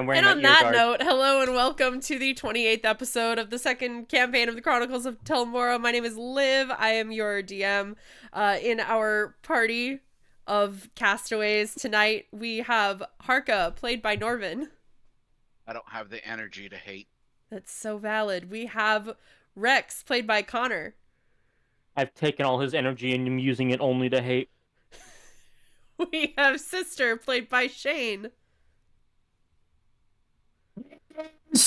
I'm wearing And my on ear that guard. note, hello and welcome to the 28th episode of the second campaign of the Chronicles of Telmora. My name is Liv. I am your DM. In our party of castaways tonight, we have Harka, played by Norvin. I don't have the energy to hate. That's so valid. We have Rex, played by Connor. I've taken all his energy and am using it only to hate. We have Sister, played by Shane.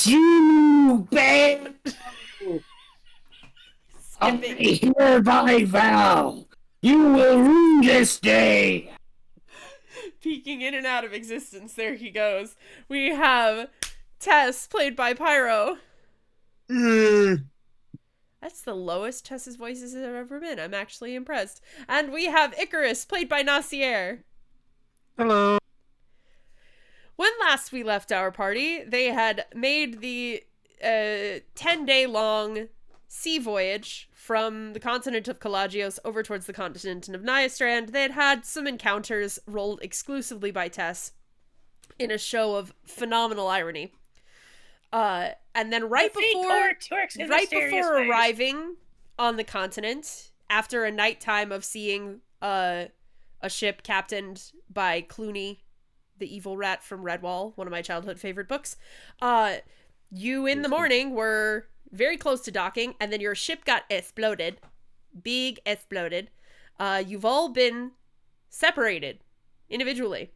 You bad! I Skipping. hereby vow you will rue this day! Peeking in and out of existence. There he goes. We have Tess, played by Pyro. That's the lowest Tess's voices have ever been. I'm actually impressed. And we have Icarus, played by Nacier. Hello. When last we left our party, they had made the 10-day-long sea voyage from the continent of Kalagios over towards the continent of Niastrand. They had had some encounters rolled exclusively by Tess in a show of phenomenal irony. And then right before arriving on the continent, after a nighttime of seeing a ship captained by Clooney, the evil rat from Redwall, one of my childhood favorite books, you in the morning were very close to docking, and then your ship got exploded. Big exploded. You've all been separated individually.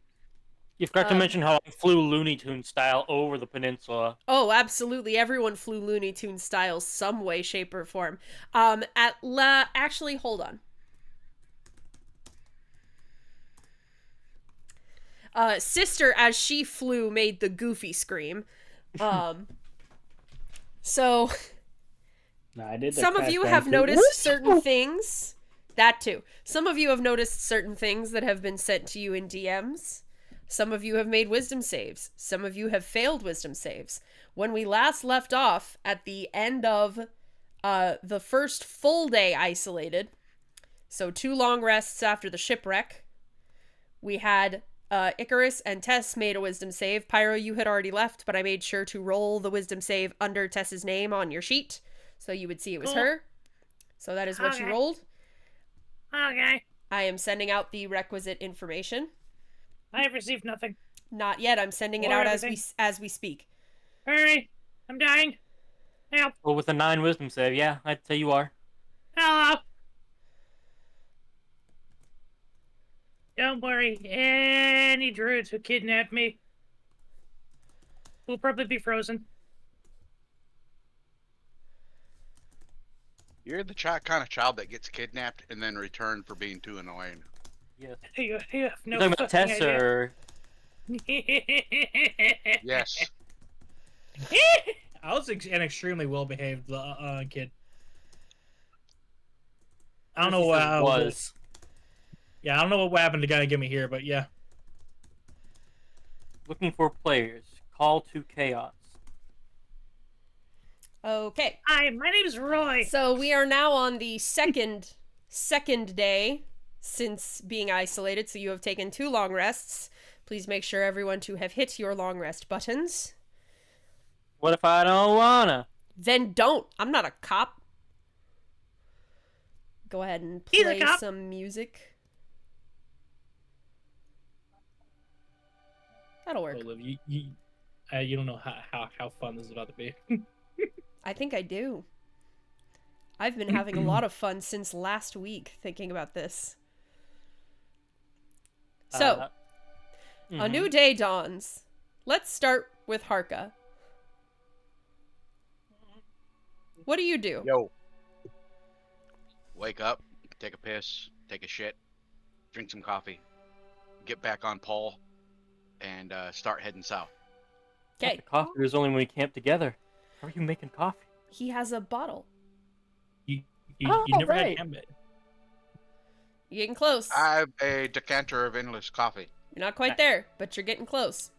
You forgot to mention how I flew Looney Tune style over the peninsula. Oh, absolutely. Everyone flew Looney Tune style some way, shape, or form. Actually, hold on. Sister, as she flew, made the goofy scream. So, some of you have noticed certain things. That too. Some of you have noticed certain things that have been sent to you in DMs. Some of you have made wisdom saves. Some of you have failed wisdom saves. When we last left off at the end of the first full day isolated, so 2 long rests after the shipwreck, we had Icarus and Tess made a wisdom save. Pyro, you had already left, but I made sure to roll the wisdom save under Tess's name on your sheet, so you would see it was her. So that is what you rolled. Okay. I am sending out the requisite information. I have received nothing. Not yet. I'm sending it out as we speak. Hurry! I'm dying. Help! Well, with a 9 wisdom save, yeah, I'd say you are. Hello! Don't worry. Any druids who kidnap me will probably be frozen. You're the kind of child that gets kidnapped and then returned for being too annoying. Yes. You have no You're talking about fucking Tess idea. or... Yes. I was an extremely well-behaved kid. I don't know what was. Yeah, I don't know what happened to get me here, but yeah. Looking for players. Call to chaos. Okay. Hi, my name is Roy. So we are now on the second day since being isolated, so you have taken 2 long rests. Please make sure everyone to have hit your long rest buttons. What if I don't wanna? Then don't. I'm not a cop. Go ahead and He's a play cop. some music. That'll work. Liv, you don't know how fun this is about to be. I think I do. I've been having a lot of fun since last week thinking about this. So, a new day dawns. Let's start with Harka. What do you do? Yo. Wake up, take a piss, take a shit, drink some coffee, get back on Paul, and start heading south. Okay. The coffee was only when we camped together. How are you making coffee? He has a bottle. You Oh, never right. had Gambit. You're getting close. I have a decanter of endless coffee. You're not quite there, but you're getting close.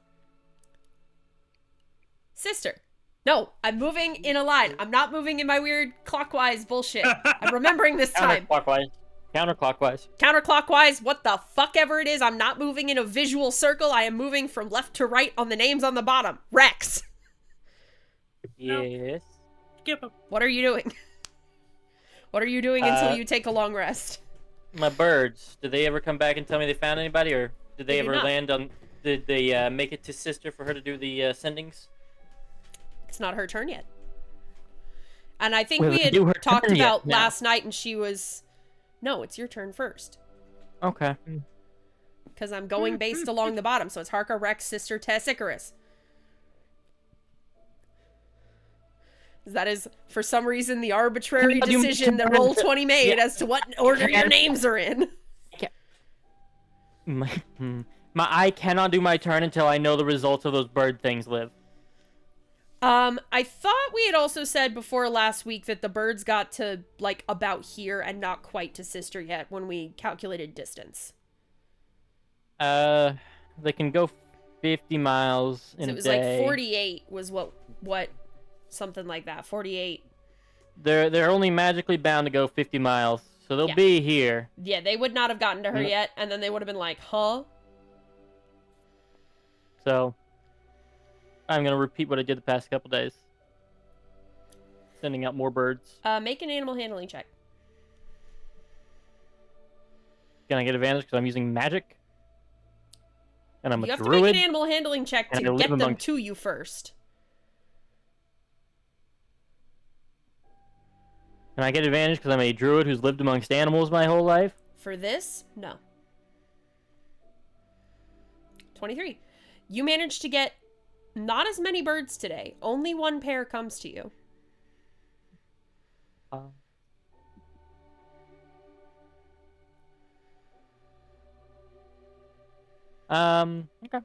Sister. No, I'm moving in a line. I'm not moving in my weird clockwise bullshit. I'm remembering this time. Counterclockwise. Counterclockwise. Counterclockwise, what the fuck ever it is, I'm not moving in a visual circle. I am moving from left to right on the names on the bottom. Rex, Yes. Skip him. what are you doing? What are you doing until Uh, you take a long rest? My birds. Did they ever come back and tell me they found anybody, or did they They did ever not. land on? Did they make it to Sister for her to do the sendings? It's not her turn yet. And I think We we haven't had do her talked turn yet, about no. last night, and she was, no, it's your turn first. Okay. Because I'm going based along the bottom, so it's Harka, Rex, Sister, Tess, Icarus. That is, for some reason, the arbitrary Can you do decision that turn to- Roll20 made Yeah. as to what order your names are in. I cannot do my turn until I know the results of those bird things live. I thought we had also said before last week that the birds got to, like, about here and not quite to Sister yet when we calculated distance. They can go 50 miles in So a it was day. like 48 was what, something like that, 48. They're only magically bound to go 50 miles, so they'll Yeah. be here. Yeah, they would not have gotten to her Mm. yet, and then they would have been like, huh? So I'm gonna repeat what I did the past couple days, sending out more birds. Make an animal handling check. Can I get advantage because I'm using magic? And I'm You a have to make druid. an animal handling check and I to live get them amongst- to you first. Can I get advantage because I'm a druid who's lived amongst animals my whole life? For this, no. 23. You managed to get not as many birds today. Only one pair comes to you. Okay.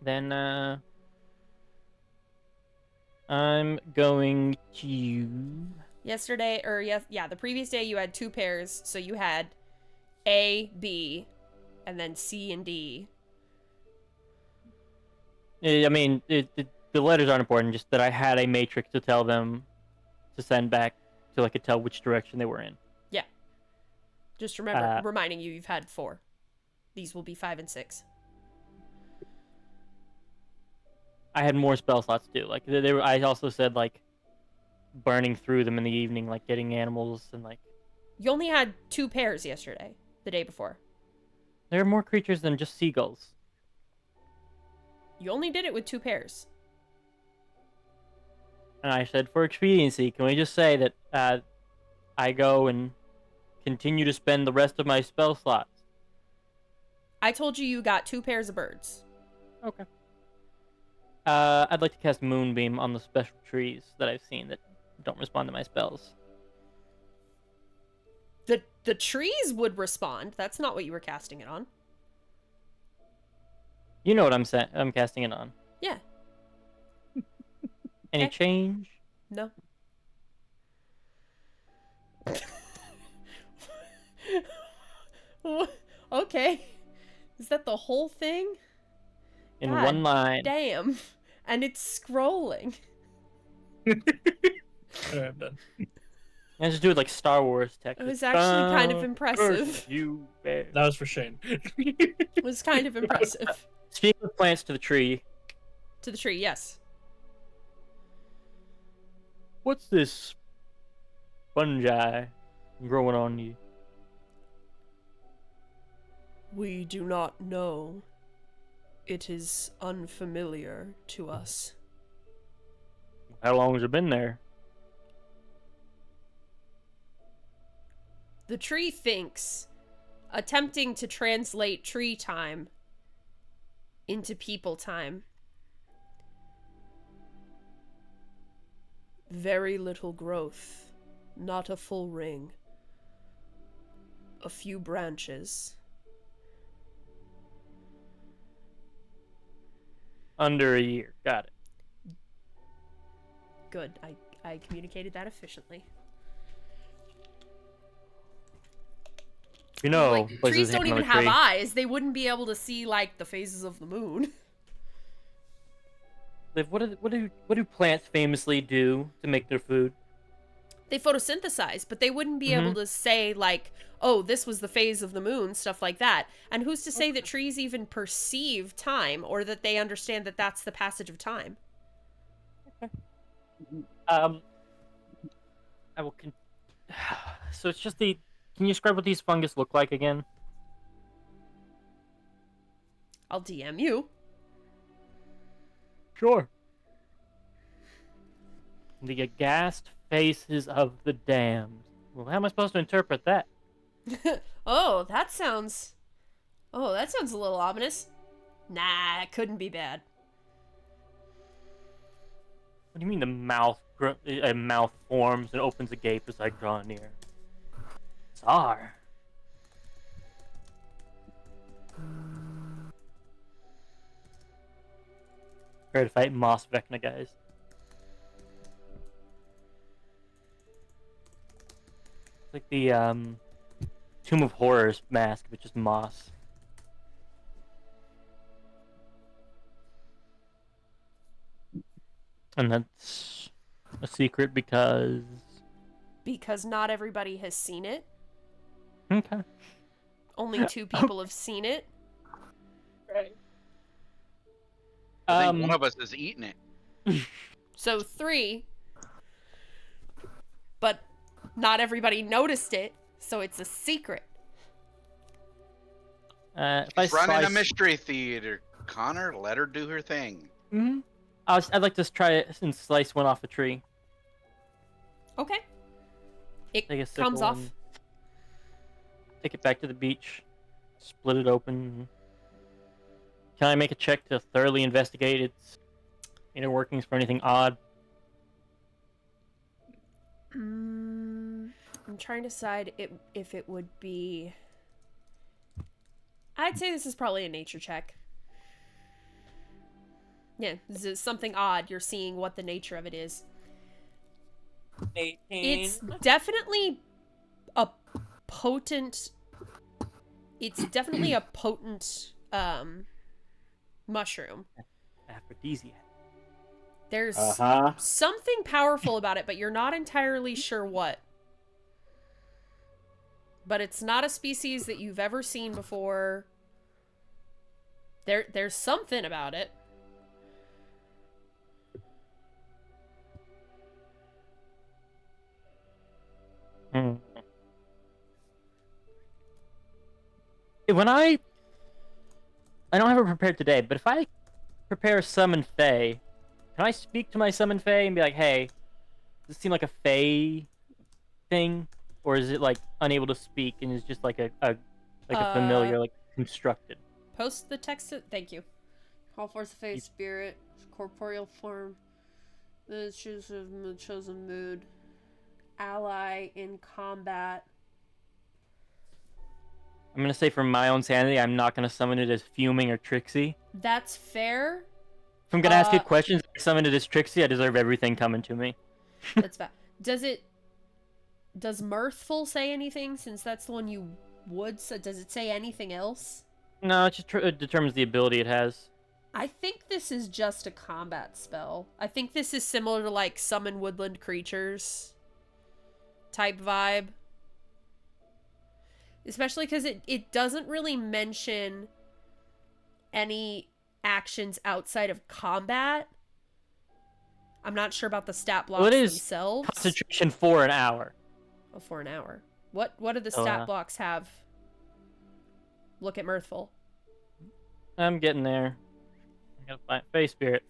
Then, I'm going to... Yesterday, or yeah, the previous day you had 2 pairs, so you had A, B, and then C and D. I mean, the letters aren't important, just that I had a matrix to tell them to send back so I could tell which direction they were in. Yeah. Just remember, reminding you, you've had 4. These will be 5 and 6. I had more spell slots too. Like they were. I also said like burning through them in the evening, like getting animals and like. You only had 2 pairs yesterday, the day before. There are more creatures than just seagulls. You only did it with 2 pairs. And I said, for expediency, can we just say that I go and continue to spend the rest of my spell slots? I told you got 2 pairs of birds. Okay. I'd like to cast Moonbeam on the special trees that I've seen that don't respond to my spells. The trees would respond. That's not what you were casting it on. You know what I'm casting it on. Yeah. Any Okay. change? No. Okay. Is that the whole thing? In God one line. Damn. And it's scrolling. Alright, I'm done. I just do it like Star Wars text. It was actually kind of impressive. Curse you bear. That was for Shane. It was kind of impressive. Speak of plants to the tree. To the tree, yes. What's this fungi growing on you? We do not know. It is unfamiliar to us. How long has it been there? The tree thinks, attempting to translate tree time into people time. Very little growth, not a full ring. A few branches. Under a year. Got it. Good, I communicated that efficiently. You know, Like, places trees don't hanging on even a have tree. eyes. They wouldn't be able to see, like, the phases of the moon. Liv, what do plants famously do to make their food? They photosynthesize, but they wouldn't be able to say, like, oh, this was the phase of the moon, stuff like that. And who's to say that trees even perceive time, or that they understand that that's the passage of time? I will. So it's just the. Can you describe what these fungus look like again? I'll DM you. Sure. The aghast faces of the damned. Well, how am I supposed to interpret that? Oh, that sounds a little ominous. Nah, it couldn't be bad. What do you mean the a mouth forms and opens a gape as I draw near? Tsar. Prepare to fight Moss Vecna, guys. It's like the Tomb of Horrors mask, but just moss. And that's a secret because... Because not everybody has seen it. Okay. Only 2 people have seen it. Right. I think one of us has eaten it. So 3. But not everybody noticed it, so it's a secret. If I She's running a slice... mystery theater. Connor, let her do her thing. Mm-hmm. I'd like to try it and slice one off a tree. Okay. It Take a sickle comes off. and take it back to the beach. Split it open. Can I make a check to thoroughly investigate its inner workings for anything odd? I'm trying to decide if it would be... I'd say this is probably a nature check. Yeah, this is something odd. You're seeing what the nature of it is. 18. It's definitely a potent... It's definitely a potent mushroom. Aphrodisiac. There's Uh-huh. something powerful about it, but you're not entirely sure what. But it's not a species that you've ever seen before. There's something about it. Hmm. When I don't have it prepared today, but if I prepare a summon Fae, can I speak to my summon Fae and be like, hey, does this seem like a Fae thing? Or is it like unable to speak and is just like a familiar, like constructed? Post the text. Thank you. Call forth the face, spirit, corporeal form, the chosen mood, ally in combat. I'm gonna say for my own sanity, I'm not gonna summon it as Fuming or Trixie. That's fair. If I'm gonna ask it questions, if I summon it as Trixie, I deserve everything coming to me. That's fair. Does Mirthful say anything, since that's the one you would? So does it say anything else? No, it just it determines the ability it has. I think this is just a combat spell. I think this is similar to like summon woodland creatures type vibe. Especially because it doesn't really mention any actions outside of combat. I'm not sure about the stat blocks themselves. Concentration for an hour. Oh, for an hour. What do the stat blocks have? Look at Mirthful. I'm getting there. I gotta find Face Spirit.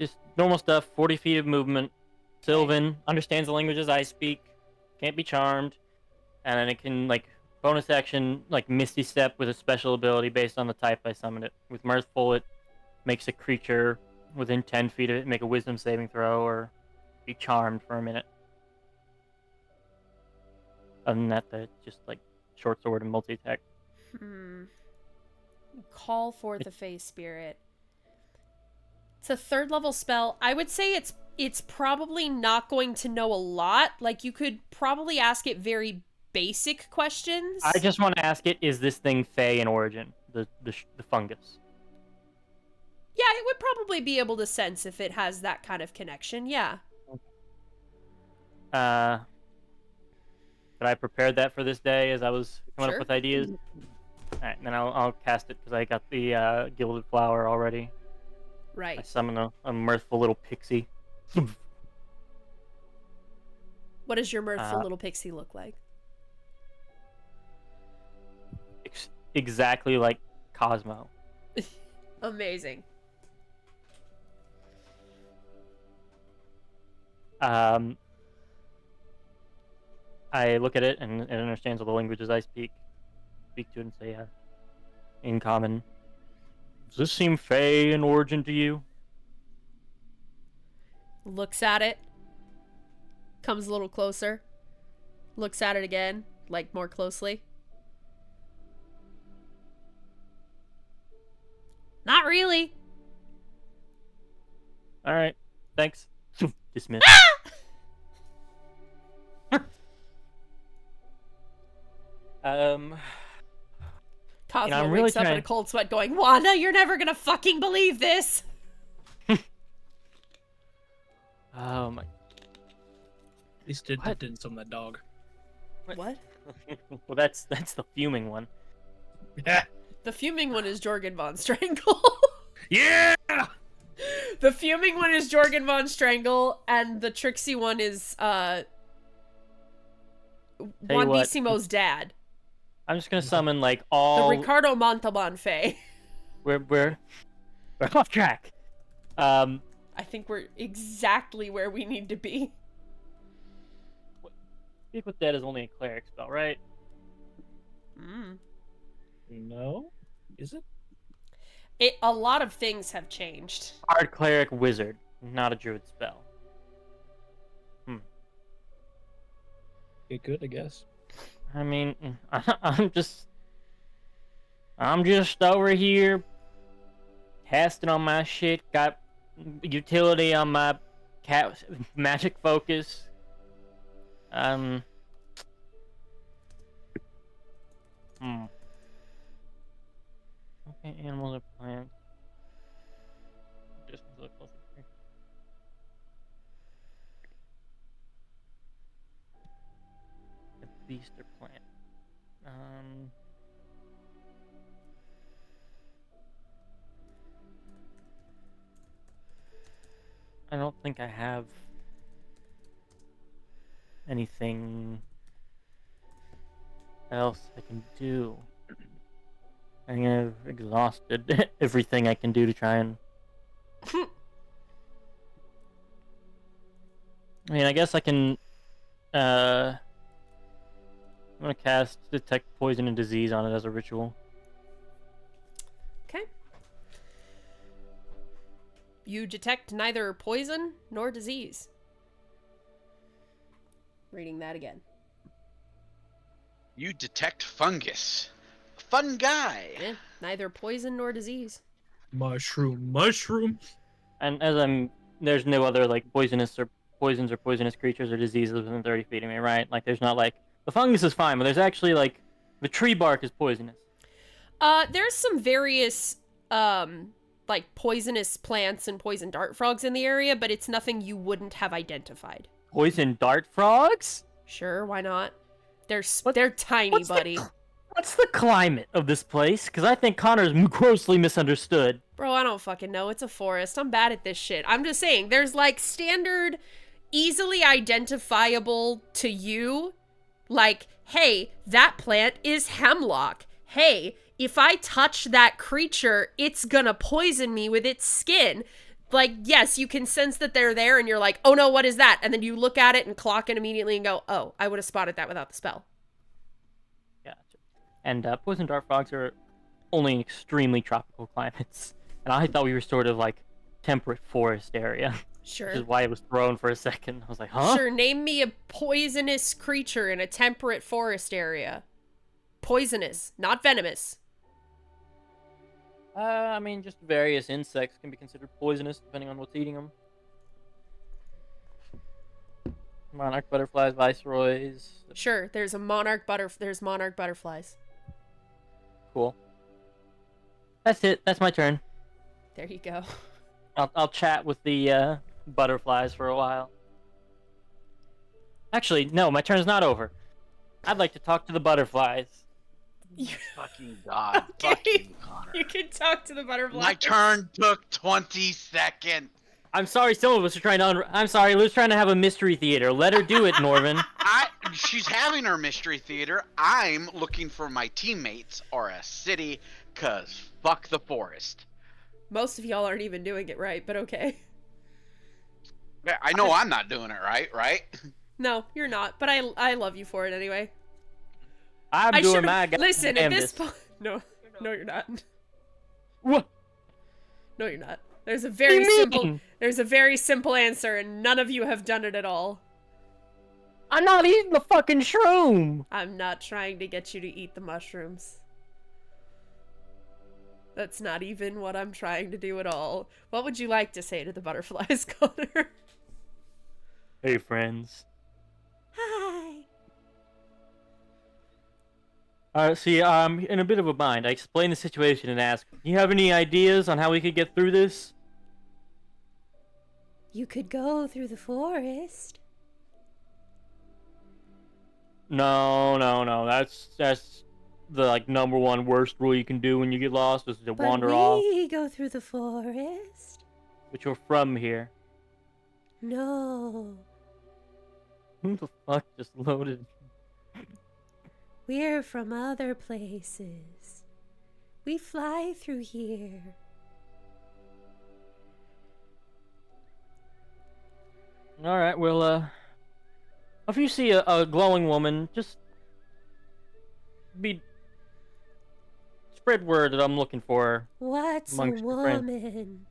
Just normal stuff. 40 feet of movement. Sylvan understands the languages I speak. Can't be charmed, and then it can like bonus action like Misty Step with a special ability based on the type I summoned it. With Mirthful, it makes a creature within 10 feet of it make a Wisdom saving throw or be charmed for a minute. Other than that, just like short sword and multi attack. Call forth the Face Spirit. It's a 3rd level spell. I would say it's probably not going to know a lot. Like, you could probably ask it very basic questions. I just want to ask it, is this thing Fey in origin? The fungus. Yeah, it would probably be able to sense if it has that kind of connection, yeah. But I prepared that for this day as I was coming Sure. up with ideas. Alright, then I'll cast it because I got the gilded flower already. I Right. summon a mirthful little pixie. What does your mirthful Uh, little pixie look like? Exactly like Cosmo. Amazing. I look at it and it understands all the languages I speak. Speak to it and say, in common, does this seem Fey in origin to you? Looks at it. Comes a little closer. Looks at it again, like more closely. Not really. Alright, thanks. Dismiss. Cosmo I'm really wakes up in trying- a cold sweat going, Wanda, you're never gonna fucking believe this! Oh my. At least it What? didn't summon that dog. What? Well, that's the fuming one. Yeah. The fuming one is Jorgen von Strangle. Yeah. The fuming one is Jorgen von Strangle, and the tricksy one is, Juan what. Bissimo's dad. I'm just gonna summon like The all. Ricardo Montalban Fae. We're off track. I think we're exactly where we need to be. Speak with Dead is only a cleric spell, right? Mm. No. Is it? A lot of things have changed. Hard cleric wizard, not a druid spell. It could, I guess. I mean, I'm just over here casting on my shit. Got utility on my cat magic focus. Okay, animals or plants. Just look closer here. A beast or plant. I don't think I have anything else I can do. I think I've exhausted everything I can do to try and. I mean, I guess I can. I'm gonna cast Detect Poison and Disease on it as a ritual. Okay. You detect neither poison nor disease. Reading that again. You detect fungus. Fun guy. Eh, neither poison nor disease. Mushroom. And there's no other like poisonous or poisons or poisonous creatures or diseases within 30 feet of me, right? Like there's not like the fungus is fine, but there's actually like the tree bark is poisonous. There's some various like poisonous plants and poison dart frogs in the area, but it's nothing you wouldn't have identified. Poison dart frogs? Sure, why not? They're tiny, buddy. What's the climate of this place? Because I think Connor's grossly misunderstood. Bro, I don't fucking know. It's a forest. I'm bad at this shit. I'm just saying, there's like standard, easily identifiable to you, like, hey, that plant is hemlock. Hey, if I touch that creature, it's gonna poison me with its skin. Like, yes, you can sense that they're there and you're like, oh no, what is that? And then you look at it and clock it immediately and go, oh, I would have spotted that without the spell. Gotcha. And poison dart frogs are only in extremely tropical climates. And I thought we were sort of like temperate forest area. Sure. Which is why it was thrown for a second. I was like, huh? Sure, name me a poisonous creature in a temperate forest area. Poisonous, not venomous. I mean, just various insects can be considered poisonous depending on what's eating them. Monarch butterflies, viceroys. Sure, there's monarch butterflies. Cool. That's it. That's my turn. There you go. I'll chat with the butterflies for a while. Actually, no, my turn's not over. I'd like to talk to the butterflies. Fucking God. Okay. Fucking Connor. You can talk to the butterfly. My turn took 20 seconds. I'm sorry, some of us are trying to. I'm sorry, Lou's trying to have a mystery theater. Let her do it, Norvin. She's having her mystery theater. I'm looking for my teammates or a city, cause fuck the forest. Most of y'all aren't even doing it right, but okay. Yeah, I know I'm not doing it right? No, you're not, but I love you for it anyway. I'm I doing should've- my Listen, at this damnedest. point... No, you're not. What? No, you're not. There's a What do very you simple... mean? There's a very simple answer, and none of you have done it at all. I'm not eating the fucking shroom. I'm not trying to get you to eat the mushrooms. That's not even what I'm trying to do at all. What would you like to say to the butterflies, Connor? Hey, friends. Hi. See, I'm in a bit of a bind. I explain the situation and ask, do you have any ideas on how we could get through this? You could go through the forest. No. That's the number one worst rule you can do when you get lost is to wander off. we go through the forest. But you're from here. No. Who the fuck just loaded? We're from other places. We fly through here. All right, well, if you see a glowing woman, just spread word that I'm looking for her. What's Amongst a your friends. woman?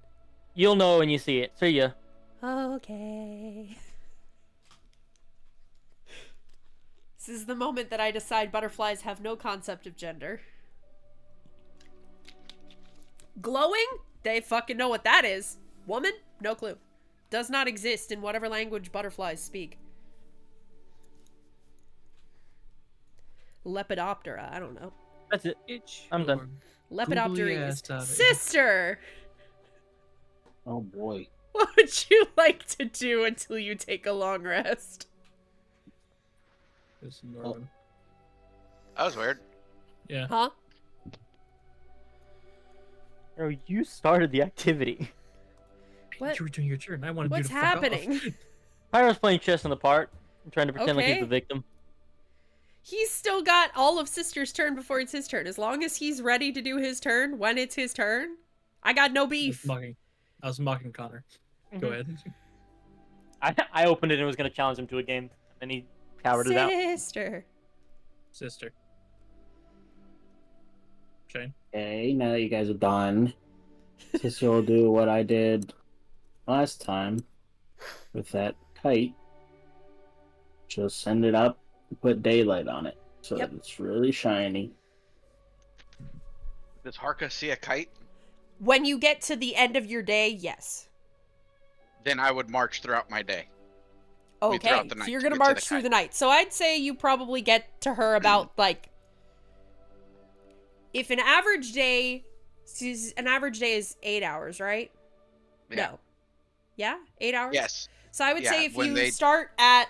You'll know when you see it. See ya. Okay. This is the moment that I decide butterflies have no concept of gender. Glowing? They fucking know what that is. Woman? No clue. Does not exist in whatever language butterflies speak. Lepidoptera, I don't know. That's it. It's I'm done. your googly Lepidopteries. ass out of here. Sister! Oh boy. What would you like to do until you take a long rest? This is Norman. That was weird. Yeah. Huh? Oh, you started the activity. What? You were doing your turn. I wanted What's you to fuck off. happening? Pyro's playing chess in the park. I'm trying to pretend like he's Okay. the victim. He's still got all of Sister's turn before it's his turn. As long as he's ready to do his turn when it's his turn, I got no beef. I was mocking Connor. Go ahead. I opened it and was going to challenge him to a game, and then he cowered it out. Sister. Sister. Shane. Okay, now that you guys are done, Sister will do what I did last time with that kite. She'll send it up and put daylight on it so Yep. that it's really shiny. Does Harka see a kite? When you get to the end of your day, yes. Then I would march throughout my day. I mean, Okay, throughout the so night you're to gonna get to march the through kite. the night. So I'd say you probably get to her about if an average day is 8 hours, right? Yeah. No. Yeah? 8 hours? Yes. So I would Yeah, say if when you they- start at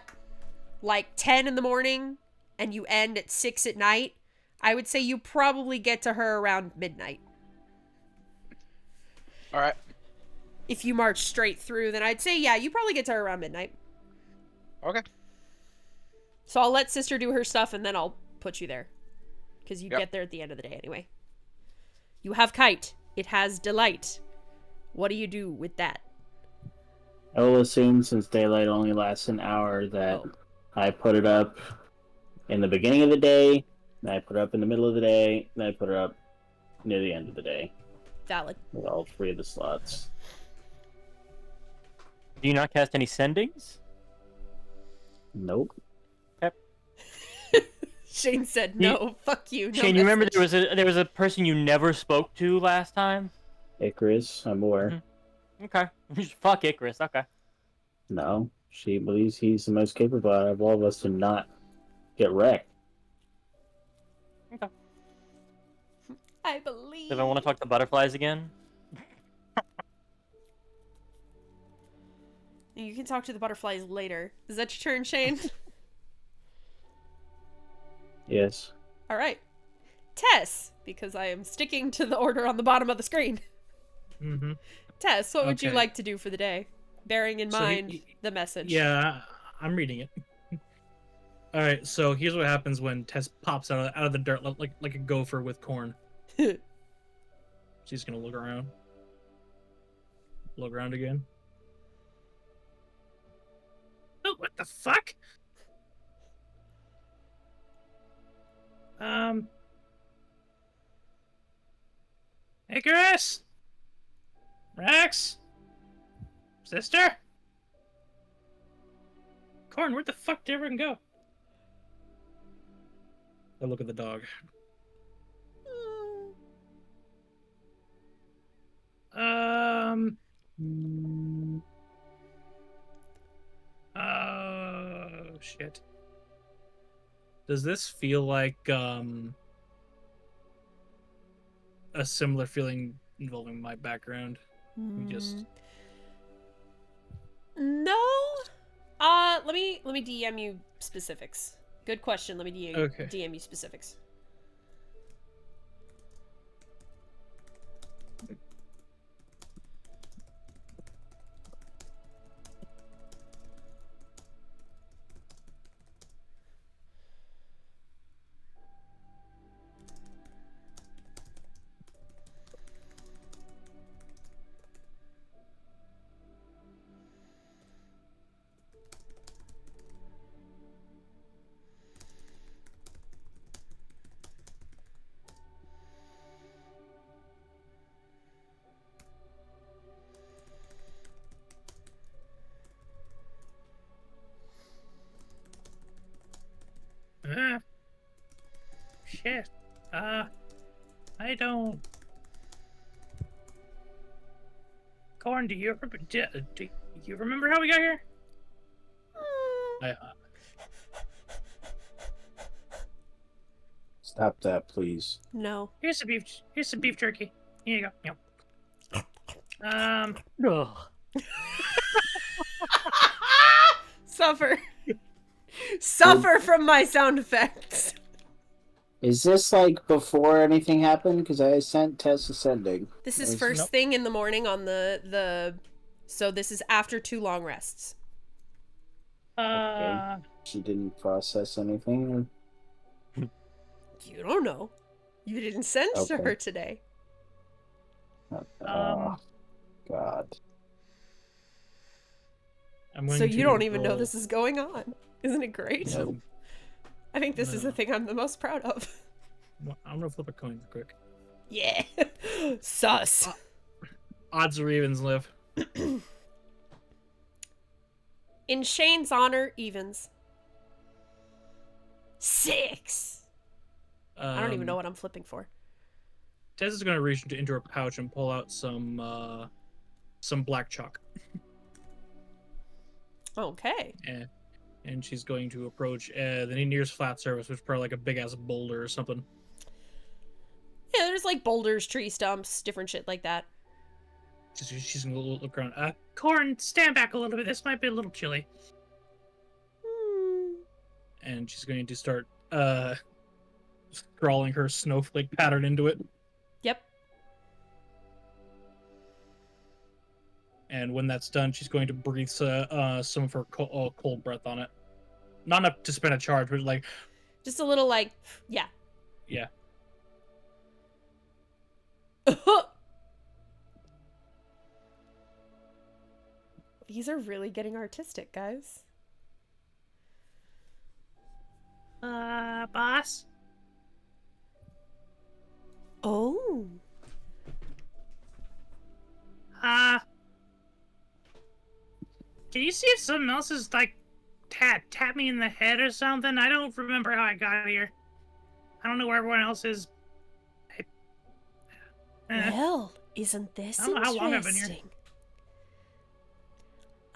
10 in the morning and you end at 6 at night, I would say you probably get to her around midnight. All right. If you march straight through, then I'd say, yeah, you probably get to her around midnight. Okay. So I'll let Sister do her stuff and then I'll put you there. Because you Yep. get there at the end of the day anyway. You have Kite. It has Delight. What do you do with that? I will assume, since daylight only lasts an hour, that Oh. I put it up in the beginning of the day, then I put it up in the middle of the day, then I put it up near the end of the day Valid. with all three of the slots. Do you not cast any sendings? Nope. Shane said no. Fuck you. No Shane, you remember message. there was a person you never spoke to last time? Icarus, I'm aware. Okay. Fuck Icarus. Okay. No, she believes he's the most capable out of all of us to not get wrecked. I believe. If I want to talk to butterflies again, You can talk to the butterflies later. Is that your turn, Shane? Yes. All right. Tess, because I am sticking to the order on the bottom of the screen. Mm-hmm. Tess, what would you Okay. like to do for the day? Bearing in So mind the message. Yeah, I'm reading it. All right, so here's what happens when Tess pops out of the dirt like a gopher with corn. She's gonna look around. Look around again. Oh, what the fuck? Icarus? Rex? Sister? Corn, where the fuck did everyone go? I look at the dog. Oh shit. Does this feel like a similar feeling involving my background? We just No. Let me DM you specifics. Good question. Let me Okay. DM you specifics. Shit. I don't. Corn, do you remember how we got here? I Stop that, please. No. Here's some beef jerky. Here you go. Yep. Ugh. Suffer. Suffer from my sound effects. Is this like before anything happened? Because I sent Tess ascending. This is Is- first Nope. thing in the morning on the so this is after 2 long rests. She didn't process anything. You don't know. You didn't send to Okay. her today. Oh, God. I'm going So to you don't even know roll- this is going on. Isn't it great? No. I think this is the No. thing I'm the most proud of. I'm gonna flip a coin real quick. Yeah. Sus. Odds or evens live. In Shane's honor, evens. 6. I don't even know what I'm flipping for. Tess is gonna reach into her pouch and pull out some black chalk, Okay. and she's going to approach the nearest flat surface, which is probably like a big ass boulder or something. Yeah, there's like boulders, tree stumps, different shit like that. She's gonna look around. Corn, stand back a little bit. This might be a little chilly. And she's going to start scrawling her snowflake pattern into it. Yep. And when that's done, she's going to breathe some of her cold breath on it. Not enough to spend a charge, but like, Just a little like, yeah. yeah. These are really getting artistic, guys. Boss? Oh. Can you see if something else is like tap me in the head or something? I don't remember how I got here. I don't know where everyone else is. Well, isn't this I don't know how long I've been here. interesting?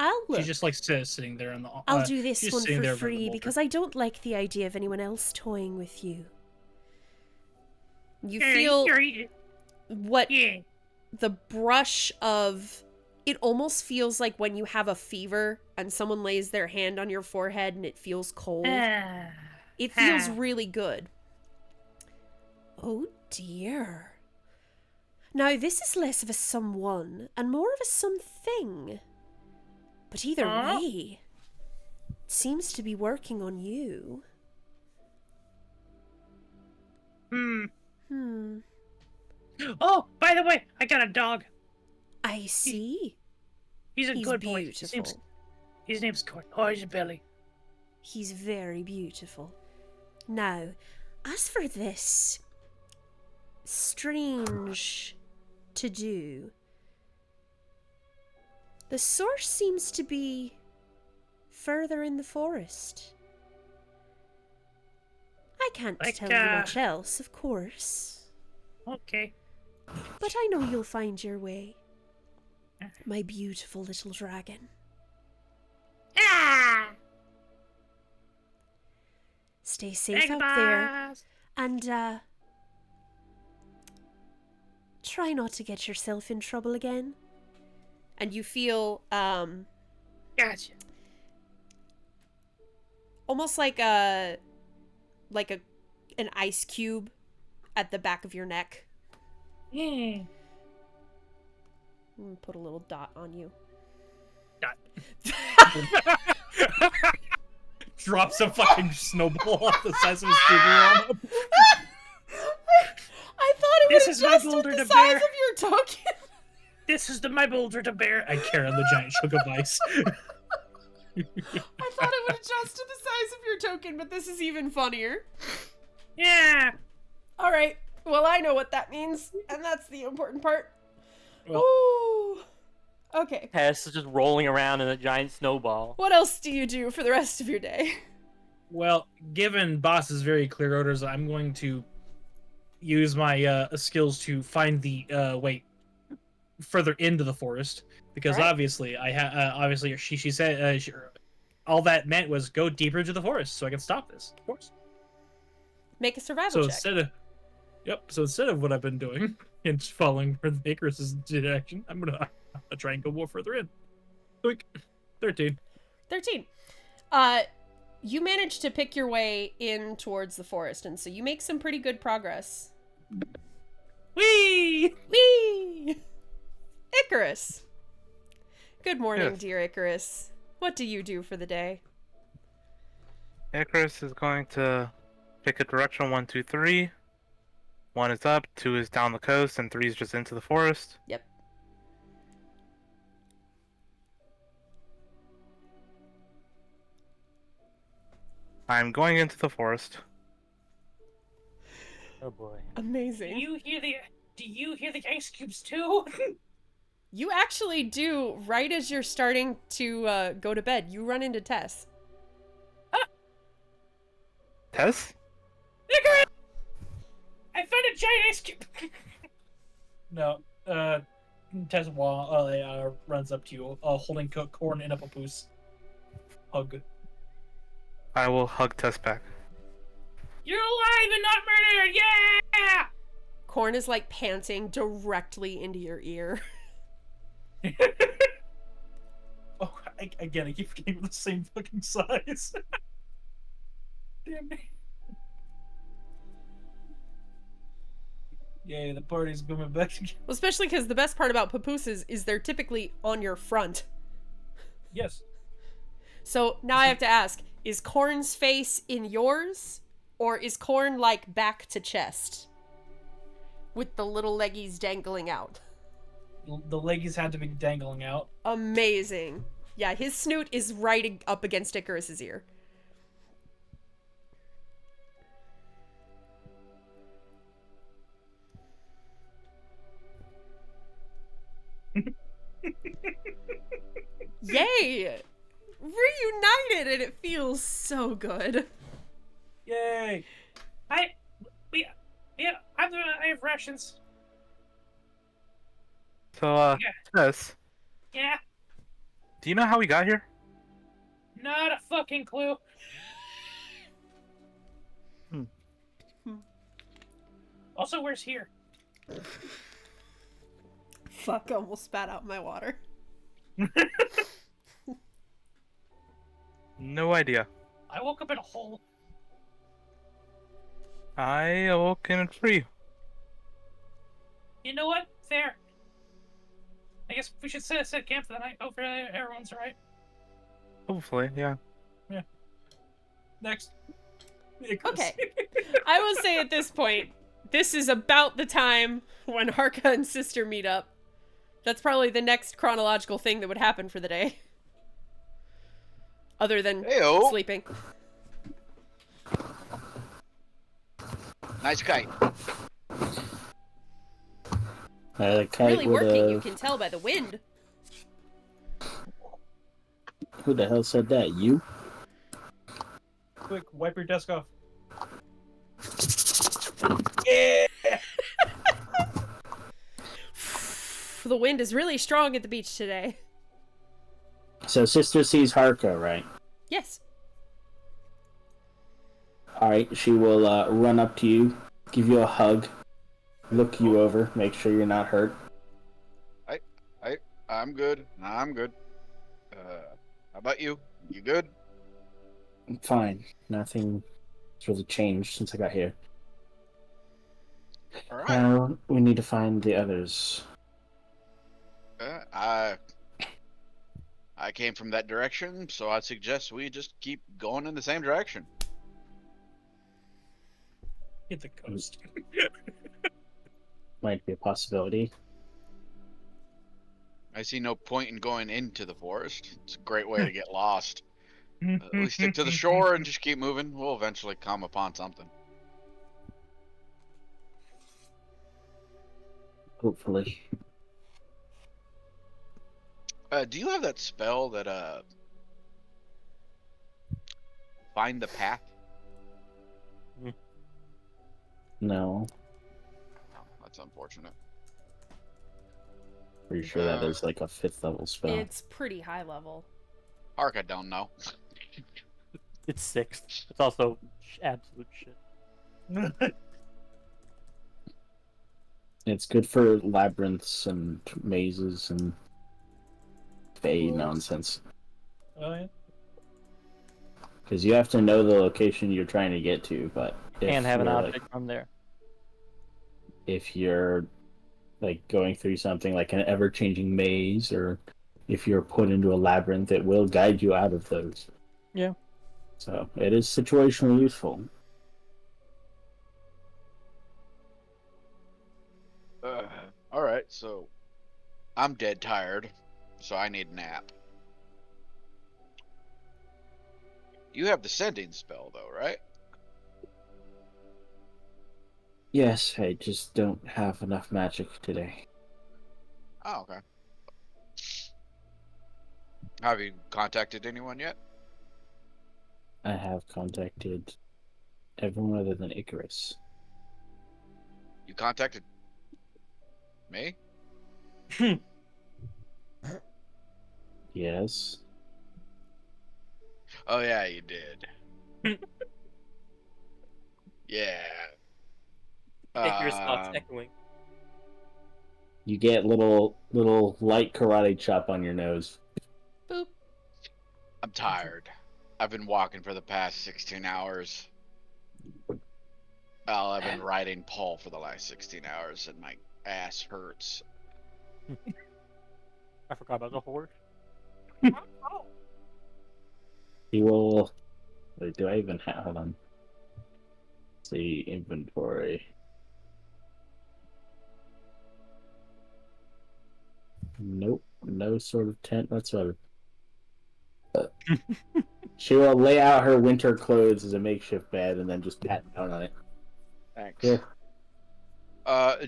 I'll look. She's just like sitting there on the. I'll do this she's one sitting for there by the free boulder. because I don't like the idea of anyone else toying with you. You Here, feel here, what yeah. the brush of It almost feels like when you have a fever and someone lays their hand on your forehead and it feels cold. It feels really good. Oh dear. Now this is less of a someone and more of a something. But either way, it seems to be working on you. Oh, by the way, I got a dog. I see. He's a good boy. Beautiful. His name's Court. Oh, he's Billy. He's very beautiful. Now, as for this strange to do, the source seems to be further in the forest. I can't tell you much else, of course. Okay. But I know you'll find your way. My beautiful little dragon. Stay safe out there. And, try not to get yourself in trouble again. And you feel, Gotcha. almost like an ice cube at the back of your neck. Yeah. I'm gonna put a little dot on you. Dot. Drops a fucking snowball off the size of a scuba on him. I thought it This was is my just boulder with the to size bear. of your token. This is my boulder to bear. I carry on the giant chunk of ice. I thought it would adjust to the size of your token, but this is even funnier. Yeah. All right. Well, I know what that means, and that's the important part. Well- Ooh. Okay. Tess is just rolling around in a giant snowball. What else do you do for the rest of your day? Well, given Boss's very clear orders, I'm going to use my skills to find the way further into the forest, because Right. obviously obviously she said all that meant was go deeper into the forest so I can stop this. Of course. Make a survival So check. instead of what I've been doing and just following Icarus's direction, I'm gonna try and go more further in. Quick, 13. 13. You manage to pick your way in towards the forest, and so you make some pretty good progress. Whee! Whee! Icarus. Good morning, Yes. dear Icarus. What do you do for the day? Icarus is going to pick a direction 1, 2, 3. 1 is up, 2 is down the coast, and 3 is just into the forest. Yep. I'm going into the forest. Oh boy. Amazing. Do you hear the ice cubes too? You actually do, right as you're starting to go to bed, you run into Tess. Tess? Icarus! I found a giant ice cube. No, Tessa runs up to you, holding corn in a papoose. Hug. I will hug Tess back. You're alive and not murdered! Yeah! Corn is like panting directly into your ear. Oh, I keep forgetting the same fucking size. Damn it. Yay, the party's coming back together. Well, especially because the best part about papooses is they're typically on your front. Yes. So now I have to ask, is Corn's face in yours? Or is Corn like back to chest? With the little leggies dangling out. The leggies had to be dangling out. Amazing. Yeah, his snoot is right up against Icarus's ear. Yay! Reunited and it feels so good. Yay! I have rations. So, Yeah. Tess, Yeah, do you know how we got here? not a fucking clue. Also, where's here? Fuck, I almost spat out my water. No idea. I woke up in a hole. I awoke in a tree. You know what? Fair. I guess we should set camp for the night. Hopefully everyone's alright. Hopefully, yeah. Next. Okay. I will say at this point, this is about the time when Harka and Sister meet up. That's probably the next chronological thing that would happen for the day. Other than Heyo. sleeping. Nice kite. The kite Really would working, you have... can tell by the wind. Who the hell said that? You? Quick, wipe your desk off. The wind is really strong at the beach today. So Sister sees Harka, right? Yes. Alright, she will run up to you, give you a hug, look you over, make sure you're not hurt. I'm good. I'm good. How about you? You good? I'm fine. Nothing's really changed since I got here. All right. Now we need to find the others. I came from that direction, so I suggest we just keep going in the same direction. Hit the coast. Might be a possibility. I see no point in going into the forest. It's a great way to get lost. We stick to the shore and just keep moving. We'll eventually come upon something. Hopefully. Do you have that spell that find the path? No. Oh, that's unfortunate. Pretty sure that is like a 5th level spell. It's pretty high level. Hark, I don't know. It's 6th. It's also absolute shit. It's good for labyrinths and mazes and fey nonsense. Oh, yeah. Because you have to know the location you're trying to get to, but Can't have an you're, object from there. if you're like going through something like an ever-changing maze, or if you're put into a labyrinth, it will guide you out of those. Yeah. So it is situationally useful. All right, so I'm dead tired, so I need a nap. You have the sending spell, though, right? Yes, I just don't have enough magic today. Oh, okay. Have you contacted anyone yet? I have contacted everyone other than Icarus. You contacted me? Yes. Oh yeah, you did. Yeah. Icarus thoughts echoing. You get little light karate chop on your nose. Boop. I'm tired. I've been walking for the past 16 hours. Well, I've been riding Paul for the last 16 hours, and my ass hurts. I forgot about the horse. You will. Wait, do I even have? Hold on. Let's see, inventory. Nope, no sort of tent whatsoever. She will lay out her winter clothes as a makeshift bed and then just pat down on it. Thanks. Yeah.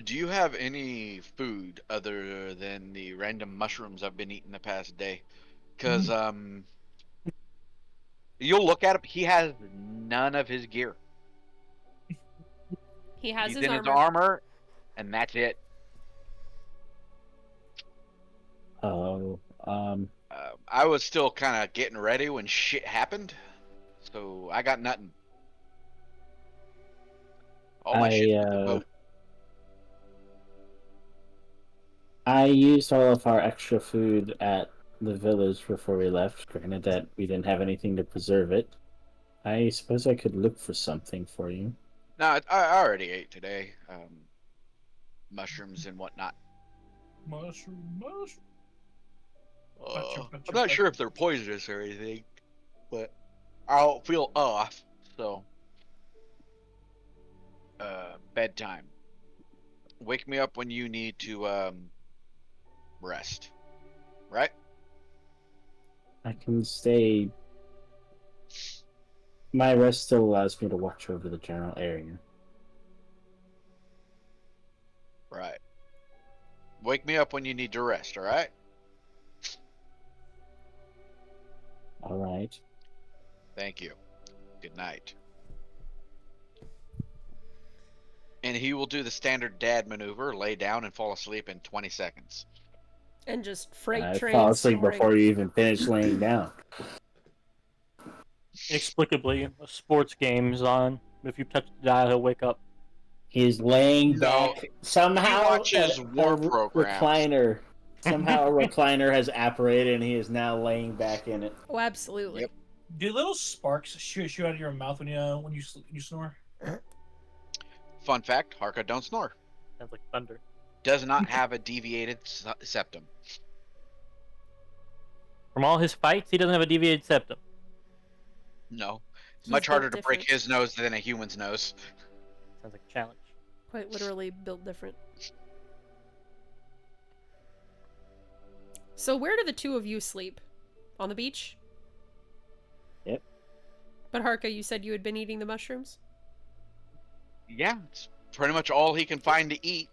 Do you have any food other than the random mushrooms I've been eating the past day? Because, you'll look at him, he has none of his gear. He has He's his in armor. his armor, and that's it. Oh, I was still kind of getting ready when shit happened, so I got nothing. All my shit's with the boat. I used all of our extra food at the village before we left. Granted that we didn't have anything to preserve it. I suppose I could look for something for you. No, I already ate today. Mushrooms and whatnot. Mushroom. I'm not sure if they're poisonous or anything, but I'll feel off. So, bedtime. Wake me up when you need to rest. Right? I can stay. My rest still allows me to watch over the general area. Right. Wake me up when you need to rest, alright? Alright. Thank you. Good night. And he will do the standard dad maneuver, lay down and fall asleep in 20 seconds. And just freight I train fall asleep snoring. before you even finish laying down. Inexplicably, a sports game is on. If you touch the dial, he'll wake up. He's laying No, back. Somehow, he watches war programs. recliner. Somehow, a recliner has apparated, and he is now laying back in it. Oh, absolutely. Yep. Do little sparks shoot out of your mouth when you snore? Fun fact, Harka don't snore. Sounds like thunder. Does not have a deviated septum. From all his fights, he doesn't have a deviated septum. No. He's Much harder to built break different. his nose than a human's nose. Sounds like a challenge. Quite literally built different. So where do the two of you sleep? On the beach? Yep. But Harka, you said you had been eating the mushrooms? Yeah, it's pretty much all he can find to eat.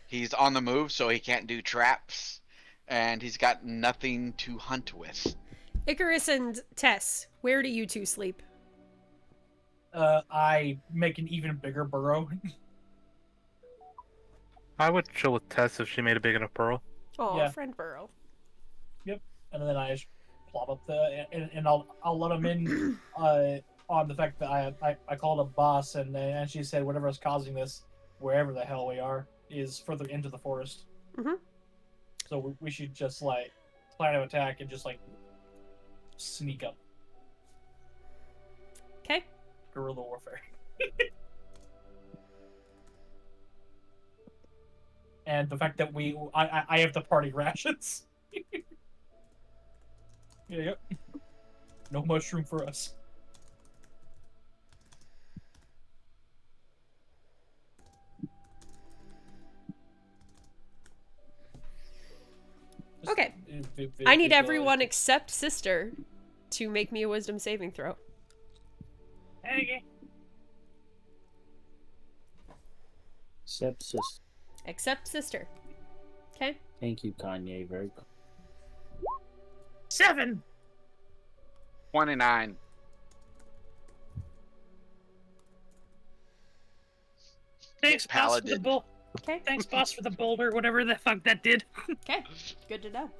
He's on the move, so he can't do traps. And he's got nothing to hunt with. Icarus and Tess, where do you two sleep? I make an even bigger burrow. I would chill with Tess if she made a big enough burrow. Oh, Yeah. friend burrow. And then I just plop up and I'll let him in on the fact that I called a boss and she said whatever is causing this, wherever the hell we are, is further into the forest. Mhm. So we should just like plan an attack and just like sneak up. Okay. Guerrilla warfare. And the fact that I have the party rations. Yeah. No mushroom for us. Okay. I need everyone except Sister to make me a wisdom saving throw. Okay. Sepsis. Except Sister. Okay? Thank you, Kanye. Very good. 7. 29. Thanks, boss, for the Paladin. bull. Okay. Thanks, boss, for the boulder, whatever the fuck that did. Okay. Good to know.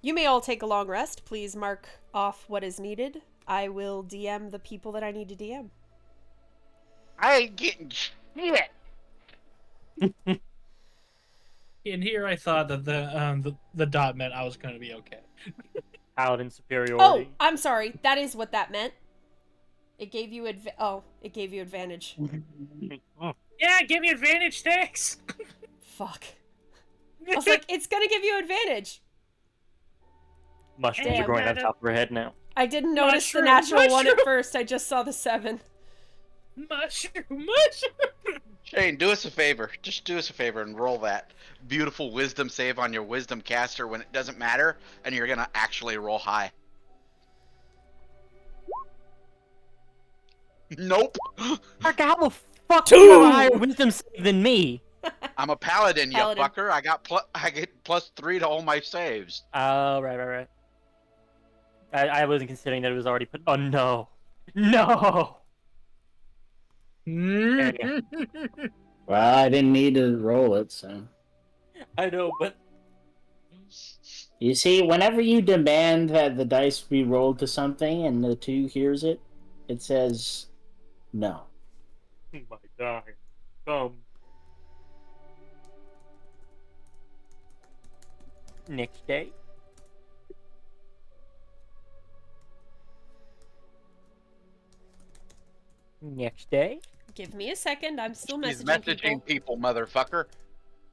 You may all take a long rest. Please mark off what is needed. I will DM the people that I need to DM. I ain't getting shit. In here, I thought that the dot meant I was going to be okay. Paladin Oh, superiority. I'm sorry. That is what that meant. It gave you it gave you advantage. Yeah, give me advantage, thanks. Fuck. I was like, it's gonna give you advantage. Mushrooms Damn. are growing on top of her head now. I didn't notice the Mushroom, natural one at mushroom. first. I just saw the 7. Mushroom. Shane, do us a favor. Just do us a favor and roll that beautiful wisdom save on your wisdom caster when it doesn't matter, and you're gonna actually roll high. Nope. How the fuck 2! do you have a higher wisdom save than me? I'm a paladin, you Paladin. fucker. I get +3 to all my saves. Oh, right. I wasn't considering that it was already put. Oh no, no. Mm. Well, I didn't need to roll it, so. I know, but You see, whenever you demand that the dice be rolled to something and the 2 hears it, it says no. oh my god, Next day. Next day. Give me a second. I'm still He's messaging people. people, motherfucker.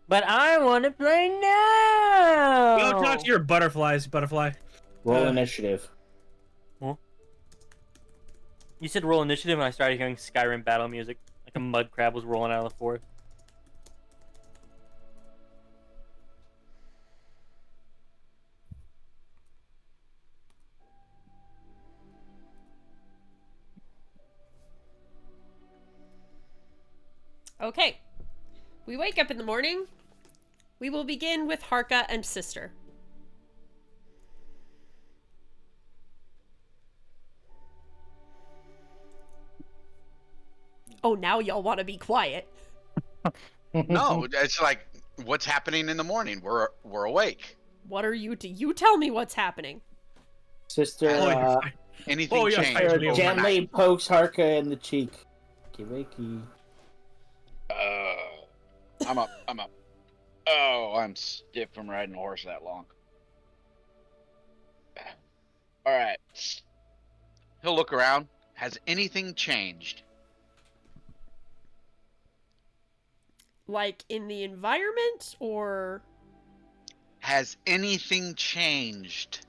But I want to play now. Go talk to your butterflies, butterfly. Roll initiative. You said roll initiative, and I started hearing Skyrim battle music, like a mud crab was rolling out of the forest. Okay. We wake up in the morning. We will begin with Harka and Sister. Oh, now y'all want to be quiet. No, it's like, what's happening in the morning? We're awake. What are you? You tell me what's happening. Sister Anything Oh, yeah, changed I heard overnight? gently pokes Harka in the cheek. Wakey. I'm up. Oh, I'm stiff from riding a horse that long. All right. He'll look around. Has anything changed? Like in the environment, or Has anything changed?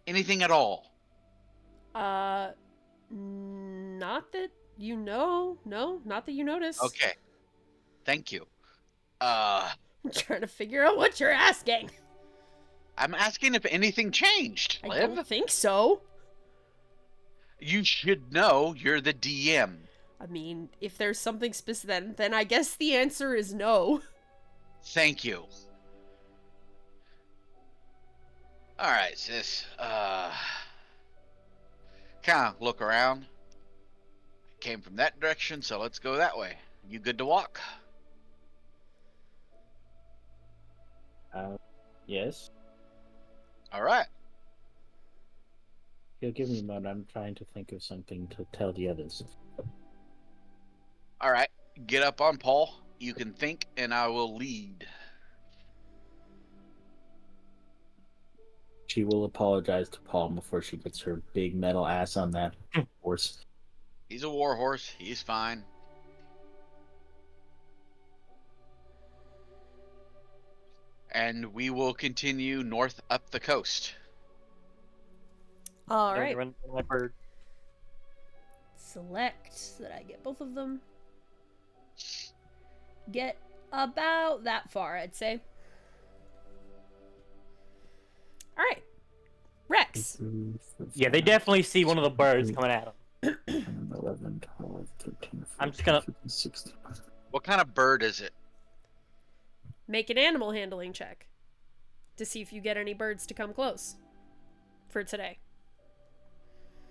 Anything at all? not that you know. No, not that you notice. Okay. Thank you. I'm trying to figure out what you're asking. I'm asking if anything changed, I Liv. don't think so. You should know. You're the DM. I mean, if there's something specific, then I guess the answer is no. Thank you. Alright, sis. Kinda look around. Came from that direction, so let's go that way. You good to walk? Yes. Alright. You'll give me a moment. I'm trying to think of something to tell the others. Alright. Get up on Paul. You can think, and I will lead. She will apologize to Paul before she gets her big metal ass on that horse. He's a war horse. He's fine. And we will continue north up the coast. All There, right. run my bird. Select so that I get both of them. Get about that far, I'd say. All right. Rex. Yeah, they definitely see one of the birds coming at them. 11, 12, 13, I'm just gonna- 14, 15, 16. What kind of bird is it? Make an animal handling check to see if you get any birds to come close for today.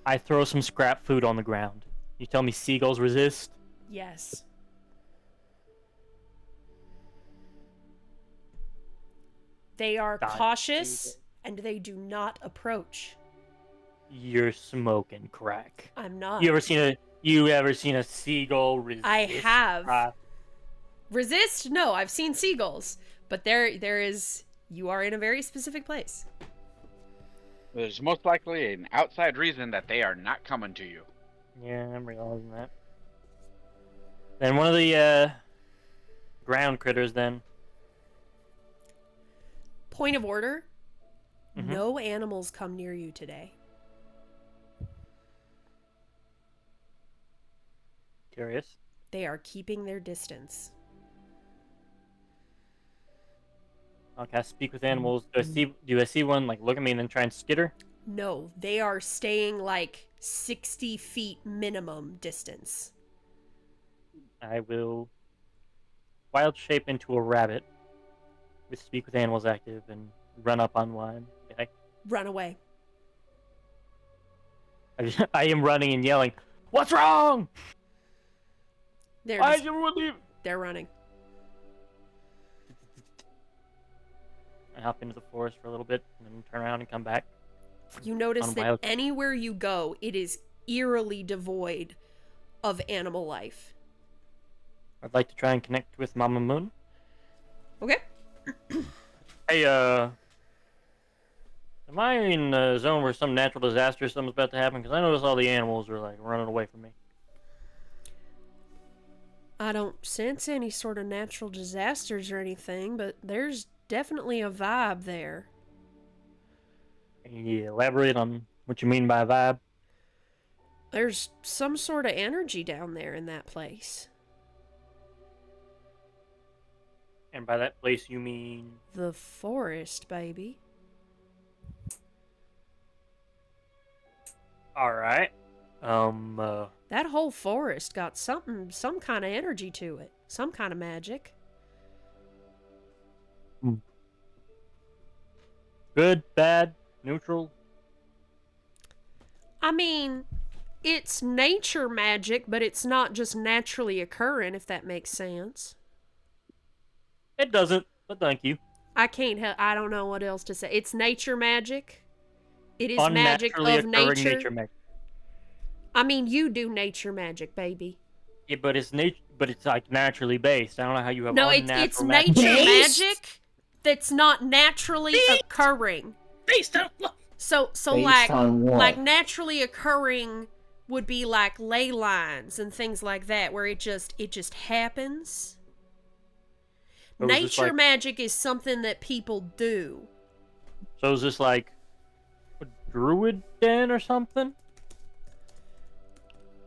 I throw some scrap food on the ground. You tell me seagulls resist? Yes. They are Done. cautious and they do not approach. You're smoking crack. I'm not. You ever seen a seagull resist? I have. Uh, Resist? No, I've seen seagulls, but there is. You are in a very specific place. There's most likely an outside reason that they are not coming to you. yeah, I'm realizing that. Then one of the ground critters. Then Point of order. Mhm. No animals come near you today. curious. They are keeping their distance. I'll cast speak with animals. Do I see one like look at me and then try and skitter? No, they are staying like 60 feet minimum distance. I will wild shape into a rabbit with speak with animals active and run up on one. Okay. Run away. I am running and yelling, "What's wrong? They're Why just- is everyone leaving?" they're running. I hop into the forest for a little bit and then turn around and come back. You notice On that wild- anywhere you go, it is eerily devoid of animal life. I'd like to try and connect with Mama Moon. Okay. Hey, am I in the zone where some natural disaster or something's about to happen? Because I noticed all the animals are like running away from me. I don't sense any sort of natural disasters or anything, but there's definitely a vibe there. Can you elaborate on what you mean by vibe? There's some sort of energy down there in that place. And by that place, you mean... The forest, baby. Alright. That whole forest got some kind of energy to it. Some kind of magic. Good, bad, neutral? I mean, it's nature magic, but it's not just naturally occurring, if that makes sense. It doesn't, but thank you. I can't help. I don't know what else to say. It's nature magic. It is magic Unnaturally of occurring nature. magic. I mean, you do nature magic, baby. Yeah, but it's like naturally based. I don't know how you have No, unnatural it's magic. nature Based? magic that's not naturally Based? occurring. Based on what? So Based like on what? like naturally occurring would be like ley lines and things like that, where it just happens. So is this Nature like- magic is something that people do. So is this like a druid den or something?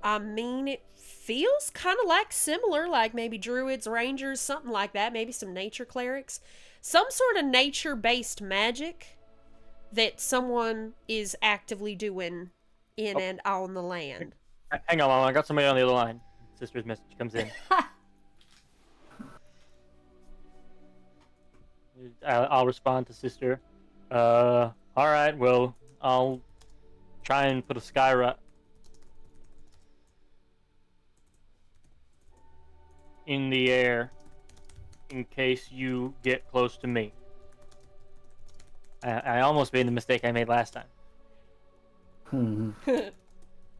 I mean, it feels kind of like similar, like maybe druids, rangers, something like that. Maybe some nature clerics. Some sort of nature-based magic that someone is actively doing in and on the land. Hang on, Mom. I got somebody on the other line. Sister's message comes in. I'll respond to sister. All right. Well, I'll try and put a skyra in the air in case you get close to me. I almost made the mistake I made last time.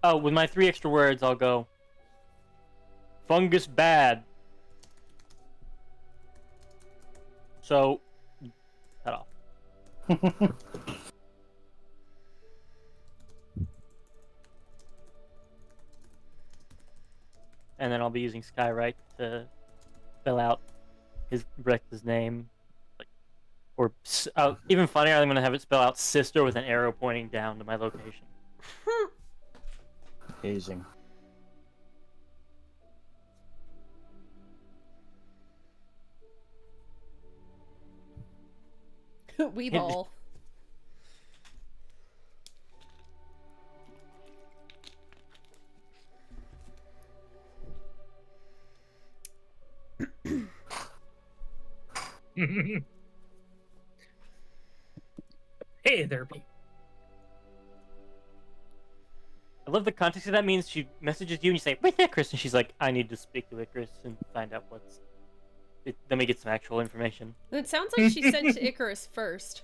Oh, with my 3 extra words, I'll go. Fungus bad. So, cut off. And then I'll be using Skywrite to spell out Brex's name. Or even funnier, I'm going to have it spell out sister with an arrow pointing down to my location. Amazing. Weeball. Hey there, B. I love the context of that. Means she messages you and you say, "Wait there, Chris," and she's like, "I need to speak to Icarus and find out what's." Let me get some actual information. It sounds like she sent to Icarus first,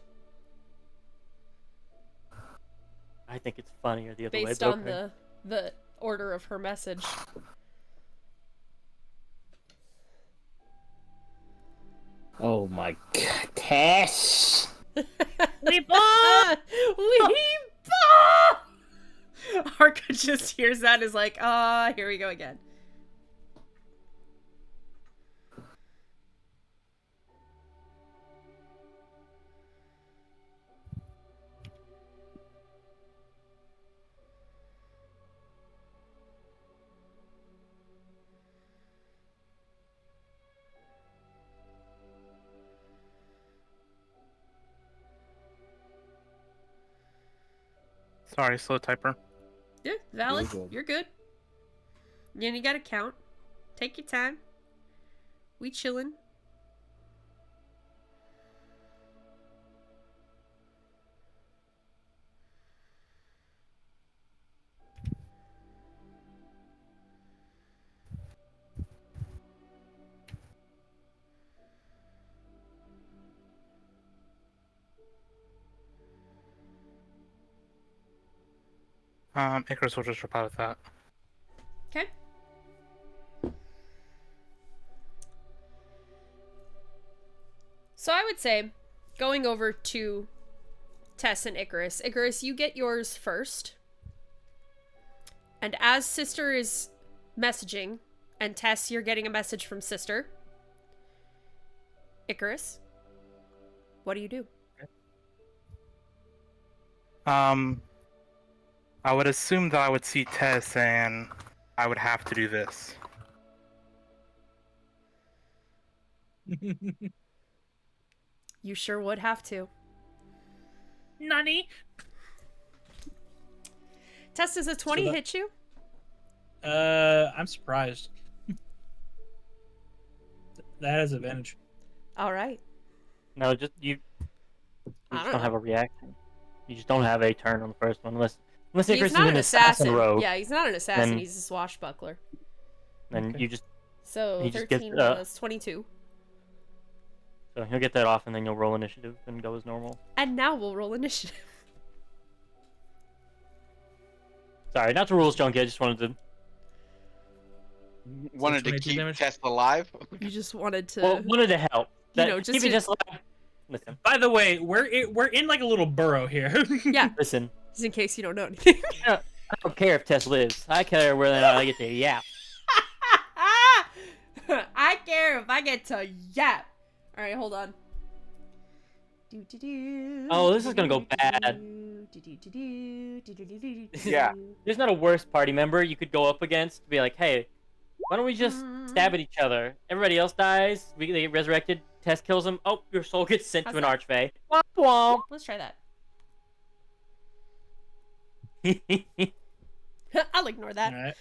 I think it's funnier the other way. based but on okay. the order of her message. Oh my god, Tess! Weeball! Weeball! Arca just hears that and is like, here we go again. Sorry, slow typer. Yeah, valid. You're good. You're good. Yeah, you gotta count. Take your time. We chillin'. Icarus will just reply with that. Okay. So I would say, going over to Tess and Icarus. Icarus, you get yours first. And as Sister is messaging, and Tess, you're getting a message from Sister. Icarus, what do you do? I would assume that I would see Tess and I would have to do this. You sure would have to. Nani? Tess, does a 20 hit you? I'm surprised. That has advantage. All right. No, just you. You I just don't don't have know. a reaction. You just don't have a turn on the first one, unless He's Icarus is not an an assassin. rogue. Yeah, he's not an assassin. Then- He's a swashbuckler. Then Okay. you just So He just 13 gets, plus 22. so he'll get that off, and then you'll roll initiative and go as normal. And now we'll roll initiative. Sorry, not to rules junkie. I just wanted to. Wanted to 22 keep damage? Tess alive. You just wanted to. Well, wanted to help. You That, know, just keeping to- Tess alive. Listen, By the way, we're in like a little burrow here. Yeah, listen. just in case you don't know anything. I don't care if Tess lives. I care whether or not I get to yap. I care if I get to yap. All right, hold on. Oh, this is gonna go bad. Yeah. There's not a worse party member you could go up against. Be like, hey, why don't we just stab at each other? Everybody else dies. They get resurrected. Tess kills him. Oh, your soul gets sent How's to an that? archfey. Womp womp. Let's try that. I'll ignore that. All right.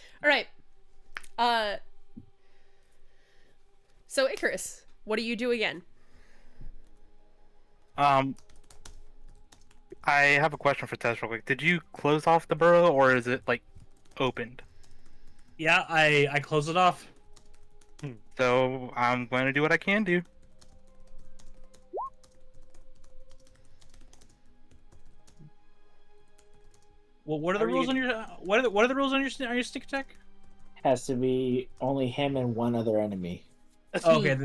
All right. So Icarus, what do you do again? I have a question for Tess real quick. Did you close off the burrow, or is it like opened? Yeah, I close it off. So I'm going to do what I can do. Well, what are the How are you rules on your what are the rules on your stick attack? Has to be only him and one other enemy. Okay,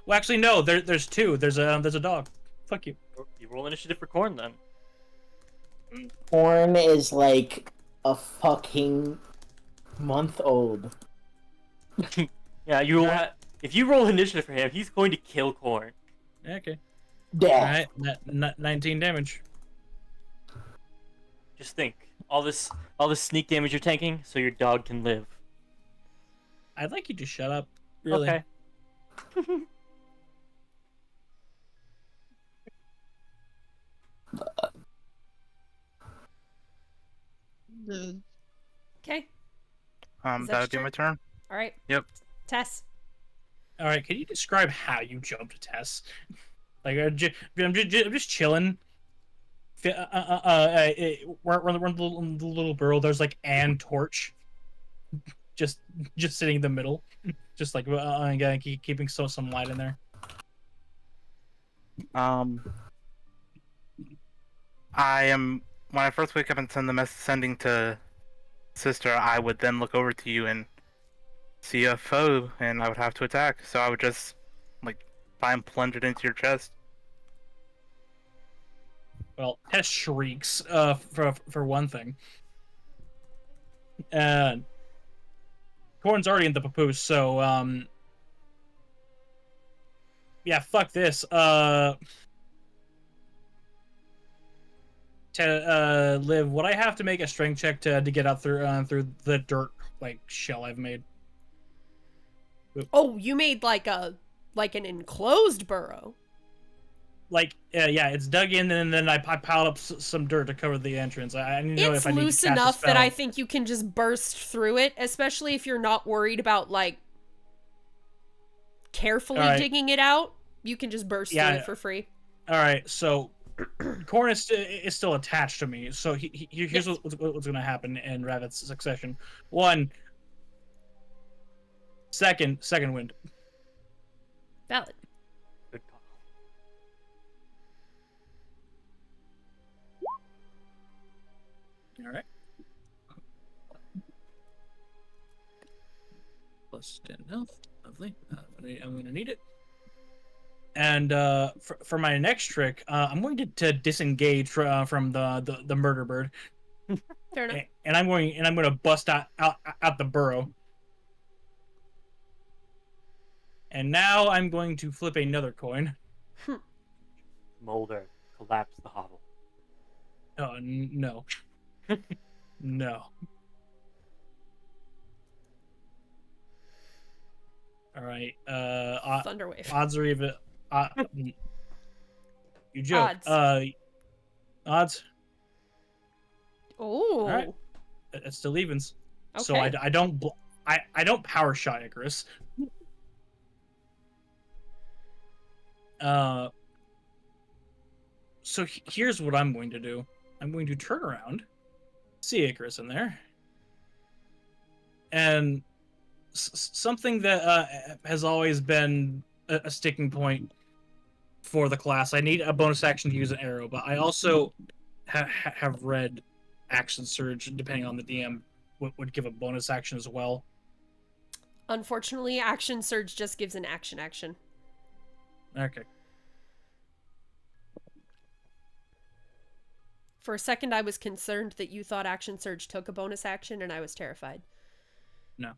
well, actually, no. There's two. There's a dog. Fuck you. You roll initiative for Corn then. Horn is like a fucking month old. Yeah, you will. If you roll initiative for him, he's going to kill Corn. Okay. Death. All right. 19 damage. Just think, all this sneak damage you're taking, so your dog can live. I'd like you to shut up. Really. Okay. Okay. Is that That would be your my turn. All right. Yep. Tess. All right. Can you describe how you jumped to Tess? Like, I'm just chilling. We're in the little burrow. There's like an torch, just sitting in the middle, just like keeping some light in there. I am when I first wake up and send the message sending to Sister, I would then look over to you and see a foe, and I would have to attack. So I would just like try and plunge it into your chest. Well, Tess shrieks. For one thing. And Corn's already in the papoose, so yeah, fuck this. Liv, would I have to make a strength check to get out through the dirt like shell I've made? Oh, you made like an enclosed burrow. Like, yeah, it's dug in, and then I piled up some dirt to cover the entrance. I need to know It's if I need to loose cast a enough that spell. I think you can just burst through it, especially if you're not worried about like carefully All right. digging it out. You can just burst through Yeah. it for free. All right, so Corn is still attached to me. So here's Yes. what's going to happen in Ravit's succession. One, second wind. Valid. Good call. All right. Plus 10 health. Lovely. I'm going to need it. And for my next trick, I'm going to disengage from the murder bird. Fair enough. And I'm going to bust out the burrow. And now I'm going to flip another coin. Molder, collapse the hovel. No. No. All right. Thunderwave. Odds are even. You joke. Odds. Odds. Oh. All right. It still evens. Okay. So I don't power shot Icarus. So here's what I'm going to do. I'm going to turn around, see Icarus in there, and something that has always been a sticking point for the class. I need a bonus action to use an arrow, but I also have read Action Surge, depending on the DM, would give a bonus action as well. Unfortunately, Action Surge just gives an action. Okay. For a second, I was concerned that you thought Action Surge took a bonus action, and I was terrified. No.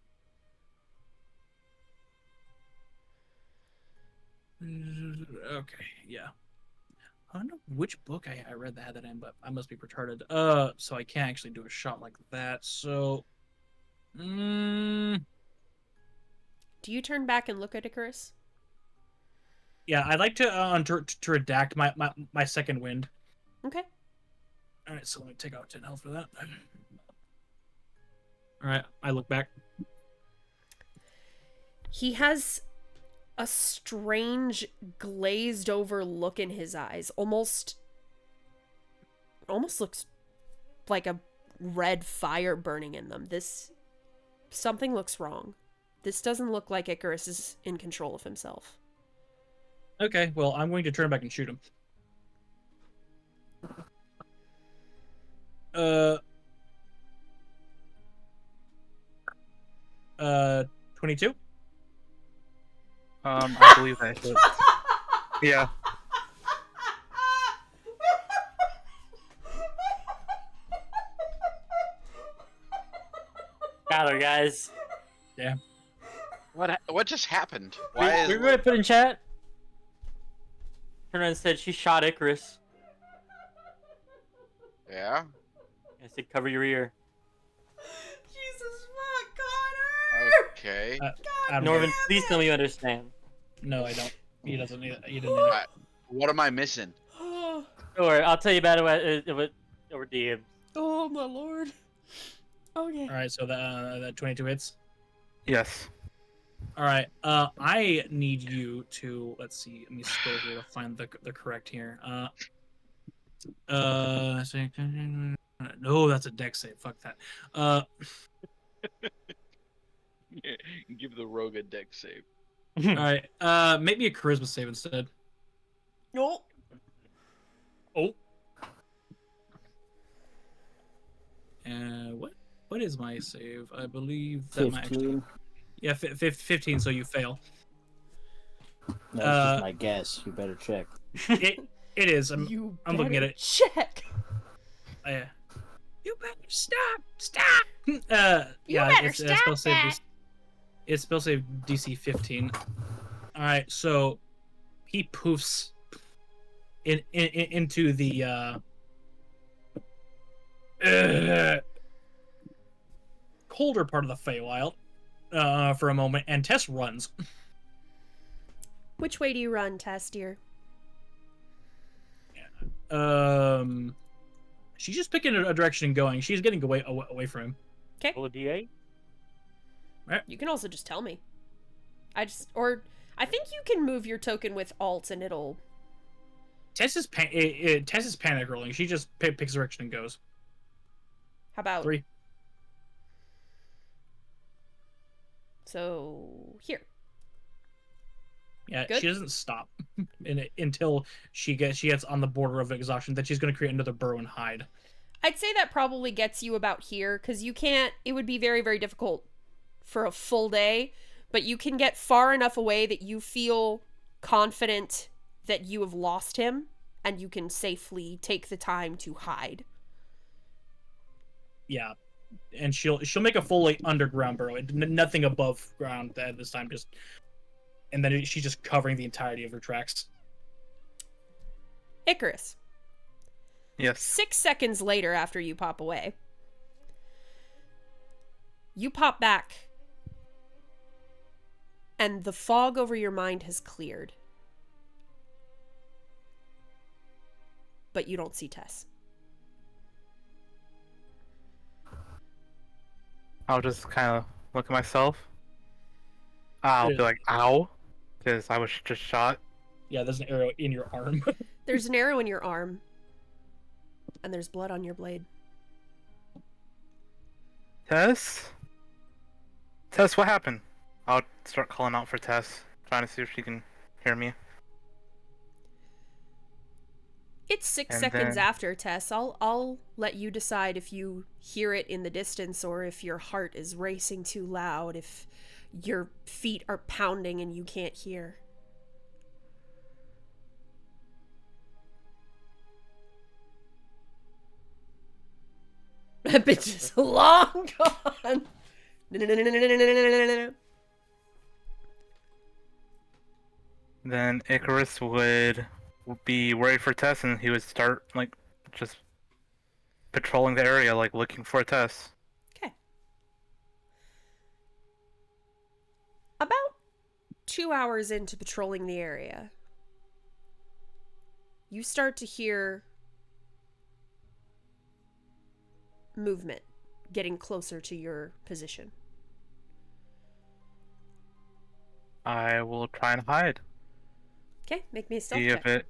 Okay, yeah. I don't know which book I read that had that in, but I must be retarded. So I can't actually do a shot like that. So, Do you turn back and look at Icarus? yeah, I'd like to redact my second wind. Okay. All right, so let me take out 10 health for that. All right, I look back. He has a strange glazed over look in his eyes. Almost looks like a red fire burning in them. Something looks wrong. This doesn't look like Icarus is in control of himself. Okay, well, I'm going to turn back and shoot him. 22? I believe that hits. Yeah. Got her, guys. Yeah. What just happened? We Why is were going to put in chat. Turned around and said she shot Icarus. Yeah? I said cover your ear. Jesus fuck, Connor! Okay. Norman, please tell me you understand. No, I don't. He doesn't need it. You didn't need it. What am I missing? Don't worry, I'll tell you about it over DM. Oh my lord. Okay. All right, so that 22 hits. Yes. All right. I need you to let's see. Let me scroll here to find the correct here. No, that's a dex save. Fuck that. Give the rogue a deck save. All right. Make me a charisma save instead. No. Oh. What is my save? I believe that my 15. yeah, 15. So you fail. That's just my guess. You better check. It is. I'm looking at it. Check. Yeah. You better stop. Yeah, better it's stop spell save. that. It's spell save DC 15. All right, so he poofs into the colder part of the Feywild for a moment, and Tess runs. Which way do you run, Tess, dear? She's just picking a direction and going. She's getting away from him. Okay. Roll a D8. You can also just tell me. I think you can move your token with Alt and it'll... Tess is panic rolling. She just picks a direction and goes. How about... 3. So, here. Yeah, Good. she doesn't stop until she gets on the border of exhaustion. Then she's going to create another burrow and hide. I'd say that probably gets you about here, because you can't... It would be very, very difficult for a full day, but you can get far enough away that you feel confident that you have lost him and you can safely take the time to hide. Yeah, and she'll make a full like underground burrow, nothing above ground at this time. And then she's just covering the entirety of her tracks. Icarus. Yes. 6 seconds later, after you pop away, you pop back, and the fog over your mind has cleared. But you don't see Tess. I'll just kind of look at myself. I'll be like, ow, because I was just shot. Yeah, there's an arrow in your arm. There's an arrow in your arm, and there's blood on your blade. Tess? Tess, what happened? I'll start calling out for Tess, trying to see if she can hear me. It's 6 And seconds then- after, Tess. I'll let you decide if you hear it in the distance or if your heart is racing too loud, if your feet are pounding and you can't hear. That bitch is long gone. Then Icarus would be worried for Tess, and he would start, like, just patrolling the area, like, looking for Tess. Okay. About 2 hours into patrolling the area, you start to hear movement getting closer to your position. I will try and hide. Okay, make me a stealth See check.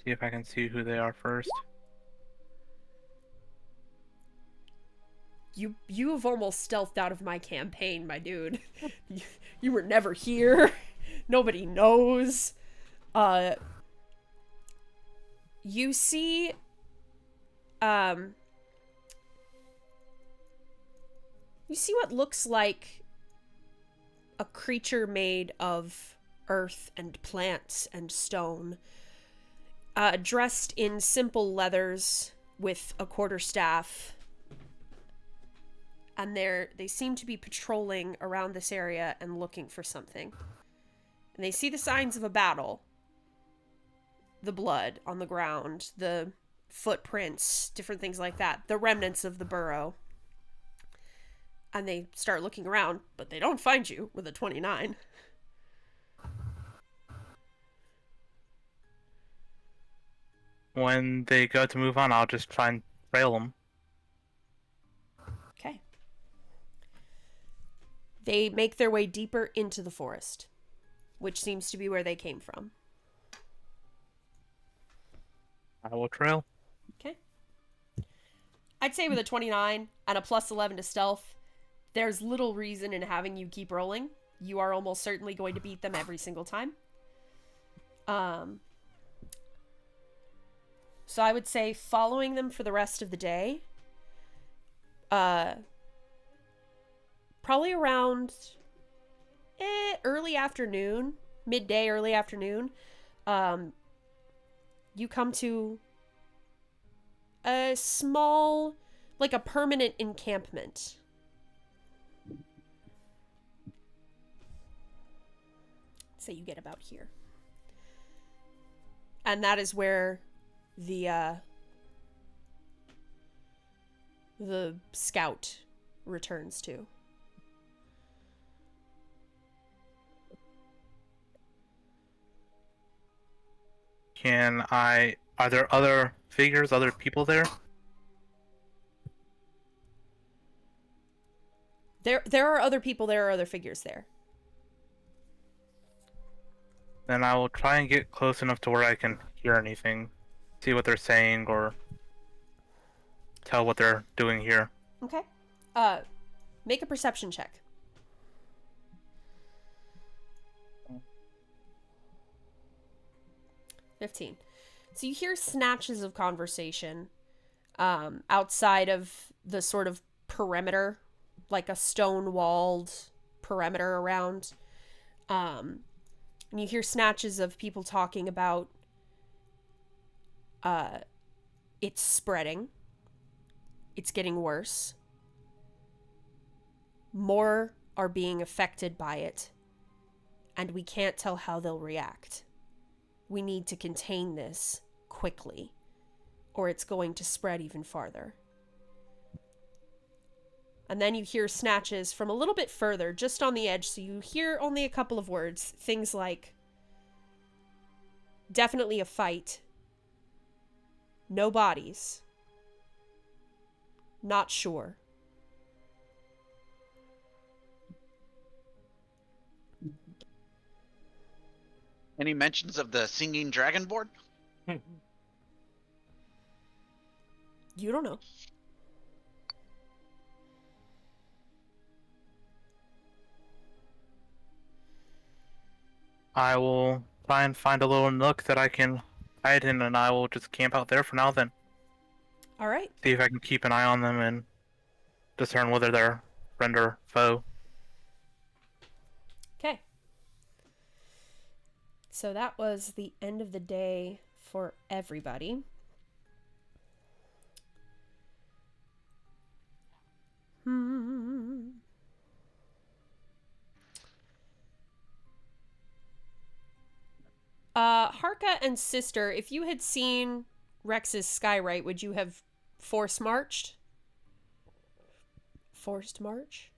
if I can see who they are first. You have almost stealthed out of my campaign, my dude. You were never here. Nobody knows. You see you see what looks like a creature made of earth and plants and stone, dressed in simple leathers with a quarterstaff, and they seem to be patrolling around this area and looking for something. And they see the signs of a battle. The blood on the ground, the footprints, different things like that, the remnants of the burrow. And they start looking around, but they don't find you with a 29. When they go to move on, I'll just try and trail them. Okay. They make their way deeper into the forest, which seems to be where they came from. I will trail. Okay. I'd say with a 29 and a plus 11 to stealth, there's little reason in having you keep rolling. You are almost certainly going to beat them every single time. So I would say following them for the rest of the day. Probably around early afternoon, midday, early afternoon. You come to a small, like a permanent encampment. Say you get about here. And that is where the scout returns to. Are there other figures, other people there? There are other people, there are other figures there. Then I will try and get close enough to where I can hear anything, see what they're saying, or tell what they're doing here. Okay. Make a perception check. Okay. 15. So you hear snatches of conversation outside of the sort of perimeter, like a stone-walled perimeter around. And you hear snatches of people talking about it's spreading. It's getting worse. More are being affected by it, and we can't tell how they'll react. We need to contain this quickly, or it's going to spread even farther. And then you hear snatches from a little bit further, just on the edge, so you hear only a couple of words. Things like, definitely a fight. No bodies. Not sure. Any mentions of the singing dragonborn? You don't know. I will try and find a little nook that I can hide in, and I will just camp out there for now then. All right. See if I can keep an eye on them and discern whether they're friend or foe. Okay. So that was the end of the day for everybody. Harka and Sister, if you had seen Rex's Skywrite, would you have forced marched? Forced march?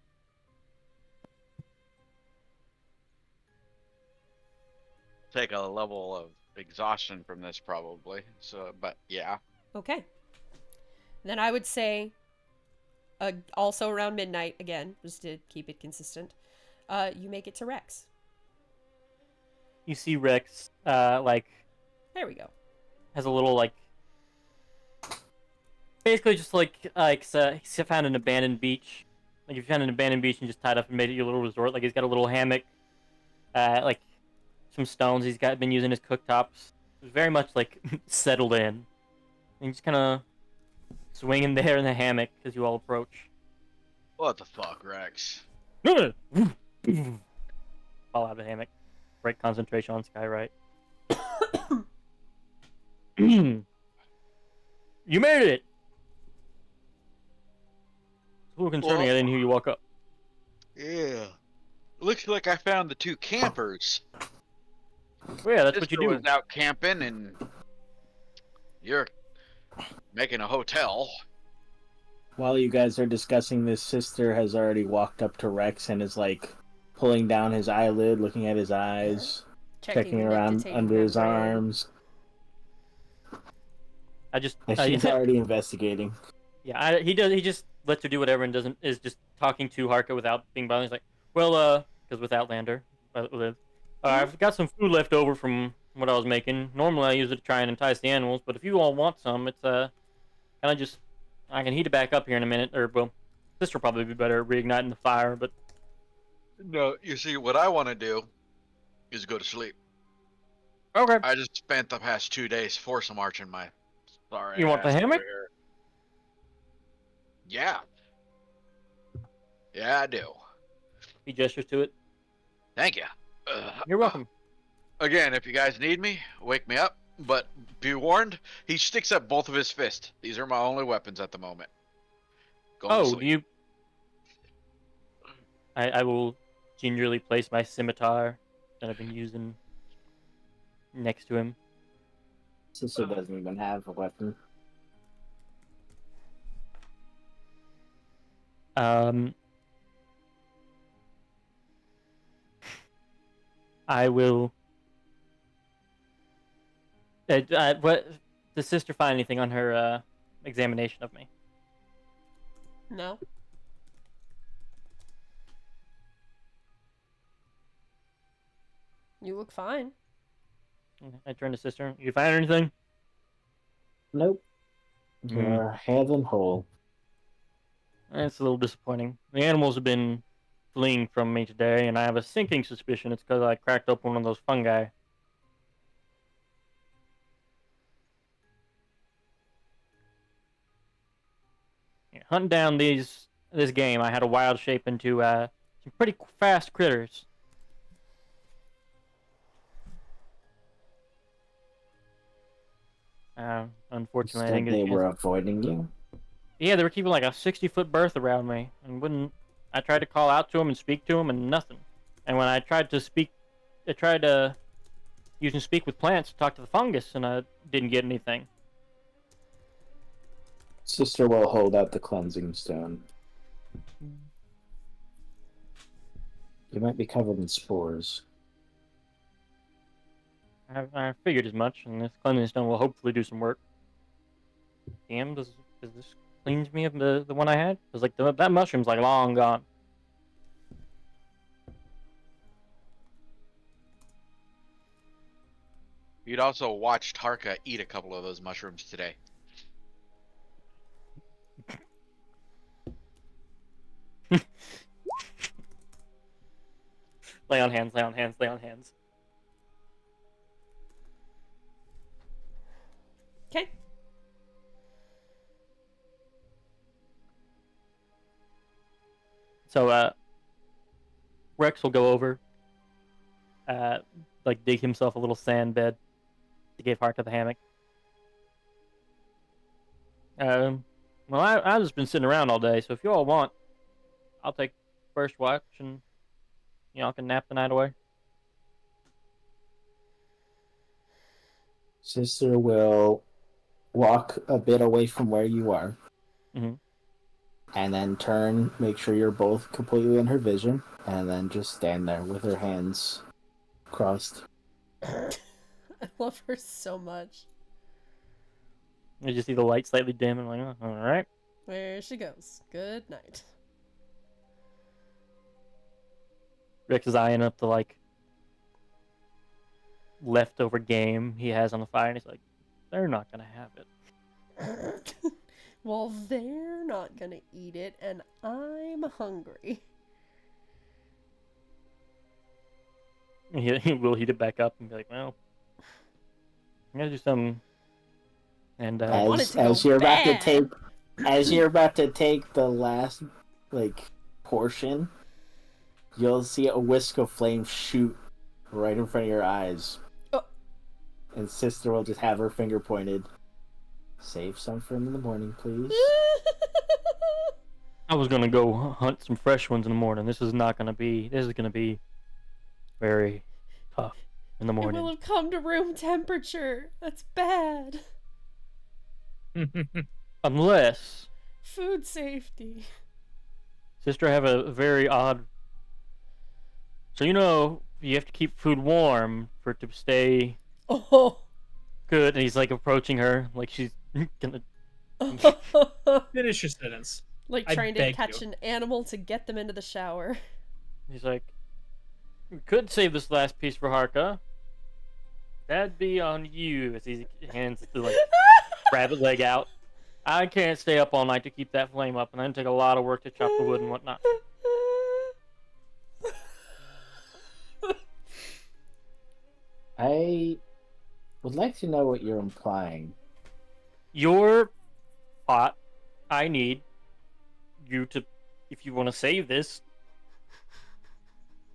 Take a level of exhaustion from this probably. So, but yeah. Okay. Then I would say, also around midnight, again, just to keep it consistent, you make it to Rex. You see Rex, like, There we go. has a little, like, basically just like he found an abandoned beach. Like, if you found an abandoned beach and just tied up and made it your little resort, like, he's got a little hammock, like, some stones he's been using as cooktops. Very much, like, settled in. And he's just kind of swinging there in the hammock as you all approach. What the fuck, Rex? Fall out of the hammock. Break concentration on Skywrite. You made it! It's a little concerning. Well, I didn't hear you walk up. Yeah. Looks like I found the two campers. Well, yeah, that's what you Sister do. was out camping, and you're making a hotel. While you guys are discussing this, Sister has already walked up to Rex and is like pulling down his eyelid, looking at his eyes, checking around meditating under his membrane. arms. I just And she's already investigating. yeah, he does. He just lets her do whatever and is just talking to Harka without being bothered. He's like, well, because with Outlander, I've got some food left over from what I was making. Normally I use it to try and entice the animals, but if you all want some, it's kind of just I can heat it back up here in a minute. Or well, Sister will probably be better at reigniting the fire, but No, you see, what I want to do is go to sleep. okay. I just spent the past 2 days force marching my sorry. You want the ass over hammock? here. Yeah. Yeah, I do. He gestures to it. Thank you. You're welcome. Again, if you guys need me, wake me up. But be warned, he sticks up both of his fists. These are my only weapons at the moment. Going to Oh, sleep. you. I will gingerly place my scimitar that I've been using next to him. Sister doesn't even have a weapon. I will. What does Sister find anything on her examination of me? No. You look fine. I turn to Sister. You find anything? Nope. Hmm. You're head and whole. That's a little disappointing. The animals have been fleeing from me today, and I have a sinking suspicion it's because I cracked open one of those fungi. Yeah, hunting down this game, I had a wild shape into some pretty fast critters. Unfortunately, I didn't Instead, get a they chance. were avoiding you. Yeah, they were keeping like a 60-foot berth around me, and wouldn't. I tried to call out to them and speak to them, and nothing. And when I tried to speak, I tried to use and speak with plants to talk to the fungus, and I didn't get anything. Sister will hold out the cleansing stone. You might be covered in spores. I figured as much, and this cleansing stone will hopefully do some work. Damn, does this cleanse me of the one I had? Cause like that mushroom's like long gone. You'd also watched Harka eat a couple of those mushrooms today. Lay on hands, lay on hands, lay on hands. Okay. So Rex will go over, like dig himself a little sand bed to give Harka the hammock. Well, I've just been sitting around all day, so if you all want, I'll take first watch and y'all can nap the night away. Sister will walk a bit away from where you are. Mhm. And then turn, make sure you're both completely in her vision, and then just stand there with her hands crossed. I love her so much. You just see the light slightly dim, and like, oh, all right. There she goes. Good night. Rex is eyeing up the like leftover game he has on the fire, and he's like, "They're not gonna have it." Well, they're not gonna eat it, and I'm hungry. He will heat it back up and be like, "Well, I'm gonna do something." And want it to go as you're about to bad. take the last like portion, you'll see a whisk of flame shoot right in front of your eyes. Oh. And Sister will just have her finger pointed. Save some for in the morning, please. I was gonna go hunt some fresh ones in the morning. This is gonna be very tough in the It morning. will have come to room temperature. That's bad. Unless Food safety. Sister, I have a very odd. So you know you have to keep food warm for it to stay Oh. good. And he's like approaching her, like she's gonna. Finish your sentence. Like I trying to beg catch you. an animal to get them into the shower. He's like, we could save this last piece for Harka. That'd be on you. As he hands the like rabbit leg out. I can't stay up all night to keep that flame up, and then take a lot of work to chop the wood and whatnot. I would like to know what you're implying. Your pot, I need you to, if you want to save this,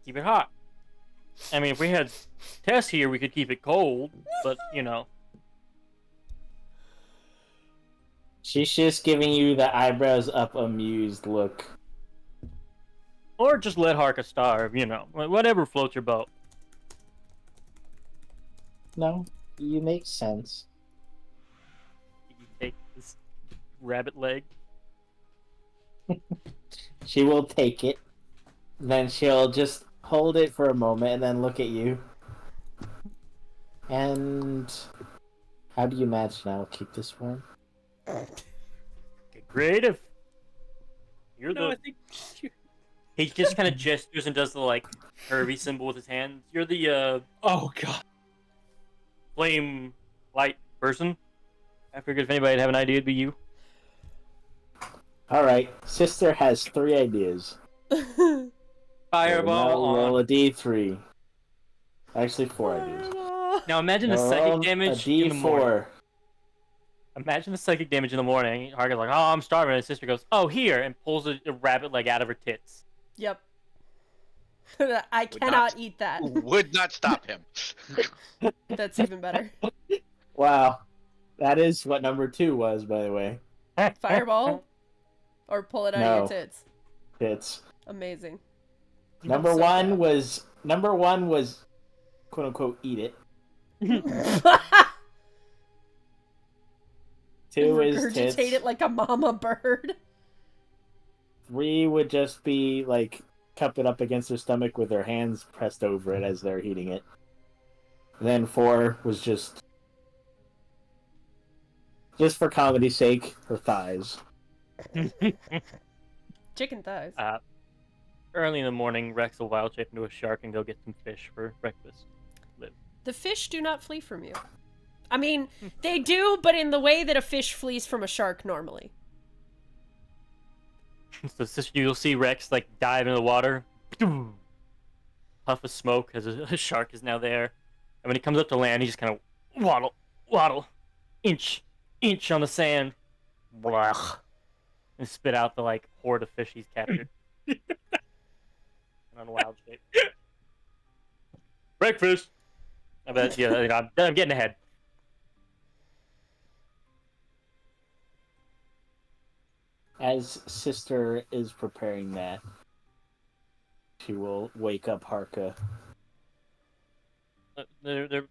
keep it hot. I mean, if we had Tess here, we could keep it cold, but, you know. She's just giving you the eyebrows up amused look. Or just let Harka starve, you know. Whatever floats your boat. No, you make sense. You take this rabbit leg. She will take it. Then she'll just hold it for a moment and then look at you. And how do you imagine I'll keep this warm? Get creative. You're No, I the. think He just kind of gestures and does the like Kirby symbol with his hands. You're the oh god. flame light person. I figured if anybody'd have an idea, it'd be you. Alright, Sister has 3 ideas. Fireball Roll on. a d3. Actually, 4 ideas. Now imagine the Roll psychic a damage in the morning. d4. Imagine the psychic damage in the morning. Harga's like, "Oh, I'm starving." And his sister goes, "Oh, here," and pulls a rabbit leg out of her tits. Yep. I cannot eat that. Would not stop him. That's even better. Wow. That is what number 2 was, by the way. Fireball? Or pull it out of your No. tits? It's Amazing. number so one down. was quote unquote eat it. 2 is Regurgitate tits. it like a mama bird. 3 would just be like cup it up against their stomach with their hands pressed over it as they're eating it. Then 4 was just for comedy's sake, her thighs. Chicken thighs. Early in the morning, Rex will wild shape into a shark and go get some fish for breakfast. The fish do not flee from you. I mean, they do, but in the way that a fish flees from a shark normally. So you'll see Rex like dive into the water, puff of smoke as a shark is now there, and when he comes up to land, he just kind of waddle, inch on the sand, blah, and spit out the like horde of fish he's captured. And on wild shape. Breakfast. I bet. Yeah, I'm getting ahead. As Sister is preparing that, she will wake up Harka.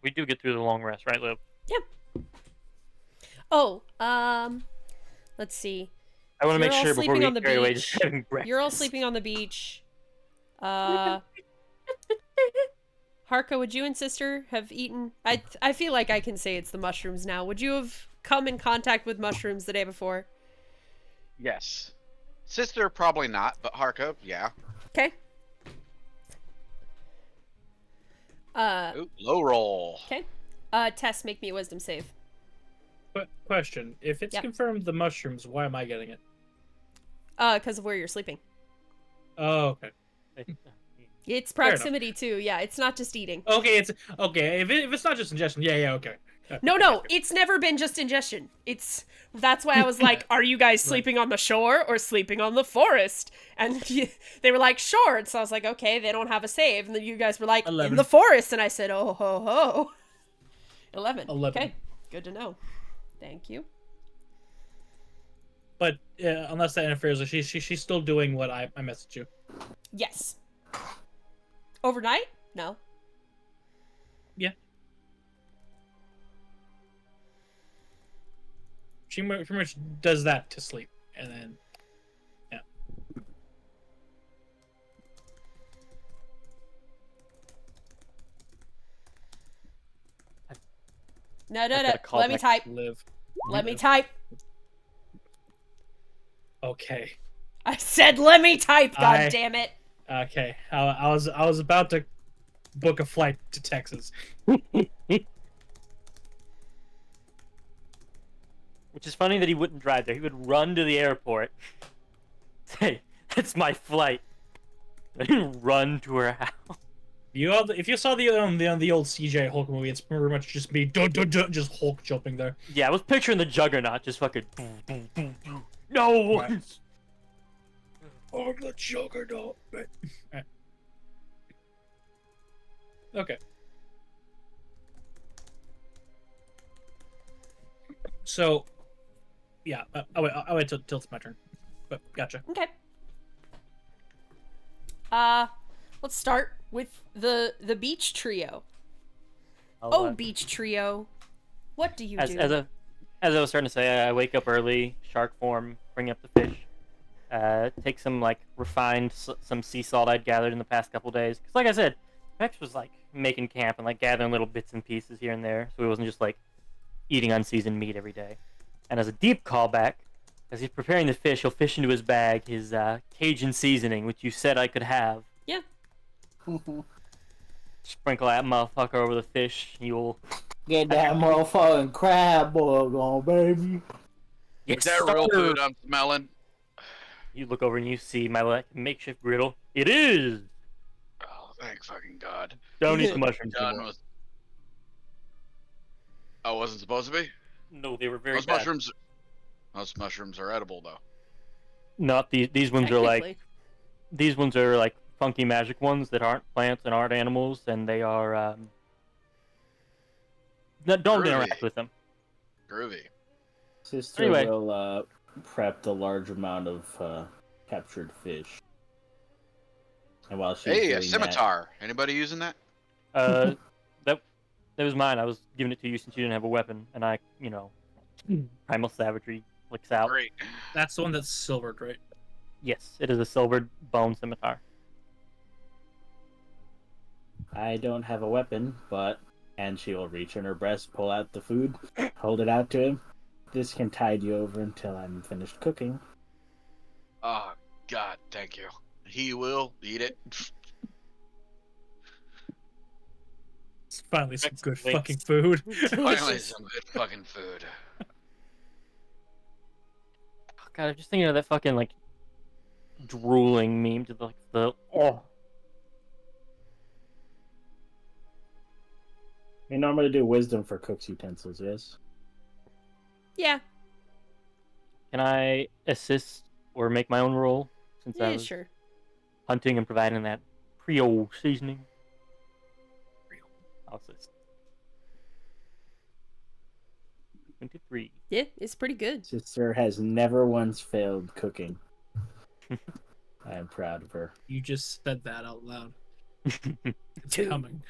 We do get through the long rest, right, Lib? Oh, let's see. I want to You're make all sure before sleeping we on the get carried away, beach. just having breakfast. You're all sleeping on the beach. Harka, would you and Sister have eaten? I feel like I can say it's the mushrooms now. Would you have come in contact with mushrooms the day before? Yes. Sister, probably not, but Harka, yeah. Okay. Ooh, low roll. Okay. Tess, make me a wisdom save. Question: if it's Yep. confirmed the mushrooms, why am I getting it? Because of where you're sleeping. Oh, okay. It's Fair enough. proximity too. Yeah, it's not just eating. Okay, it's okay. If it's not just ingestion, yeah, okay. No, it's never been just ingestion. That's why I was like, are you guys sleeping on the shore or sleeping on the forest? And they were like, shore. And so I was like, okay, they don't have a save. And then you guys were like, 11. in the forest. And I said, oh, ho, ho. 11. 11. Okay, good to know. Thank you. But unless that interferes, she's still doing what I messaged you. Yes. Overnight? No. Yeah. She pretty much does that to sleep, and then, yeah. No. gotta call Let me back. type. Live. Let me type. Okay. I said let me type, God I- damn it. Okay. I was about to book a flight to Texas. Which is funny that he wouldn't drive there. He would run to the airport, say, "That's my flight," then run to her house. If you saw the old CJ Hulk movie, it's pretty much just me, just Hulk jumping there. Yeah, I was picturing the Juggernaut just fucking. No. Right. I'm the Juggernaut. Right. Okay. So, yeah, I'll wait till it's my turn. But gotcha. Okay. Let's start with the beach trio. Oh, beach trio. What do you do? As I was starting to say, I wake up early, shark form, bring up the fish, take some like refined some sea salt I'd gathered in the past couple days. Because like I said, Rex was like making camp and like gathering little bits and pieces here and there, so he wasn't just like eating unseasoned meat every day. And as a deep callback, as he's preparing the fish, he'll fish into his bag his Cajun seasoning, which you said I could have. Yeah. Sprinkle that motherfucker over the fish. You'll Get that motherfucking crab boil on, baby. Yes, Is that real sir. food I'm smelling? You look over and you see my makeshift griddle. It is. Oh, thank fucking God. Don't eat the mushrooms Done anymore. with... Oh, wasn't supposed to be? No, they were very Those bad. mushrooms... Most mushrooms are edible, though. Not these. These ones are like Technically. these ones are like funky magic ones that aren't plants and aren't animals, and they are. Don't Groovy. interact with them. Groovy. Sister Anyway. will prep the large amount of captured fish. And while she's Hey, doing a scimitar. Anybody using that? that was mine. I was giving it to you since you didn't have a weapon, and I, primal savagery flicks out. Great. That's the one that's silvered, right? Yes, it is a silvered bone scimitar. I don't have a weapon, and she will reach in her breast, pull out the food, hold it out to him. This can tide you over until I'm finished cooking. Oh, God, thank you. He will eat it. It's finally some good Wait. fucking food. Finally, Delicious. some good fucking food. Oh, God, I'm just thinking of that fucking like drooling meme to the oh. We normally do wisdom for cook's utensils, yes? Yeah. Can I assist or make my own roll since I Yeah, was sure. hunting and providing that Creole seasoning? I'll assist. 23. Yeah, it's pretty good. Sister has never once failed cooking. I am proud of her. You just said that out loud. It's Two. coming.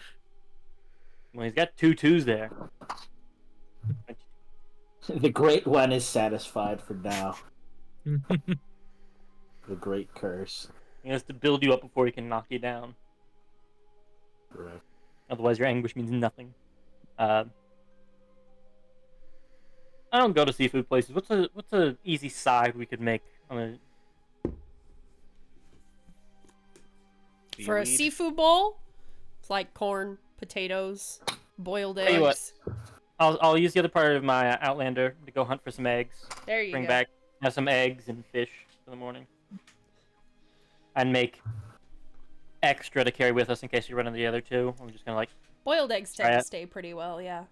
Well, he's got 2 2s there. The great one is satisfied for now. The great curse. He has to build you up before he can knock you down. Correct. Otherwise, your anguish means nothing. I don't go to seafood places. What's a easy side we could make on a For a Seaweed? seafood bowl, it's like corn, potatoes, boiled Tell you what. eggs. I'll use the other part of my Outlander to go hunt for some eggs. There you Bring go. back, have some eggs and fish for the morning. And make extra to carry with us in case we run into the other 2. I'm just gonna like, Boiled eggs tend Try to it. stay pretty well, yeah.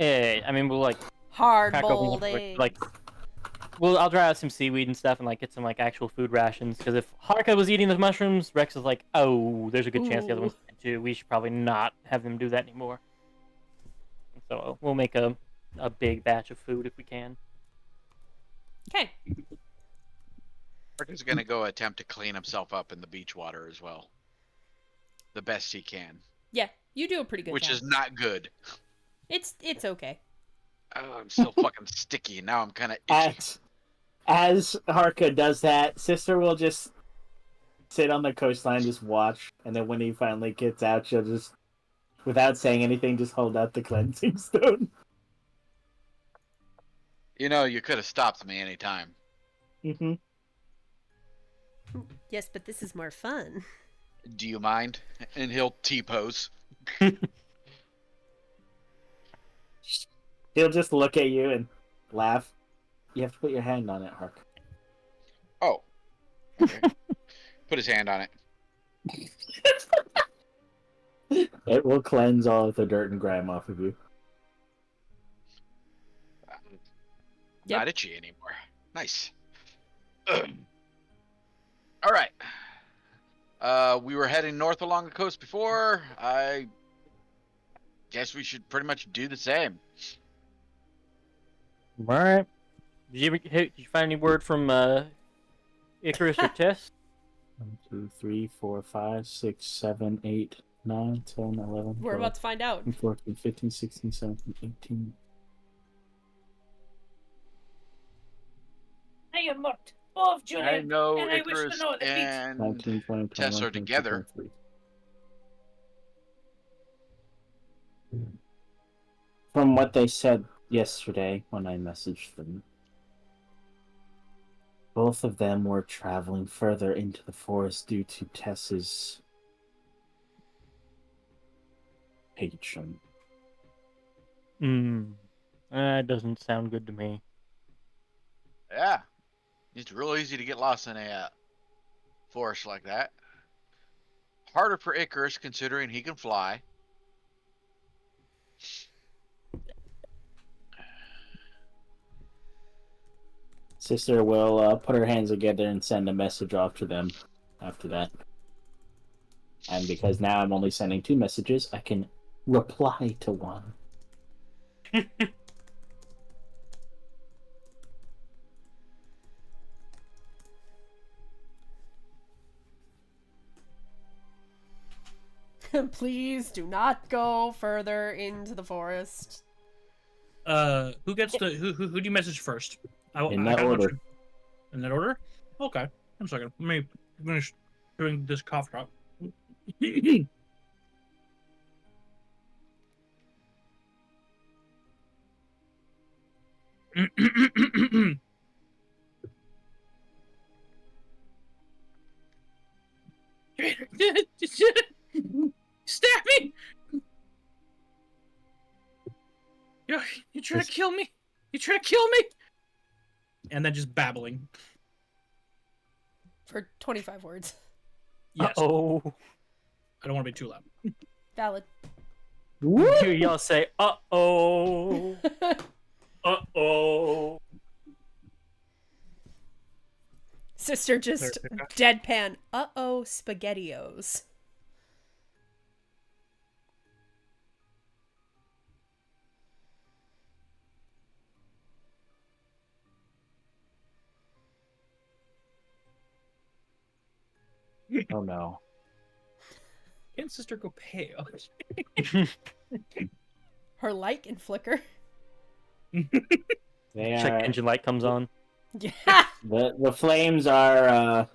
I mean, we'll like Hard crack open boiled one quick, eggs. like, I'll dry out some seaweed and stuff and like get some like actual food rations. Because if Harka was eating the mushrooms, Rex is like, oh, there's a good chance the other Ooh. ones did too. We should probably not have them do that anymore. And so we'll make a big batch of food if we can. Okay. Mark is gonna go attempt to clean himself up in the beach water as well. The best he can. Yeah, you do a pretty good Which job. is not good. It's okay. Oh, I'm still fucking sticky. Now I'm kind of itchy. As Harka does that, Sister will just sit on the coastline, just watch, and then when he finally gets out, she'll just, without saying anything, just hold out the cleansing stone. You know, you could have stopped me anytime. Mm-hmm. Yes, but this is more fun. Do you mind? And he'll T-pose. He'll just look at you and laugh. You have to put your hand on it, Hark. Oh. Okay. Put his hand on it. It will cleanse all of the dirt and grime off of you. Yep. Not itchy anymore. Nice. All right. We were heading north along the coast before. I guess we should pretty much do the same. All right. Did you find any word from Icarus or Tess? 1, 2, 3, 4, 5, 6, 7, 8, 9, 10, 11, We're 12, about to find out. 14, 15, 16, 17, 18. I am not of I Julian, know and I wish Icarus to know the feat. and 19, 20, Tess 21, are 22, together. 23. From what they said yesterday when I messaged them, both of them were traveling further into the forest due to Tess's patron. That doesn't sound good to me. Yeah. It's real easy to get lost in a forest like that. Harder for Icarus considering he can fly. Sister will put her hands together and send a message off to them after that. And because now I'm only sending 2 messages, I can reply to one. Please do not go further into the forest. Who gets the who do you message first? In that kinda want order. In that order? Okay. One second. Let me finish doing this cough drop. Stab me! You trying to kill me? You trying to kill me? And then just babbling. For 25 words. Yes. Oh. I don't want to be too loud. Valid. Y'all say, uh-oh. Uh-oh. Sister just deadpan, uh-oh, SpaghettiOs. Oh no. Can't sister go pale? Her light can flicker. They Check are, engine light comes on. Yeah. the flames are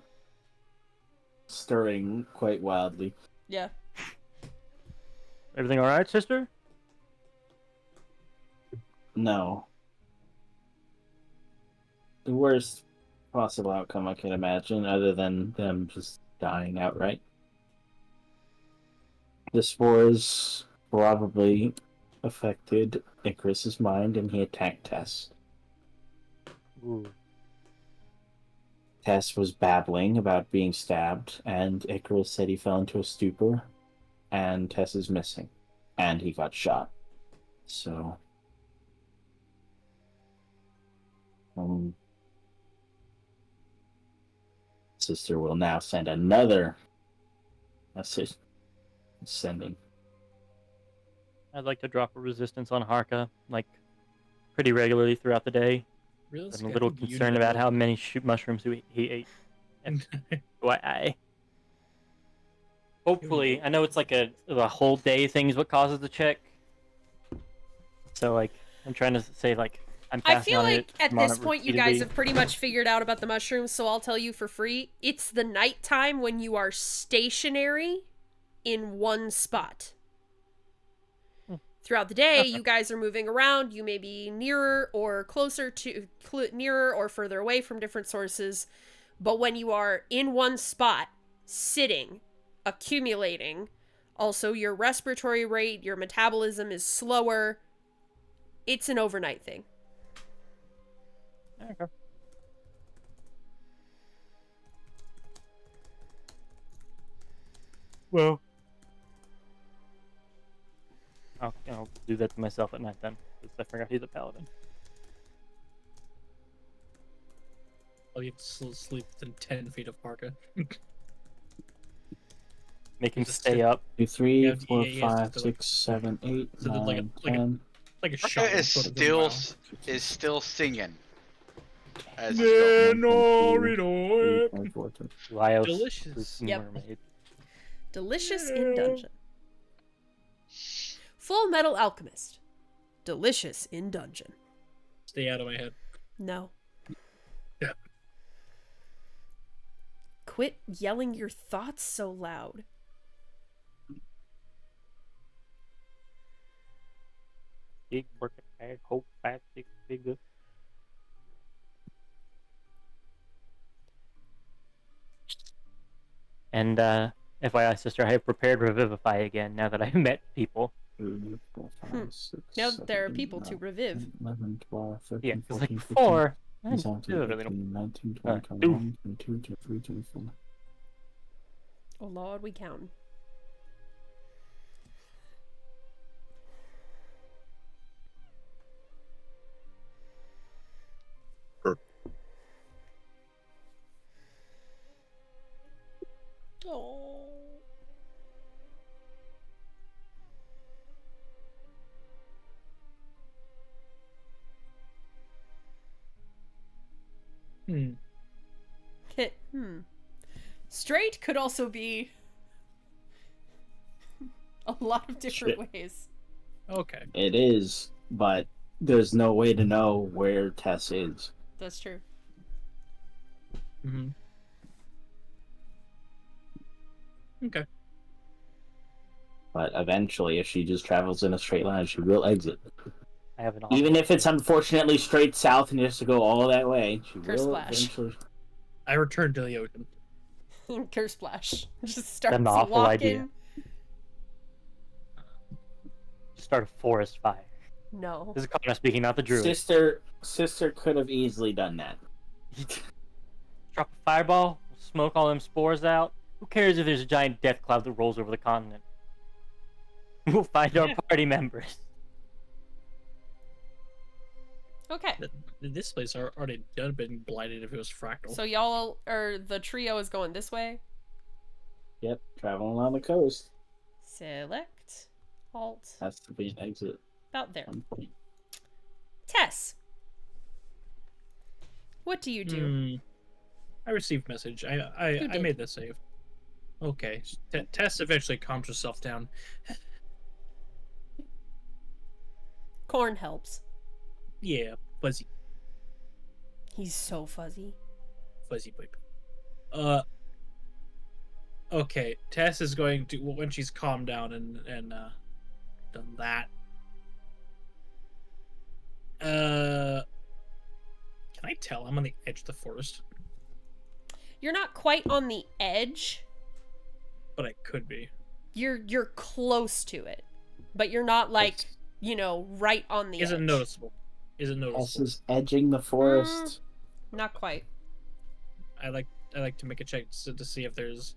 stirring quite wildly. Yeah. Everything all right, sister? No. The worst possible outcome I can imagine, other than them just dying outright. The spores probably affected Icarus's mind, and he attacked Tess. Ooh. Tess was babbling about being stabbed, and Icarus said he fell into a stupor, and Tess is missing, and he got shot. So, sister will now send another message. Sending. I'd like to drop a resistance on Harka, like, pretty regularly throughout the day. I'm a little concerned about how many mushrooms he ate. FYI. Hopefully, I know it's like a whole day thing is what causes the check. So, like, I'm trying to say, like, I'm I passing feel on like it. at I'm on this it point you guys repeatedly. have pretty much figured out about the mushrooms, so I'll tell you for free. It's the nighttime when you are stationary in one spot. Throughout the day, you guys are moving around. You may be nearer or closer to nearer or further away from different sources. But when you are in one spot, sitting, accumulating, also your respiratory rate, your metabolism is slower. It's an overnight thing. Okay. Well, I'll do that to myself at night then, because I forgot he's a paladin. Oh, you have to sleep within 10 feet of Parka. Make him Just stay sit- up. 2, 3, Yeah, 4, yeah, 5, so 6, 7, 8, so then like 9, a 10. like a Parka shot. is sort of still wow. is still singing. As he's going. 3, 4, 5, Lyos, Delicious. the Yep. mermaid. Delicious in dungeon. Full Metal Alchemist. Delicious in dungeon. Stay out of my head. No. Yeah. Quit yelling your thoughts so loud. Big working bag, hope fat, big figure. And FYI, sister, I have prepared Revivify again now that I've met people. 3, 4, 5, 6, Now 7, that there are 8, people to 9, revive. 10, 11, 12, 13, Yeah, it's 14, like 15, before. I 17, do really 18, 19, 20, Alright. 21, 22, 23, 24. Oh Lord, we counting. Oh. Straight could also be A lot of different ways. Okay. It is, but there's no way to know where Tess is. That's true. Mm-hmm. Okay. But eventually, if she just travels in a straight line, she will exit. I have an Even if it's unfortunately straight south and just to go all that way, she Curse will splash. eventually. I return to the ocean. Curse splash. Just starts an awful walking. idea. Start a forest fire. No. This is Connor speaking, not the druid. Sister could have easily done that. Drop a fireball, smoke all them spores out. Who cares if there's a giant death cloud that rolls over the continent? We'll find our party members. Okay. This place already done been blighted if it was fractal. So y'all, or the trio is going this way. Yep, traveling along the coast. Select. Alt. Has to be an exit. About there. Tess. What do you do? I received message. Who I did? made the save. Okay. Tess eventually calms herself down. Corn helps. Yeah, fuzzy He's so fuzzy. baby. Okay. Tess is going to, when she's calmed down and done that. Can I tell I'm on the edge of the forest? You're not quite on the edge. But I could be. You're close to it, but you're not like right on the edge. Is it noticeable? Tess is edging the forest. Not quite. I like to make a check to see if there's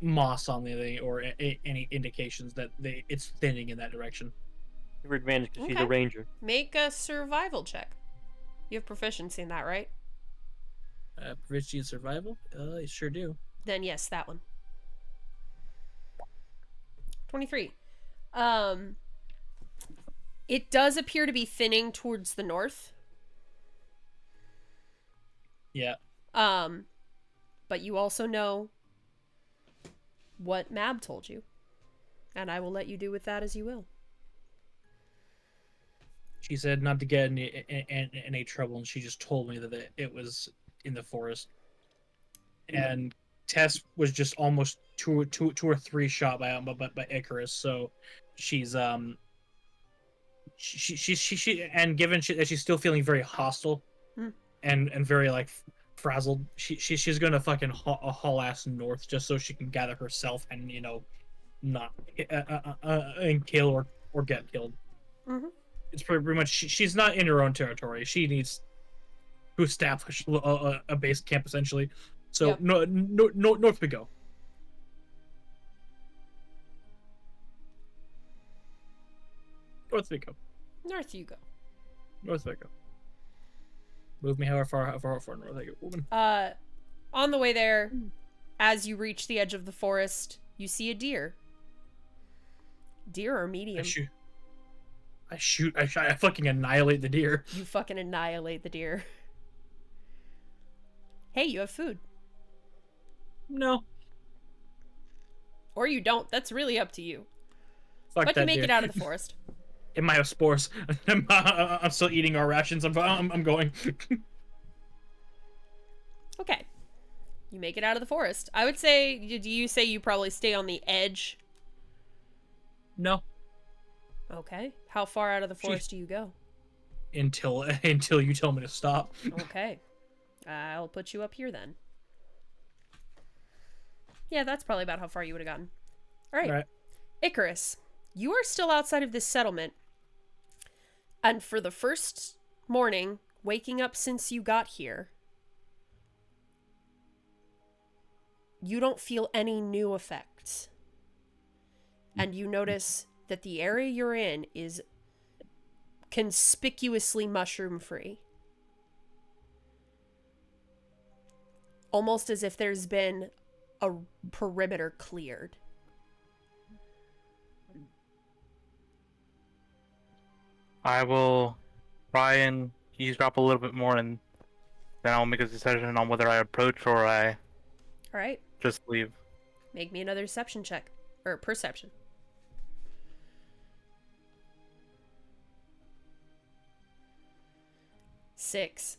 moss on the thing or any indications that it's thinning in that direction. Your advantage because she's Okay. a ranger. Make a survival check. You have proficiency in that, right? Proficiency in survival? I sure do. Then yes, that one. 23. It does appear to be thinning towards the north. Yeah. But you also know what Mab told you. And I will let you do with that as you will. She said not to get in any trouble, and she just told me that it was in the forest. And Tess was just almost two or three shot by Icarus, so she's she and given that she's still feeling very hostile and very like frazzled, she's gonna fucking haul ass north just so she can gather herself and not and kill or get killed. Mm-hmm. It's pretty much she's not in her own territory. She needs to establish a base camp essentially. So Yep. North we go. North we go. North you go. North we go. Move me however far north I go. Woman. On the way there, as you reach the edge of the forest, you see a deer. Deer are medium. I fucking annihilate the deer. You fucking annihilate the deer. Hey, you have food. No. Or you don't. That's really up to you. Fuck But that you make deer. it out of the forest. It might have spores. I'm still eating our rations. I'm going. Okay. You make it out of the forest. I would say, do you say you probably stay on the edge? No. Okay. How far out of the forest do you go? Until you tell me to stop. Okay. I'll put you up here then. Yeah, that's probably about how far you would have gotten. All right. Icarus, you are still outside of this settlement. And for the first morning, waking up since you got here, you don't feel any new effects. And you notice that the area you're in is conspicuously mushroom-free. Almost as if there's been a perimeter cleared. I will try and eavesdrop a little bit more, and then I'll make a decision on whether I approach or I All right. just leave. Make me another deception check. Or perception. 6.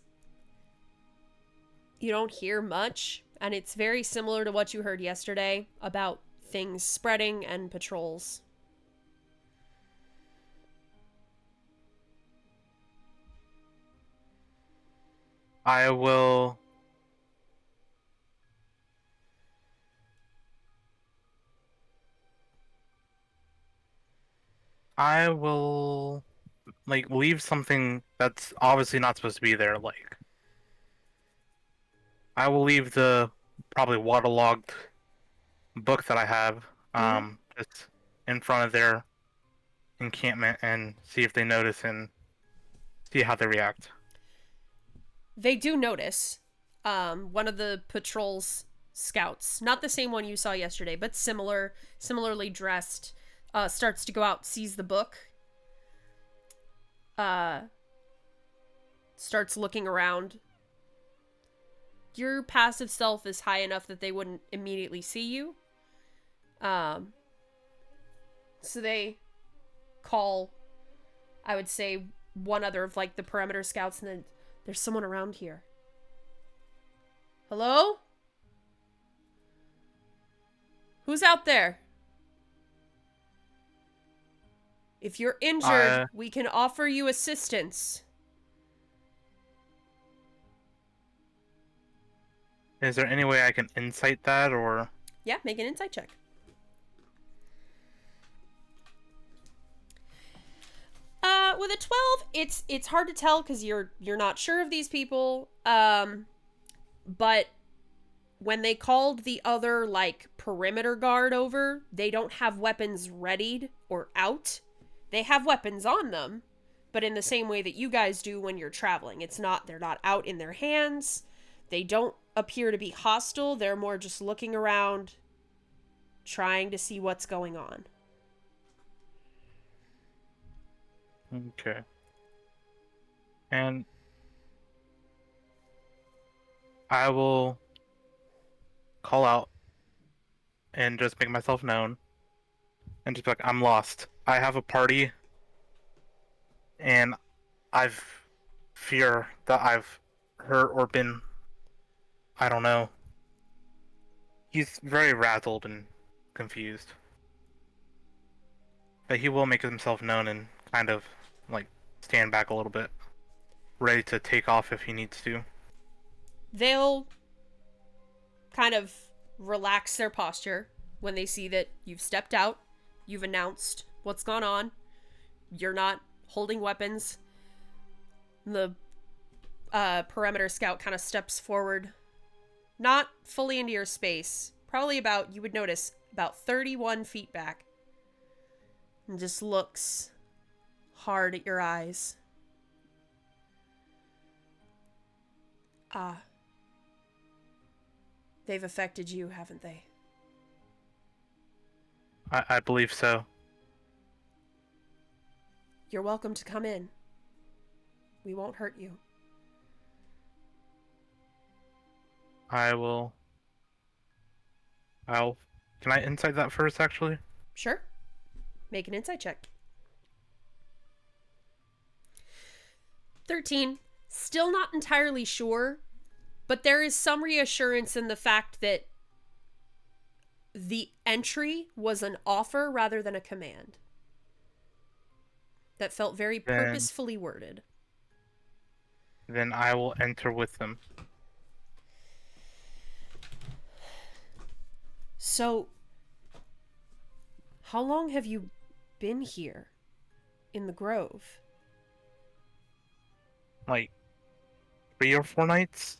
You don't hear much, and it's very similar to what you heard yesterday about things spreading and patrols. I will. Like, leave something that's obviously not supposed to be there. Like, I will leave the probably waterlogged book that I have, just in front of their encampment and see if they notice and see how they react. They do notice. One of the patrol's scouts, not the same one you saw yesterday, but similarly dressed, starts to go out, sees the book, starts looking around. Your passive self is high enough that they wouldn't immediately see you. So they call, I would say, one other of like the perimeter scouts, and then there's someone around here. Hello? Who's out there? If you're injured, we can offer you assistance. Is there any way I can insight that, or? Yeah, make an insight check. With a 12, it's hard to tell because you're not sure of these people. But when they called the other like perimeter guard over, they don't have weapons readied or out. They have weapons on them, but in the same way that you guys do when you're traveling. They're not out in their hands. They don't appear to be hostile. They're more just looking around, trying to see what's going on. Okay. And I will call out and just make myself known and just be like, I'm lost. I have a party and I've fear that I've hurt or been, I don't know. He's very rattled and confused. But he will make himself known and kind of like stand back a little bit, ready to take off if he needs to. They'll kind of relax their posture when they see that you've stepped out, you've announced what's gone on, you're not holding weapons. The perimeter scout kind of steps forward, not fully into your space, probably about, you would notice, about 31 feet back, and just looks hard at your eyes. They've affected you, haven't they? I believe so. You're welcome to come in. We won't hurt you. Can I insight that first, actually? Sure. Make an insight check. 13. Still not entirely sure, but there is some reassurance in the fact that the entry was an offer rather than a command. That felt very purposefully worded. Then I will enter with them. So, how long have you been here in the Grove? Like 3 or 4 nights?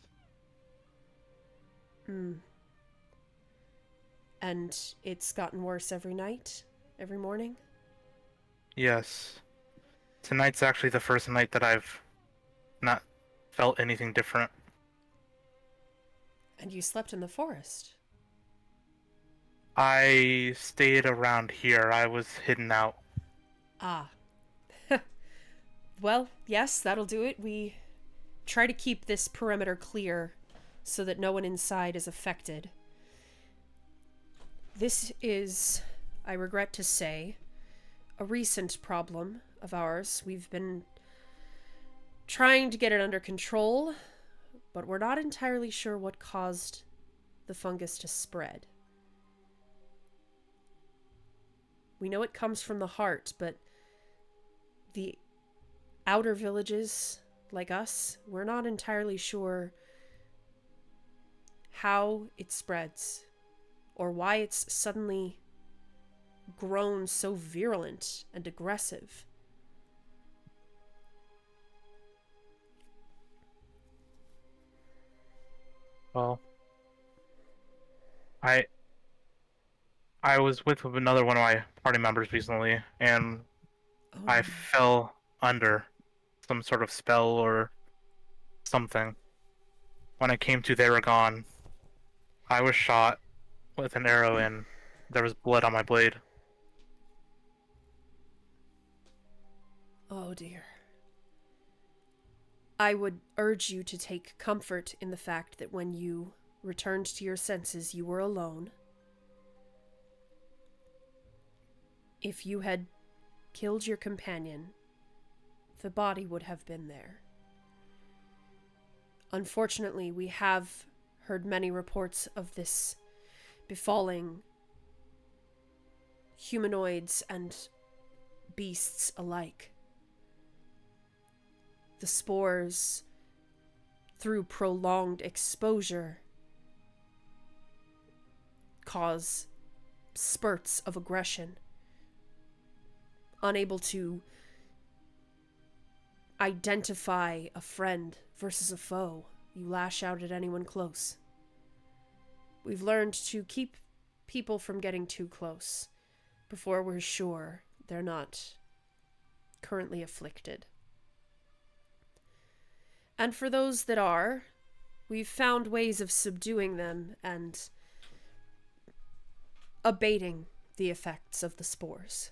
And it's gotten worse every night? Every morning? Yes. Tonight's actually the first night that I've not felt anything different. And you slept in the forest? I stayed around here. I was hidden out. Ah. Well, yes, that'll do it. We try to keep this perimeter clear so that no one inside is affected. This is, I regret to say, a recent problem of ours. We've been trying to get it under control, but we're not entirely sure what caused the fungus to spread. We know it comes from the heart, but the outer villages, like us, we're not entirely sure how it spreads or why it's suddenly grown so virulent and aggressive. Well, I was with another one of my party members recently, and Oh, I fell under some sort of spell or something. When I came to, they were gone. I was shot with an arrow, and there was blood on my blade. oh dear. I would urge you to take comfort in the fact that when you returned to your senses, you were alone. If you had killed your companion, the body would have been there. Unfortunately, we have heard many reports of this befalling humanoids and beasts alike. The spores, through prolonged exposure, cause spurts of aggression. Unable to identify a friend versus a foe, you lash out at anyone close. We've learned to keep people from getting too close before we're sure they're not currently afflicted. And for those that are, we've found ways of subduing them and abating the effects of the spores.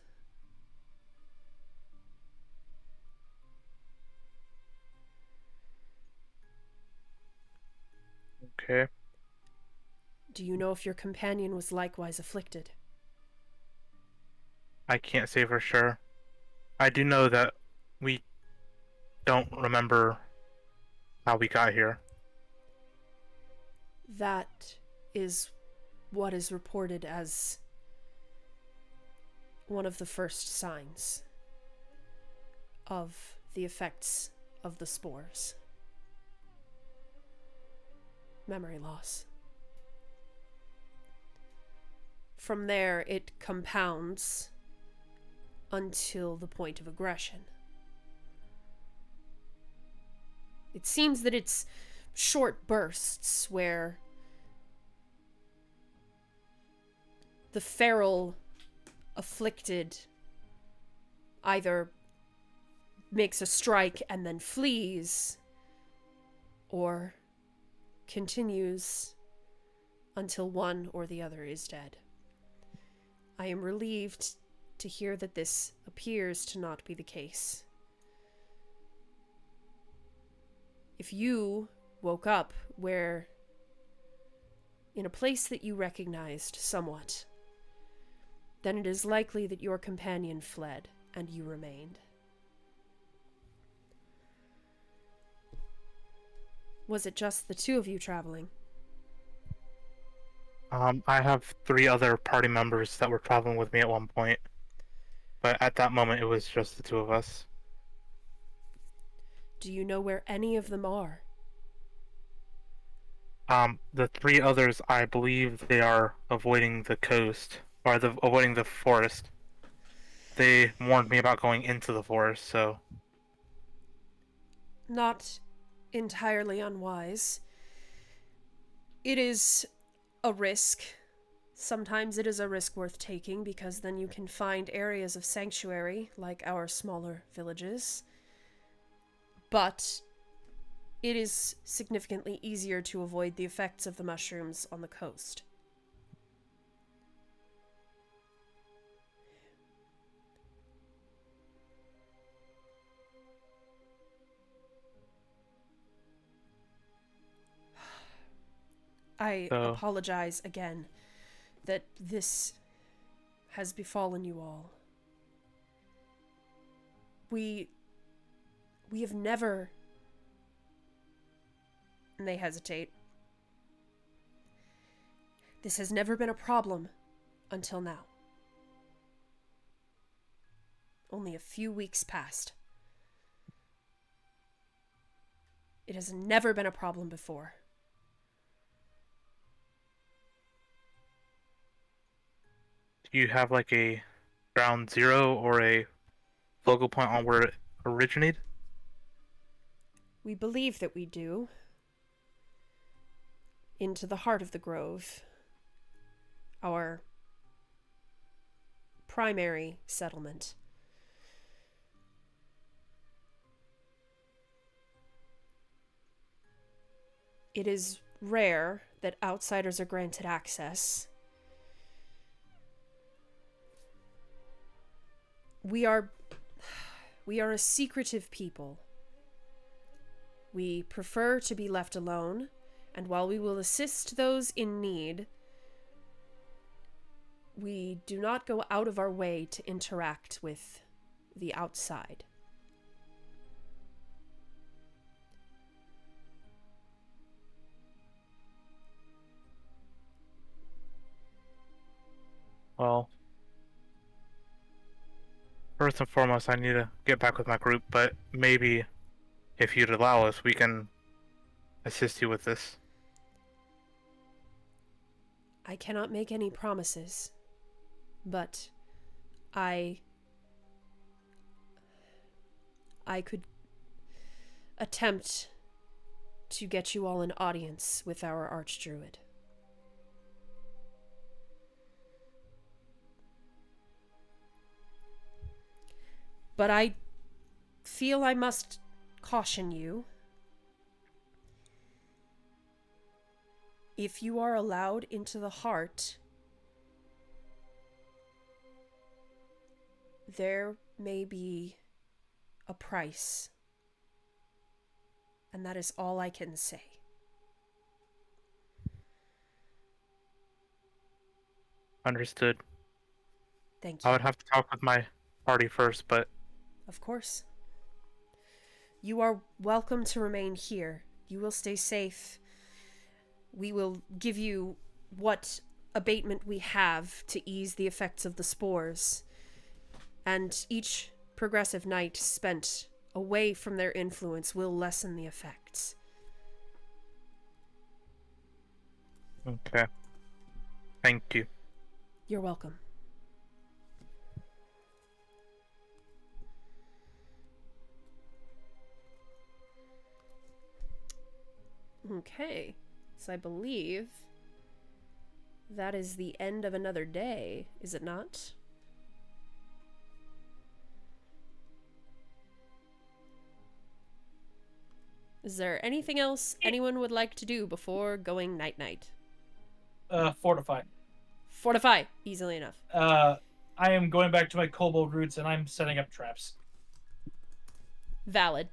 Okay. Do you know if your companion was likewise afflicted? I can't say for sure. I do know that we don't remember how we got here. That is what is reported as one of the first signs of the effects of the spores. Memory loss. From there, it compounds until the point of aggression. It seems that it's short bursts where the feral afflicted either makes a strike and then flees, or continues until one or the other is dead. I am relieved to hear that this appears to not be the case. If you woke up where in a place that you recognized somewhat, then it is likely that your companion fled and you remained. Was it just the two of you traveling? I have 3 other party members that were traveling with me at one point, but at that moment it was just the 2 of us. Do you know where any of them are? The 3 others, I believe they are avoiding the coast, or avoiding the forest. They warned me about going into the forest, so... Not entirely unwise. It is a risk. Sometimes it is a risk worth taking, because then you can find areas of sanctuary, like our smaller villages. But it is significantly easier to avoid the effects of the mushrooms on the coast. I apologize again that this has befallen you all. We have never And they hesitate. This has never been a problem until now. Only a few weeks passed. It has never been a problem before. Do you have like a ground zero or a focal point on where it originated? We believe that we do. Into the heart of the grove. Our primary settlement. It is rare that outsiders are granted access. We are a secretive people. We prefer to be left alone, and while we will assist those in need, we do not go out of our way to interact with the outside. Well, first and foremost, I need to get back with my group, but maybe if you'd allow us, we can assist you with this. I cannot make any promises, but I could attempt to get you all an audience with our archdruid. But I feel I must caution you. If you are allowed into the heart, there may be a price. And that is all I can say. Understood. Thank you. I would have to talk with my party first, but Of course. You are welcome to remain here. You will stay safe. We will give you what abatement we have to ease the effects of the spores. And each progressive night spent away from their influence will lessen the effects. okay. Thank you. You're welcome. Okay, so I believe that is the end of another day, is it not? Is there anything else anyone would like to do before going night-night? Fortify. Fortify, easily enough. I am going back to my kobold roots and I'm setting up traps. Valid.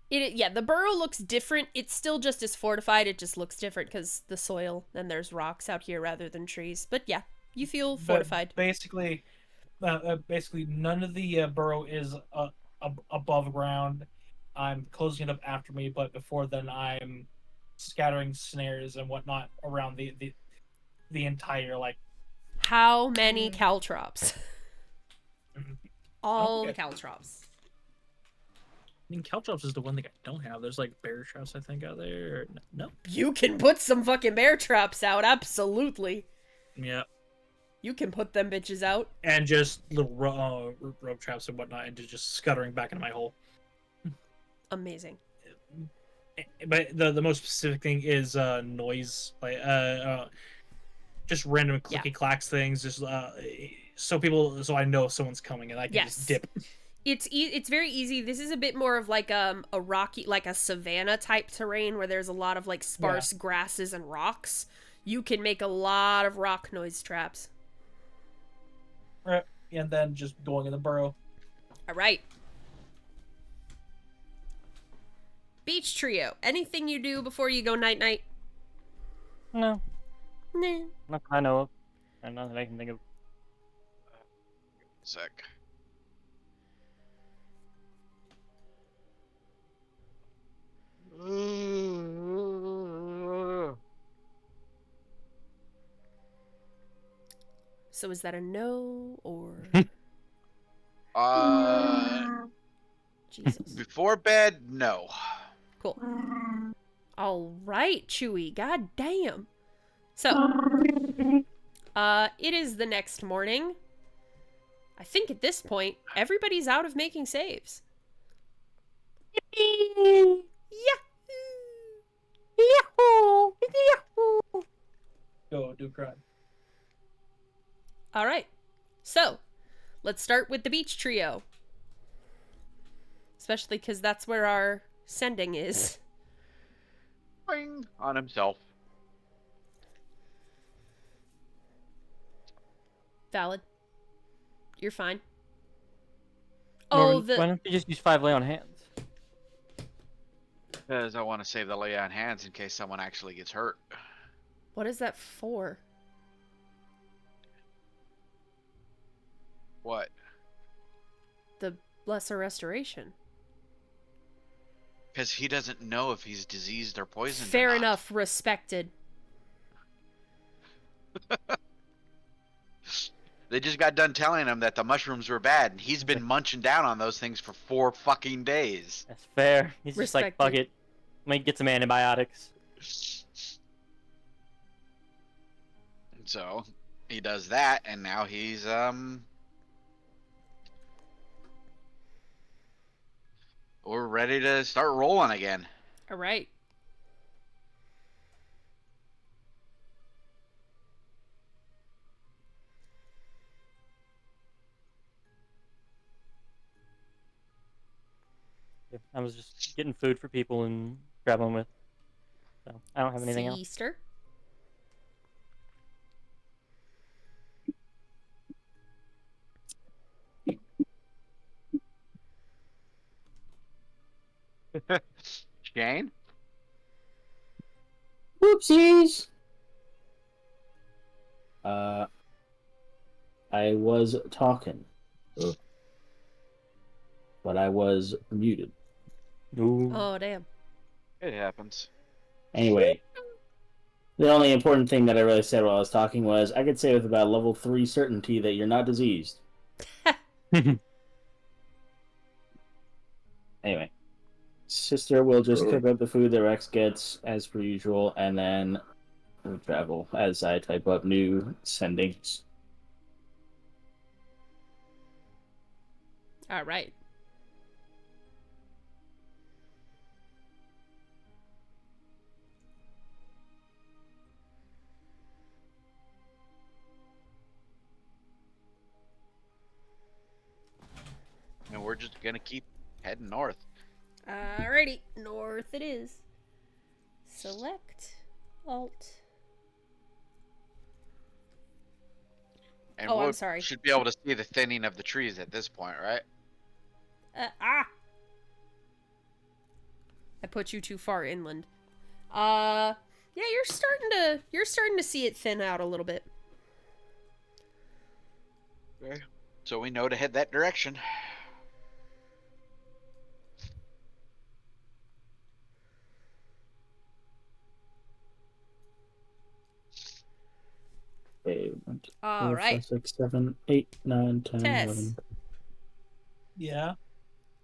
Yeah, the burrow looks different. It's still just as fortified. It just looks different because the soil and there's rocks out here rather than trees. But yeah, you feel fortified. But basically, none of the burrow is above ground. I'm closing it up after me, but before then, I'm scattering snares and whatnot around the entire How many caltrops? All the Okay. caltrops. I mean, caltrops is the one thing I don't have. There's like bear traps, I think, out there. No. You can put some fucking bear traps out, absolutely. Yeah. You can put them bitches out. And just little rope traps and whatnot, and just scuttering back into my hole. Amazing. But the most specific thing is noise, like just random clicky clacks things, just so I know someone's coming and I can just dip. It's very easy. This is a bit more of like a rocky, like a savanna type terrain where there's a lot of like sparse grasses and rocks. You can make a lot of rock noise traps. Right, and then just going in the burrow. All right. Beach trio. Anything you do before you go night night? No, Nah. not that I know of. And nothing I can think of. Sec. So is that a no or Jesus? Before bed, no. Cool. All right, Chewy. God damn. So, it is the next morning. I think at this point, everybody's out of making saves. Yahoo! Yahoo! Yahoo! Go do crime. All right. So, let's start with the beach trio. Especially because that's where our sending is. Boing, on himself. Valid. You're fine. Norman, why don't you just use 5 lay on hands? Because I want to save the lay on hands in case someone actually gets hurt. What is that for? What? The lesser restoration. Because he doesn't know if he's diseased or poisoned. Fair enough. Respected. They just got done telling him that the mushrooms were bad, and he's been munching down on those things for 4 fucking days. That's fair. He's just like, fuck Respected. it. Let me get some antibiotics. And so he does that, and now he's we're ready to start rolling again. All right. Yeah, I was just getting food for people and traveling with. So I don't have anything else. Easter. Shane? Whoopsies. I was talking, but I was muted. Ooh. Oh, damn. It happens. Anyway, the only important thing that I really said while I was talking was I could say with about level 3 certainty that you're not diseased. Anyway, sister will just cook up the food that Rex gets as per usual, and then we'll travel as I type up new sendings. All right. And we're just gonna keep heading north. Alrighty. North it is. Select. Alt. And Oh, I'm we sorry. should be able to see the thinning of the trees at this point, right? I put you too far inland. Yeah, you're starting to see it thin out a little bit. Okay. So we know to head that direction. Okay, 1, 2, All 4, right. 5, 6, 7, 8, 9, 10, Tess. 11. Yeah,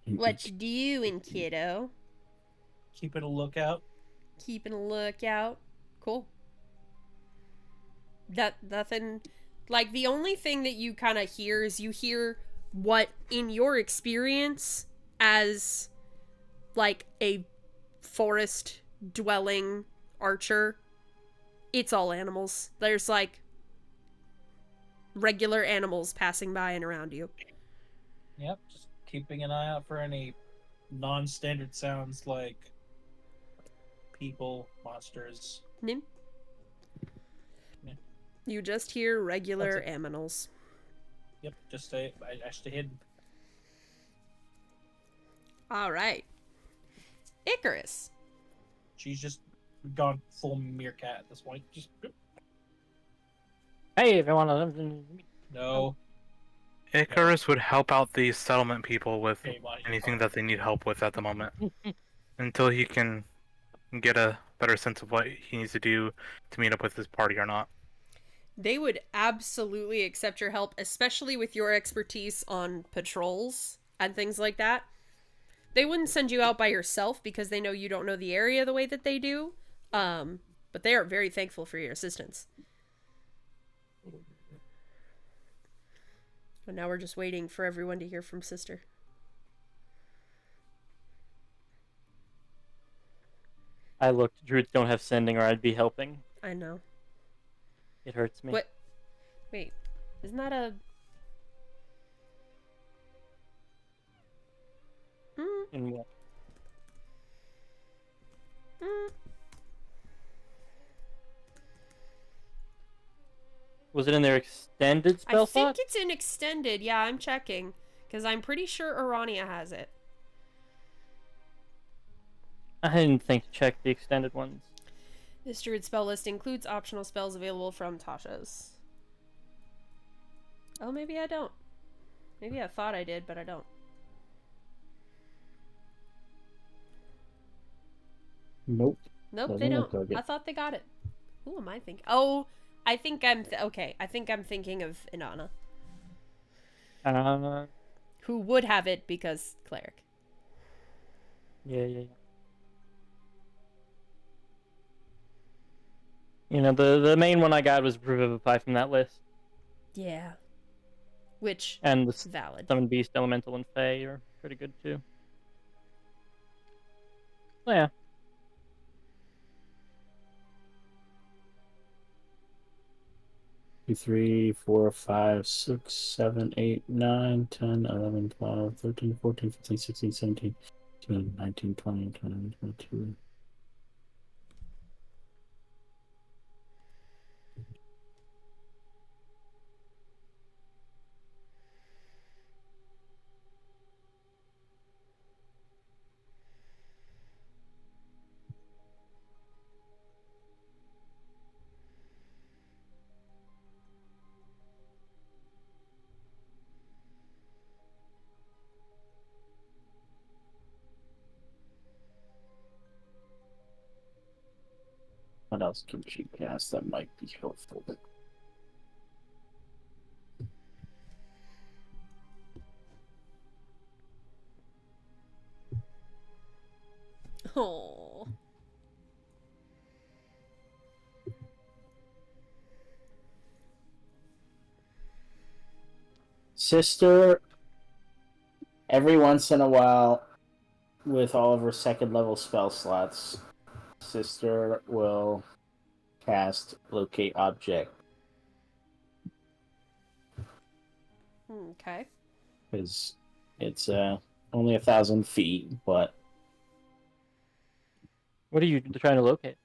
What you doing, kiddo? keeping a lookout. Keeping a lookout. Cool. That nothing. Like the only thing that you kind of hear is you hear what, in your experience, as like a forest dwelling archer, it's all animals. There's like regular animals passing by and around you. Yep, just keeping an eye out for any non-standard sounds like people, monsters. Nim? Yeah. You just hear regular That's it. aminals. Yep, just stay hidden. All right. Icarus. She's just gone full meerkat at this point. Just Hey, if I want to. no. Icarus would help out the settlement people with Okay, buddy. anything that they need help with at the moment. Until he can and get a better sense of what he needs to do to meet up with his party or not. They would absolutely accept your help, especially with your expertise on patrols and things like that. They wouldn't send you out by yourself because they know you don't know the area the way that they do. But they are very thankful for your assistance. And now we're just waiting for everyone to hear from Sister. I looked. Druids don't have sending, or I'd be helping. I know. It hurts me. What? Wait, isn't that a... In what? Was it in their extended spell I think slot? it's in extended. Yeah, I'm checking. Because I'm pretty sure Urania has it. I didn't think to check the extended ones. This druid spell list includes optional spells available from Tasha's. Oh, maybe I don't. Maybe I thought I did, but I don't. Nope. Nope, Doesn't they look don't. like it. I thought they got it. Who am I thinking? Oh, I think I'm... okay, I think I'm thinking of Inanna. Who would have it because cleric. Yeah. You know, the main one I got was Revivify from that list. Yeah. Which And the is valid. Summon Beast, Elemental, and Fey are pretty good too. So yeah. Two, 3, 4, 5, 6, 7, 8, 9, 10, 11, 12, 13, 14, 15, 16, 17, 18, 19, 20, 21, 22. What else can she cast that might be helpful? Oh. Sister, every once in a while, with all of her second level spell slots, Sister will cast Locate Object. Okay. Because it's only 1,000 feet, but What are you trying to locate?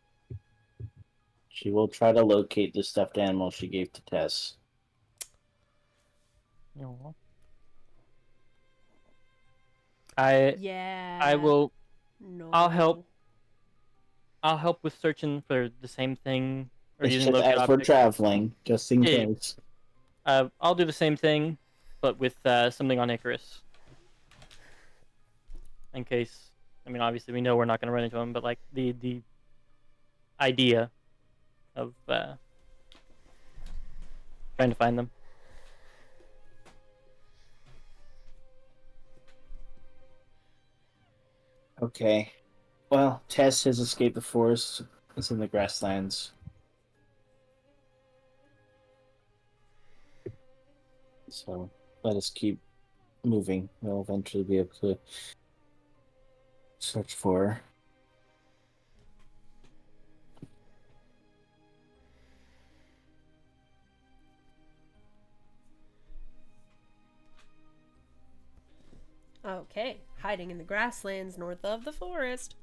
she will try to locate the stuffed animal she gave to Tess. No. Yeah. I will. No. I'll help. I'll help with searching for the same thing or It's using just locate as we're object. traveling, just in Yeah. case. I'll do the same thing, but with something on Icarus. In case, I mean, obviously we know we're not going to run into him, but like the idea of trying to find them. Okay. Well, Tess has escaped the forest. It's in the grasslands. So let us keep moving. We'll eventually be able to search for her. Okay. Hiding in the grasslands north of the forest.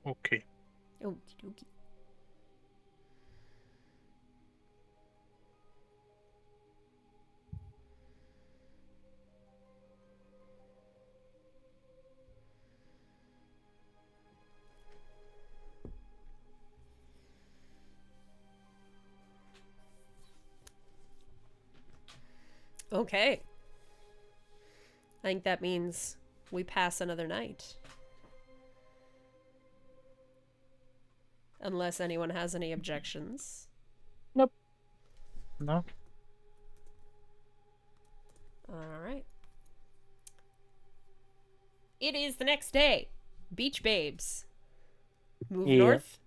Okay. Okie dokie. Okay. I think that means we pass another night. Unless anyone has any objections. Nope. No. Alright. It is the next day. Beach babes. Move Yeah. north.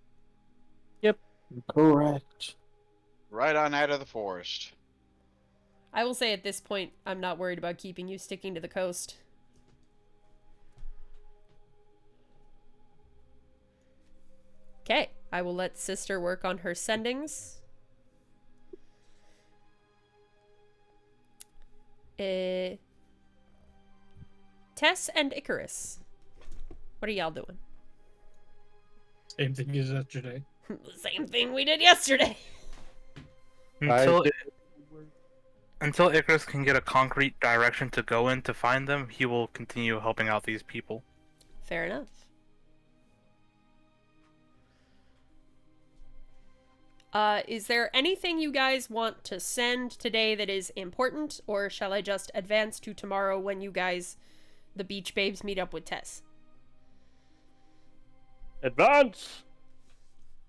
Correct. Right on out of the forest. I will say at this point, I'm not worried about keeping you sticking to the coast. Okay, I will let Sister work on her sendings. Tess and Icarus. What are y'all doing? Same thing as yesterday. The same thing we did yesterday. Until until Icarus can get a concrete direction to go in to find them, he will continue helping out these people. Fair enough. Is there anything you guys want to send today that is important, or shall I just advance to tomorrow when you guys, the beach babes, meet up with Tess? Advance!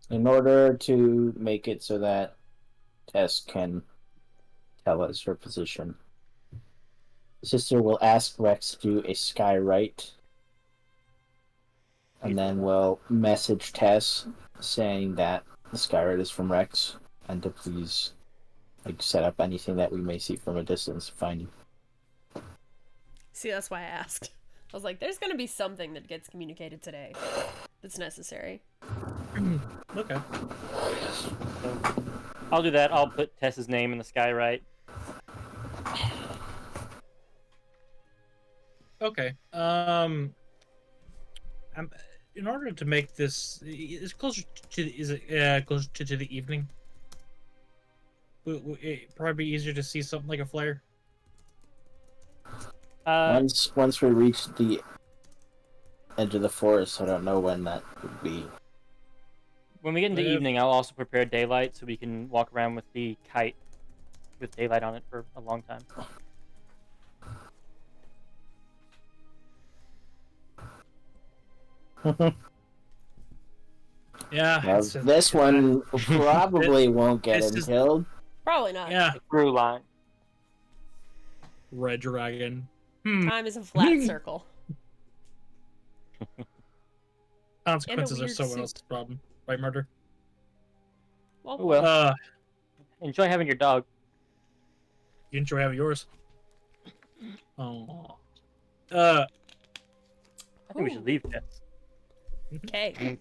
In order to make it so that Tess can tell us her position, Sister will ask Rex to do a skywrite, and then we'll message Tess saying that the skywrite is from Rex, and to please set up anything that we may see from a distance to find you. See, that's why I asked. I was like, there's gonna be something that gets communicated today that's necessary. Okay. I'll do that. I'll put Tess's name in the skywrite. Okay. In order to make this, is closer to closer to the evening? It probably be easier to see something like a flare. Once we reach the edge of the forest, I don't know when that would be. When we get into evening, I'll also prepare daylight so we can walk around with the kite with daylight on it for a long time. Yeah. Now, this one probably won't get him is- killed. Probably not. Yeah. Through line. Red dragon. Time is a flat circle. Consequences are weird someone soup. else's problem, right, Murder? Well, Oh well. Enjoy having your dog. You enjoy having yours. Oh. I think we should leave Tess. Okay.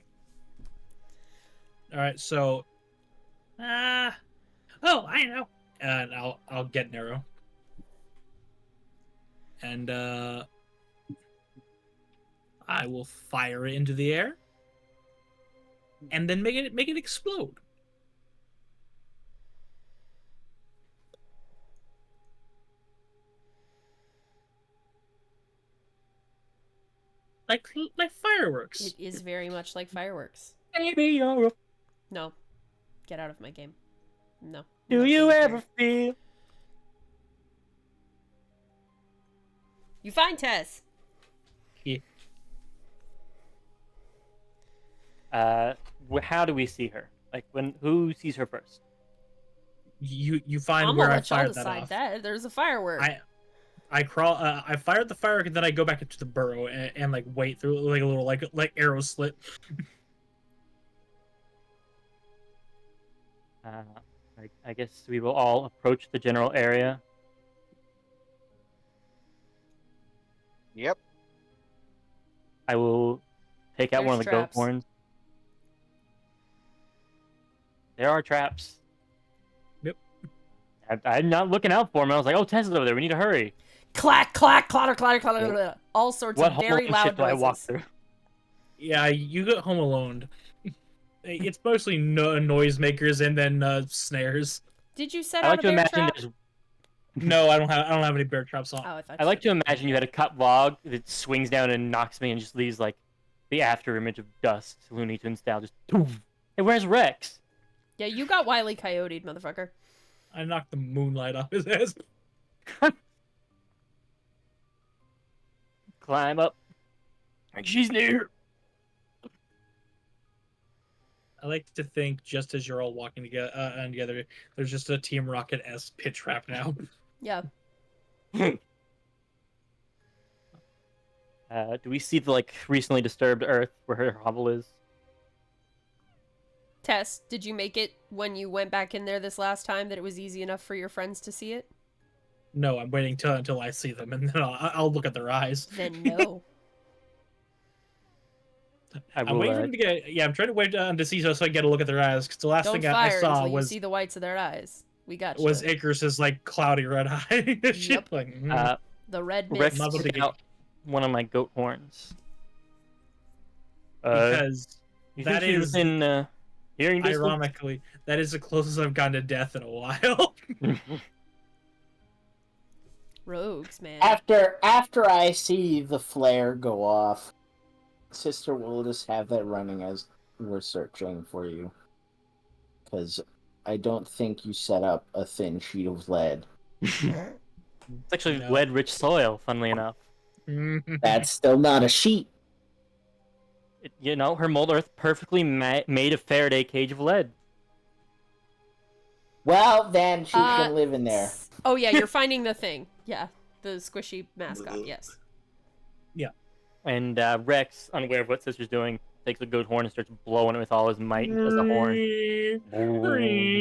All right. So. Oh, I know. And I'll get an arrow. And I will fire it into the air. And then make it explode. Like fireworks. It is very much like fireworks. Baby, you're a... No. Get out of my game. No. Do Not you being ever fair. feel... You find Tess. How do we see her? Like, who sees her first? You find I'm where gonna I let y'all fired that decide off. that. There's a firework. I crawl. I fired the firework, and then I go back into the burrow and like wait through like a little like arrow slit. I guess we will all approach the general area. Yep. I will take out one of There's the traps. goat horns. There are traps. Yep. I'm not looking out for them. I was like, oh, Tessa's over there. We need to hurry. Clack, clack, clatter, clatter, clatter, clatter. All sorts What of very Home Alone loud shit do I walk noises. through? Yeah, you get home alone. It's mostly noisemakers and then snares. Did you set I out like a to bear imagine trap? there's... No, I don't have any bear traps on. Oh, I thought I you like did. to imagine you had a cut log that swings down and knocks me and just leaves like the after image of dust, Looney Tunes style, just. Poof. Hey, where's Rex? Yeah, you got Wile E. Coyote'd, motherfucker. I knocked the moonlight off his ass. climb up. Like she's near. I like to think, just as you're all walking together, there's just a Team Rocket-esque pit trap now. Yeah. Do we see the like recently disturbed Earth where her hovel is? Tess, did you make it when you went back in there this last time that it was easy enough for your friends to see it? No, I'm waiting until I see them, and then I'll look at their eyes. Then no. I'm waiting for them to get. Yeah, I'm trying to wait to see so I can get a look at their eyes. Because the last Don't thing I fire saw until you was see the whites of their eyes. We got was Icarus's like cloudy red eye. Shit, Yep. like, the red mist. Rex Not what they took get. out one of my goat horns. Because You that think she was is in hearing distance? ironically that is the closest I've gotten to death in a while. Rogues, man. After I see the flare go off, Sister will just have that running as we're searching for you. Because I don't think you set up a thin sheet of lead. It's actually No. lead-rich soil, funnily enough. That's still not a sheet. You know, her mold earth perfectly made a Faraday cage of lead. Well, then she can live in there. Oh yeah, you're finding the thing. Yeah, the squishy mascot. Yes. And Rex, unaware of what Sister's doing, takes a goat horn and starts blowing it with all his might as a horn.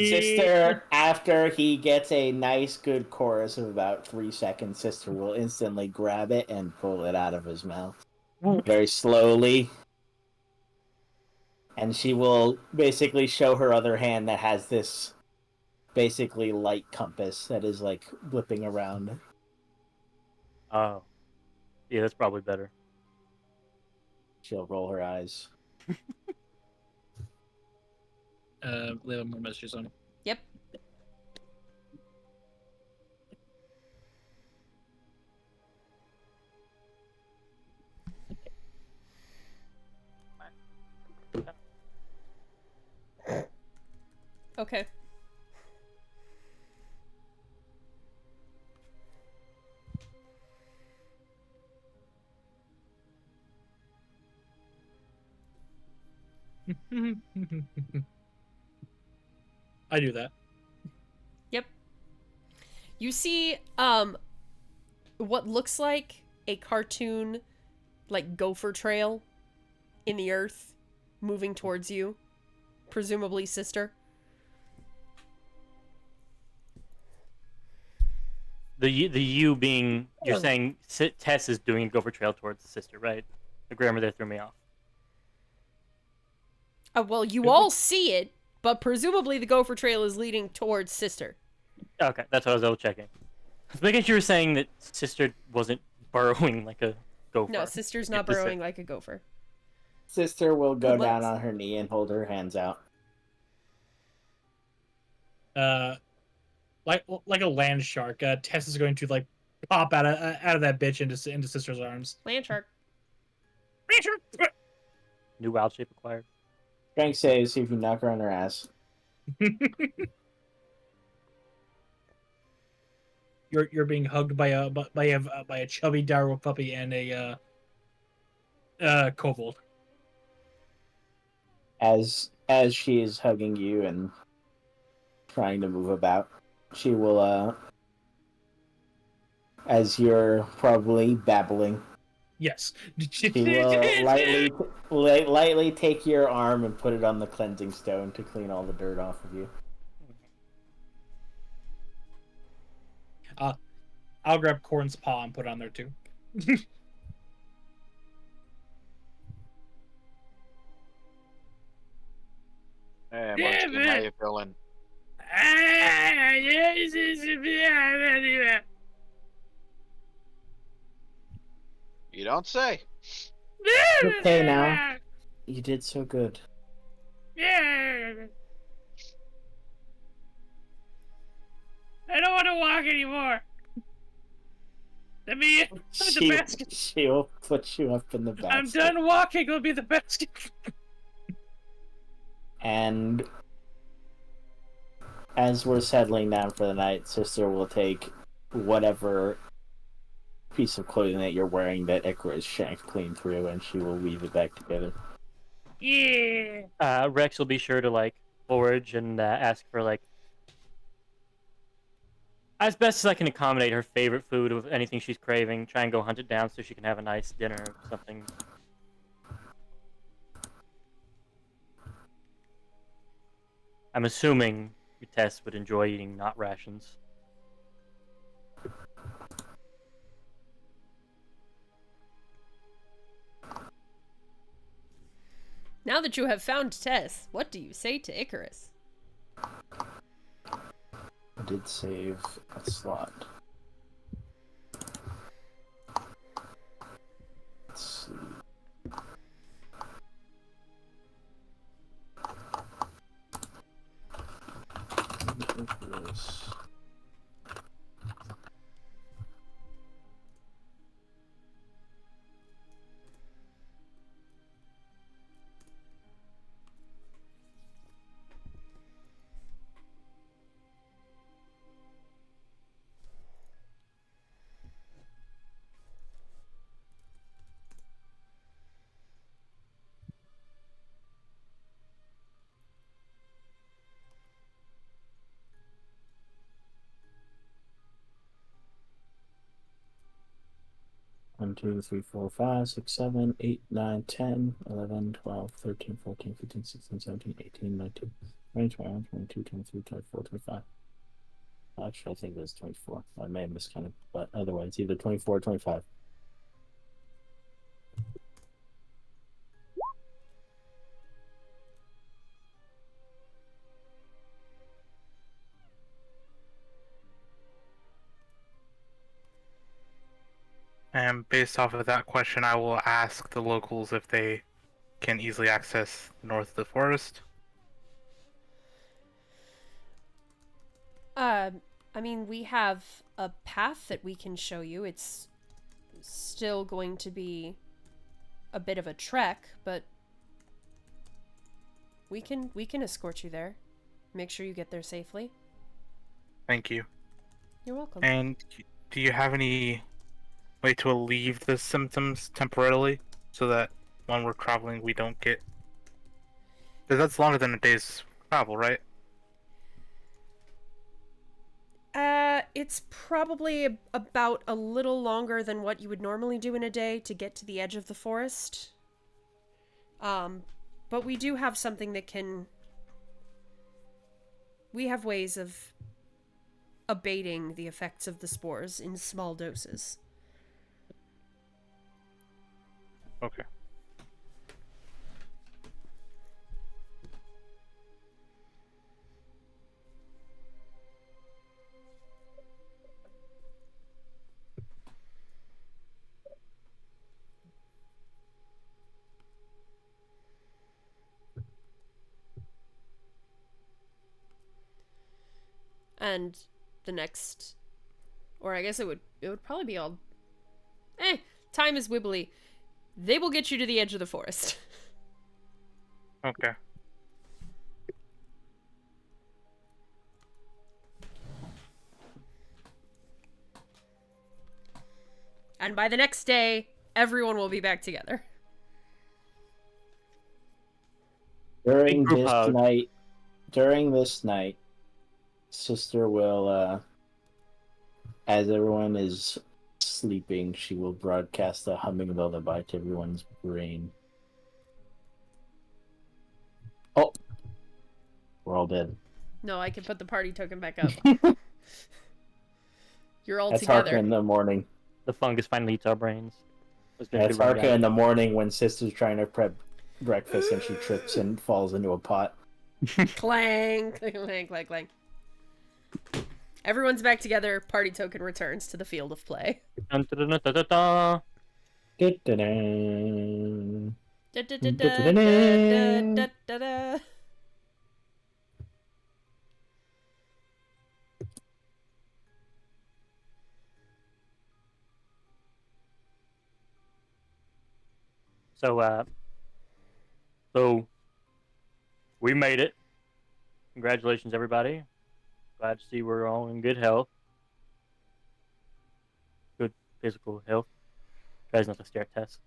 Sister, after he gets a nice, good chorus of about 3 seconds, Sister will instantly grab it and pull it out of his mouth. Very slowly. And she will basically show her other hand that has this basically light compass that is like whipping around. Oh. Yeah, that's probably better. She'll roll her eyes. Leave more messages on. Yep. Okay. I do that. Yep. You see what looks like a cartoon like gopher trail in the earth moving towards you, presumably Sister. The you being, you're saying Tess is doing a gopher trail towards the Sister, right? The grammar there threw me off. Well, you all see it, but presumably the gopher trail is leading towards Sister. Okay, that's what I was double checking. I was making sure you were saying that Sister wasn't burrowing like a gopher. No, Sister's not burrowing like a gopher. Sister will go Unless- down on her knee and hold her hands out. Like a land shark. Tess is going to like pop out of that bitch into Sister's arms. Land shark. New wild shape acquired. Strength save, see if you knock her on her ass. You're being hugged by a chubby Darrow puppy and a kobold. As she is hugging you and trying to move about, she will as you're probably babbling, Yes. she will lightly take your arm and put it on the cleansing stone to clean all the dirt off of you. I'll grab Corn's paw and put it on there too. Hey, Munchkin, how you feeling? You don't say. Okay now. You did so good. I don't want to walk anymore. Let me in the basket. She'll put you up in the basket. I'm done walking. It'll be the basket. And as we're settling down for the night, Sister will take whatever piece of clothing that you're wearing that Icarus shanked clean through, and she will weave it back together. Yeah. Rex will be sure to like forage and ask for like as best as I can accommodate her favorite food of anything she's craving. Try and go hunt it down so she can have a nice dinner or something. I'm assuming your Tess would enjoy eating not rations. Now that you have found Tess, what do you say to Icarus? I did save a slot. Let's see. Icarus. One, 2, 3, 4, 5, 6, 7, 8, 9, 10, 11, 12, 13, 14, 15, 16, 17, 18, 19, 20, 21, 22, 23, 24, 25. Actually, I think it was 24. I may have miscounted, but otherwise, either 24 or 25. And based off of that question, I will ask the locals if they can easily access north of the forest. I mean, we have a path that we can show you. It's still going to be a bit of a trek, but we can escort you there. Make sure you get there safely. Thank you. You're welcome. And do you have any way to alleviate the symptoms temporarily so that when we're traveling we don't get... Because that's longer than a day's travel, right? It's probably about a little longer than what you would normally do in a day to get to the edge of the forest. But we do have something that can... We have ways of abating the effects of the spores in small doses. Okay. And the next, or I guess it would probably be all, time is wibbly. They will get you to the edge of the forest. Okay. And by the next day, everyone will be back together. During group this hug. night, Sister will, as everyone is sleeping, she will broadcast a humming lullaby to everyone's brain. Oh, we're all dead. No, I can put the party token back up. You're all That's together. Harka in the morning. The fungus finally eats our brains. That's Harka in the morning when Sister's trying to prep breakfast and she trips and falls into a pot. Clang, clang, clang, clang. Everyone's back together. Party token returns to the field of play. Dun, dun, dun, dun, dun, dun. Da-da-da. Da-da-da-da-da-da-da-da. So we made it. Congratulations, everybody. Glad to see we're all in good health. physical health. Tries not to stare at Tess.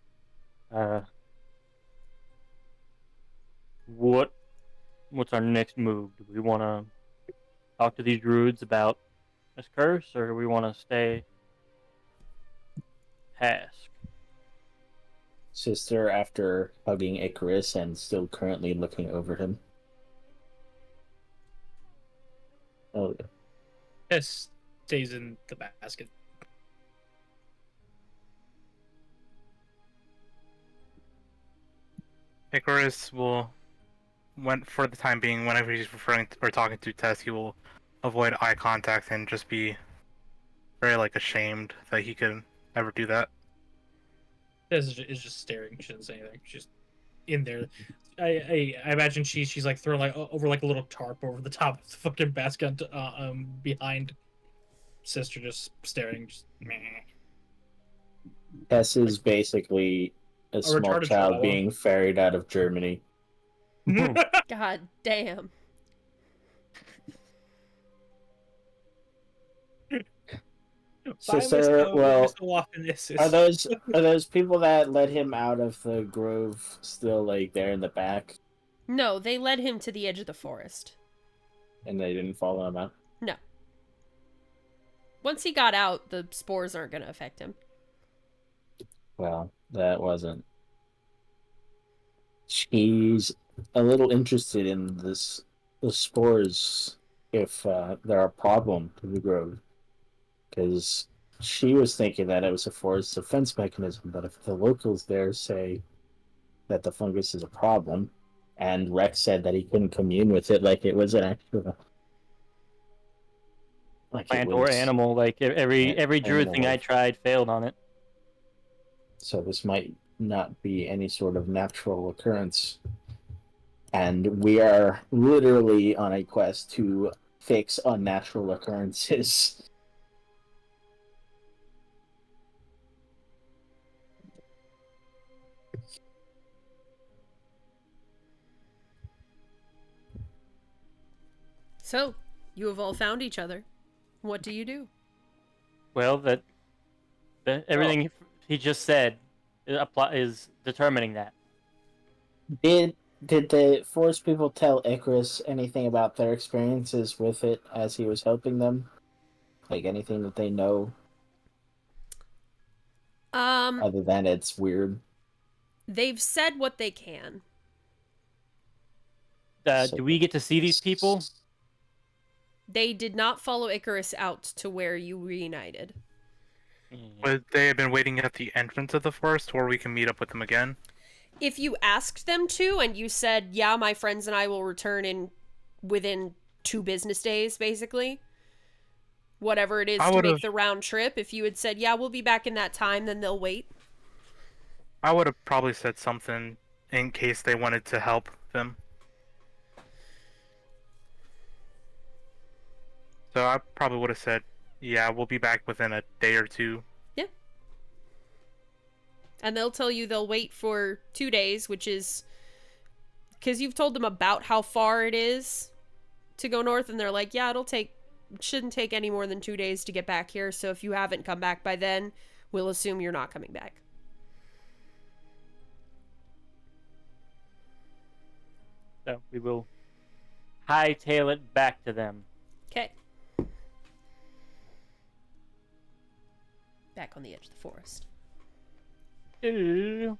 What's our next move? Do we want to talk to these druids about this curse, or do we want to stay task? Sister, after hugging Icarus and still currently looking over him. Oh, This stays in the basket. Icarus will, for the time being, whenever he's referring to, or talking to Tess, he will avoid eye contact and just be very ashamed that he could ever do that. This is just staring. She doesn't say anything. She's just in there. I imagine she's throwing over a little tarp over the top of the fucking basket behind Sister, just staring. Just meh. Tess is basically a small retarded child chihuahua. being ferried out of Germany. God damn. Sister, well, are those people that led him out of the grove still there in the back, No, they led him to the edge of the forest. and they didn't follow him out? No. Once he got out, the spores aren't going to affect him. Well, that wasn't. She's a little interested in the spores, if they're a problem to the grove. Because she was thinking that it was a forest defense mechanism, but if the locals there say that the fungus is a problem, and Rex said that he couldn't commune with it like it was an actual... Plant or animal, every druid thing I tried failed on it. So this might not be any sort of natural occurrence. And we are literally on a quest to fix unnatural occurrences. So, you have all found each other. What do you do? Well, that everything he just said is determining that. Did the forest people tell Icarus anything about their experiences with it as he was helping them? Anything that they know? Other than it's weird. They've said what they can. Do we get to see these people? They did not follow Icarus out to where you reunited. Would they have been waiting at the entrance of the forest where we can meet up with them again? If you asked them to and you said, yeah, my friends and I will return within 2 business days, basically, whatever it is to make the round trip, if you had said, yeah, we'll be back in that time, then they'll wait. I would have probably said something in case they wanted to help them. So I probably would have said, yeah, we'll be back within a day or 2. Yeah. And they'll tell you they'll wait for 2 days, which is... Because you've told them about how far it is to go north, and they're like, yeah, shouldn't take any more than 2 days to get back here, so if you haven't come back by then, we'll assume you're not coming back. So we will hightail it back to them. Okay. Back on the edge of the forest. So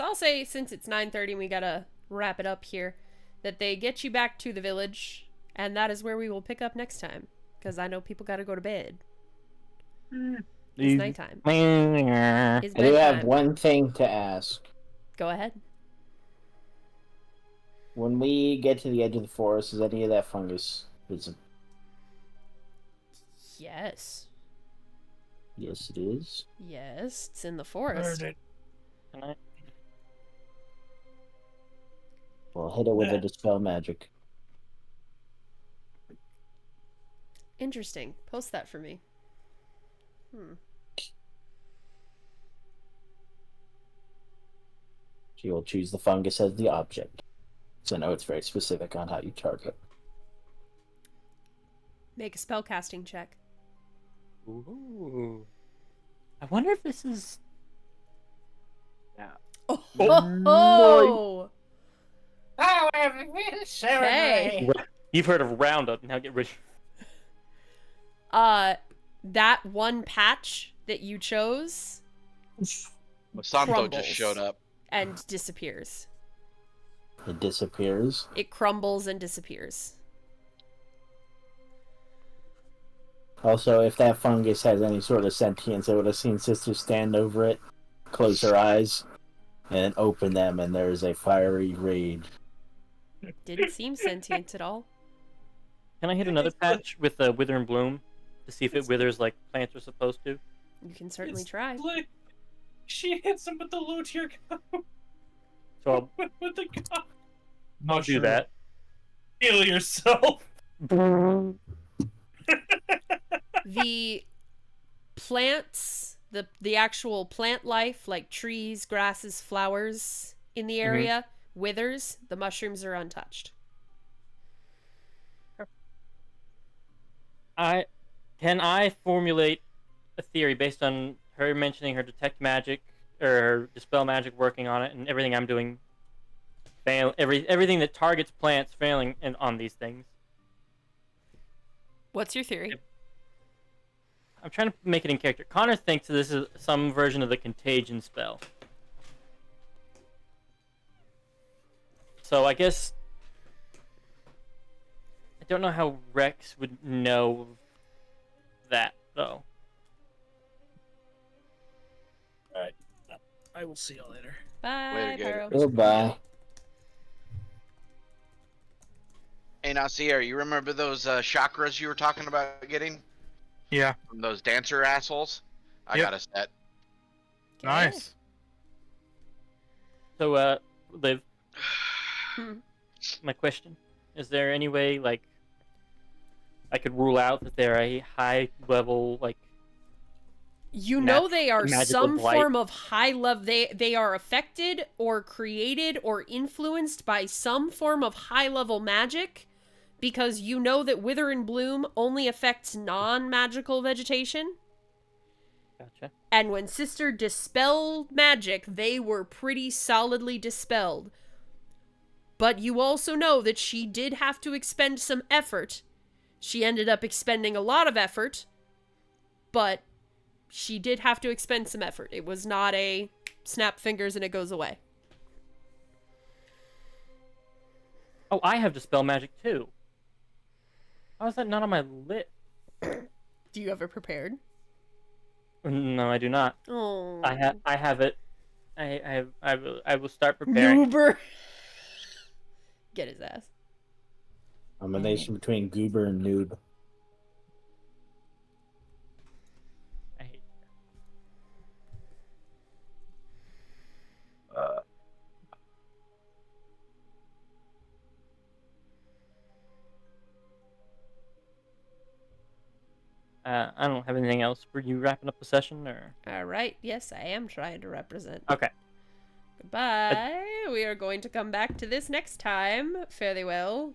I'll say, since it's 9:30 and we gotta wrap it up here, that they get you back to the village, and that is where we will pick up next time, because I know people gotta go to bed. It's nighttime. It's I do have bedtime. one thing to ask. Go ahead. When we get to the edge of the forest, is any of that fungus visible? Yes. Yes, it is. Yes, it's in the forest. Well, hit it with a dispel magic. Interesting. Post that for me. She will choose the fungus as the object. So I know it's very specific on how you target. Make a spellcasting check. Ooh. I wonder if this is. Oh! Oh, Okay. You've heard of Roundup. Now get rid. That one patch that you chose Santo crumbles. just showed up. And disappears. It disappears. It crumbles and disappears. Also, if that fungus has any sort of sentience, I would have seen Sister stand over it, close her eyes, and open them, and there's a fiery rage. Didn't seem sentient at all. Can I hit another patch with Wither and Bloom to see if it withers like plants are supposed to? You can certainly It's try. like she hits him with the low tier gun. So I'll with the gun. I'll do that. Heal yourself. The plants, the actual plant life, like trees, grasses, flowers in the area, withers. The mushrooms are untouched. Can I formulate a theory based on her mentioning her detect magic or her dispel magic working on it and everything I'm doing everything that targets plants failing on these things? What's your theory? I'm trying to make it in character. Connor thinks this is some version of the contagion spell. So I guess I don't know how Rex would know that though. Alright. I will see y'all later. Bye, Later, Gator. Pyro. Goodbye. Hey, now, Sierra, you remember those chakras you were talking about getting? Yeah. From those dancer assholes? I Yep. got a set. Nice. So Liv, Hmm. my question. Is there any way like I could rule out that they're a high level like You know they are magical some blight. form of high level. They are affected or created or influenced by some form of high level magic, because you know that Wither and Bloom only affects non-magical vegetation. Gotcha. And when Sister dispelled magic, they were pretty solidly dispelled. But you also know that she did have to expend some effort. She ended up expending a lot of effort, but she did have to expend some effort. It was not a snap fingers and it goes away. Oh, I have dispel magic too. How is that not on my list? Do you have it prepared? No, I do not. Oh. I have it. I will start preparing. Noober. Get his ass. Combination between goober and noob. I hate I don't have anything else. Were you wrapping up the session or? All right. Yes, I am trying to represent. Okay. Goodbye. We are going to come back to this next time. Fare thee well.